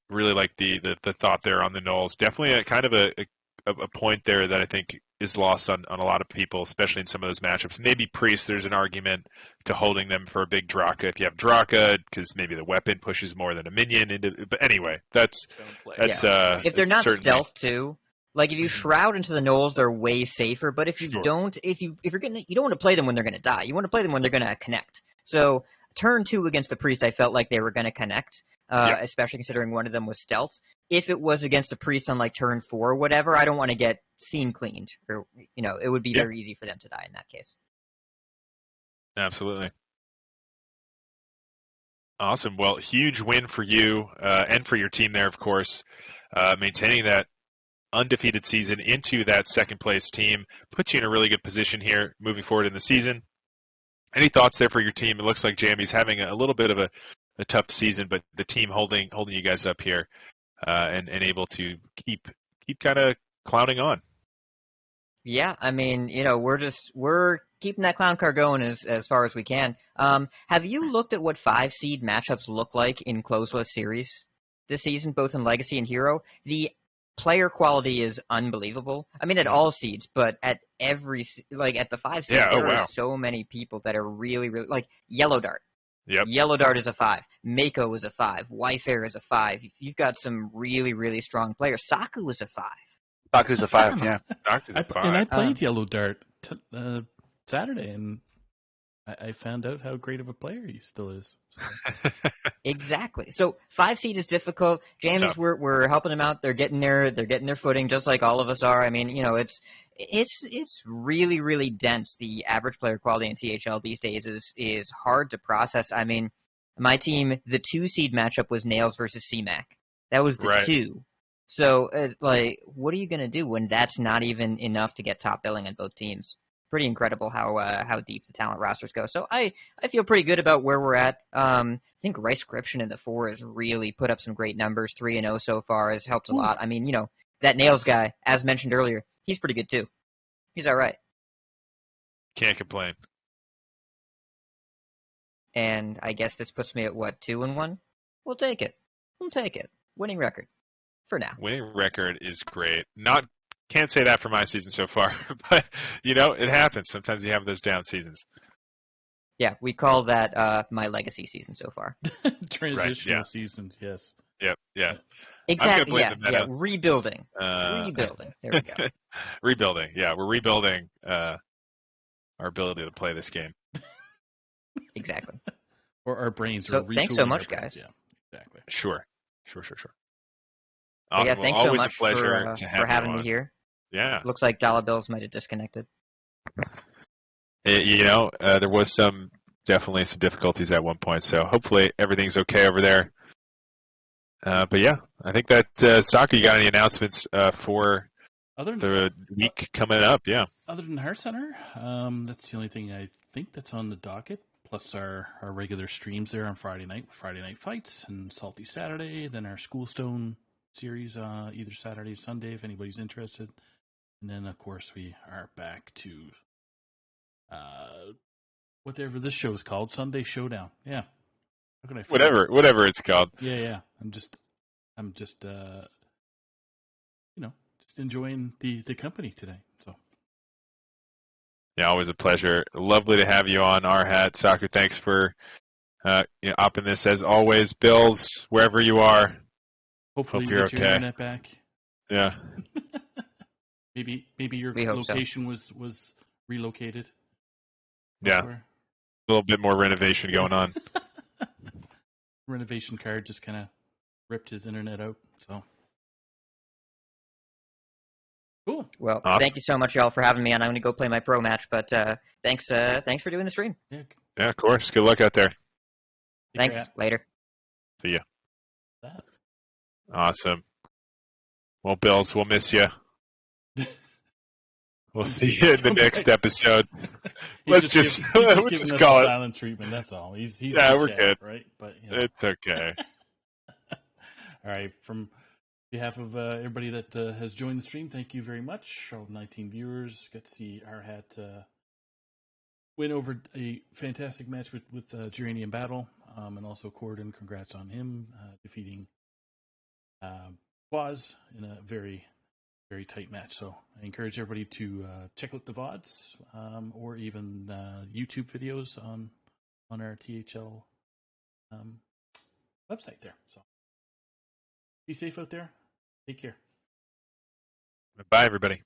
Really like the thought there on the Knolls. Definitely a kind of a point there that I think is lost on a lot of people, especially in some of those matchups. Maybe Priest, there's an argument to holding them for a big Draka if you have Draka, because maybe the weapon pushes more than a minion. But anyway, that's if they're not certainly stealth too. Like, if you shroud into the Knolls, they're way safer. But if you Sure. don't, if you're gonna, you don't want to play them when they're gonna die. You want to play them when they're gonna connect. So turn 2 against the Priest, I felt like they were gonna connect. Especially considering one of them was stealth. If it was against a priest on like turn 4 or whatever, I don't want to get scene cleaned, or it would be very easy for them to die in that case. Absolutely. Awesome. Well, huge win for you and for your team there, of course. Maintaining that undefeated season into that second place team puts you in a really good position here moving forward in the season. Any thoughts there for your team? It looks like Jamie's having a little bit of a tough season, but the team holding you guys up here and able to keep kind of clowning on. Yeah, I mean, we're keeping that clown car going as far as we can. Have you looked at what 5 seed matchups look like in closeless series this season, both in Legacy and Hero? The player quality is unbelievable. I mean, at all seeds, but at at the 5 seeds, there are so many people that are really, really, like Yellow Dart. Yep. Yellow Dart is a 5. Mako is a 5. Wyfair is a 5. You've got some really, really strong players. Saku is a 5. Saku's a 5, yeah. I played Yellow Dart Saturday, and I found out how great of a player he still is. So. Exactly. So 5 seed is difficult. James, we're helping them out. They're getting their footing, just like all of us are. I mean, it's really, really dense. The average player quality in THL these days is hard to process. I mean, my team, the 2 seed matchup was Nails versus CMAC. That was the 2. So, what are you going to do when that's not even enough to get top billing on both teams? Pretty incredible how deep the talent rosters go. So I feel pretty good about where we're at. I think Ricecription in the 4 has really put up some great numbers. 3-0 so far has helped a lot. I mean, that Nails guy, as mentioned earlier, he's pretty good too. He's all right. Can't complain. And I guess this puts me at 2-1? We'll take it. Winning record. For now. Winning record is great. Not Can't say that for my season so far, but it happens. Sometimes you have those down seasons. Yeah, we call that my legacy season so far. Transitional yeah. seasons, yes. Yep. Yeah. Exactly. blame Yeah. the meta. Yeah. Rebuilding. Uh, Rebuilding. There we go. Rebuilding. Yeah, we're rebuilding our ability to play this game. Exactly. Or our brains. So or thanks so retooling much, our brains. guys. Yeah, exactly. Sure. But yeah, Awesome. Well, thanks so always much a pleasure to have for you having on. me here. Yeah. Looks like Dollar Bills might have disconnected. There was definitely some difficulties at one point, so hopefully everything's okay over there. But yeah, I think that soccer. You got any announcements for the week coming up? Yeah. Other than Heart Center, that's the only thing I think that's on the docket. Plus our regular streams there on Friday night fights, and Salty Saturday. Then our Schoolstone series either Saturday or Sunday if anybody's interested. And then of course we are back to whatever this show is called, Sunday Showdown. Yeah. How can I forget? Whatever it's called. Yeah. I'm just just enjoying the company today. So Yeah, always a pleasure. Lovely to have you on our hat. Soccer, thanks for upping this as always. Bills, wherever you are. hopefully Hope you you're get your okay. internet back. Yeah. Maybe your We hope so. location was relocated. Yeah. Elsewhere. A little bit more renovation going on. Renovation card just kind of ripped his internet out. So cool. Well, Awesome. thank you so much, y'all, for having me on. I'm going to go play my pro match, but thanks for doing the stream. Yeah. Yeah, of course. Good luck out there. Take Thanks. care. Later. See ya. That. Awesome. Well, Bills, we'll miss you. We'll see you in the next episode. Let's just giving us call it silent treatment. That's all. He's yeah, in we're chat, good. right? But It's okay. All right. From behalf of everybody that has joined the stream, thank you very much. All 19 viewers got to see our hat win over a fantastic match with Geranium Battle, and also Corden. Congrats on him defeating Quaz in a very, very tight match. So I encourage everybody to check out the VODs or even YouTube videos on our THL website there. So be safe out there. Take care. Bye, everybody.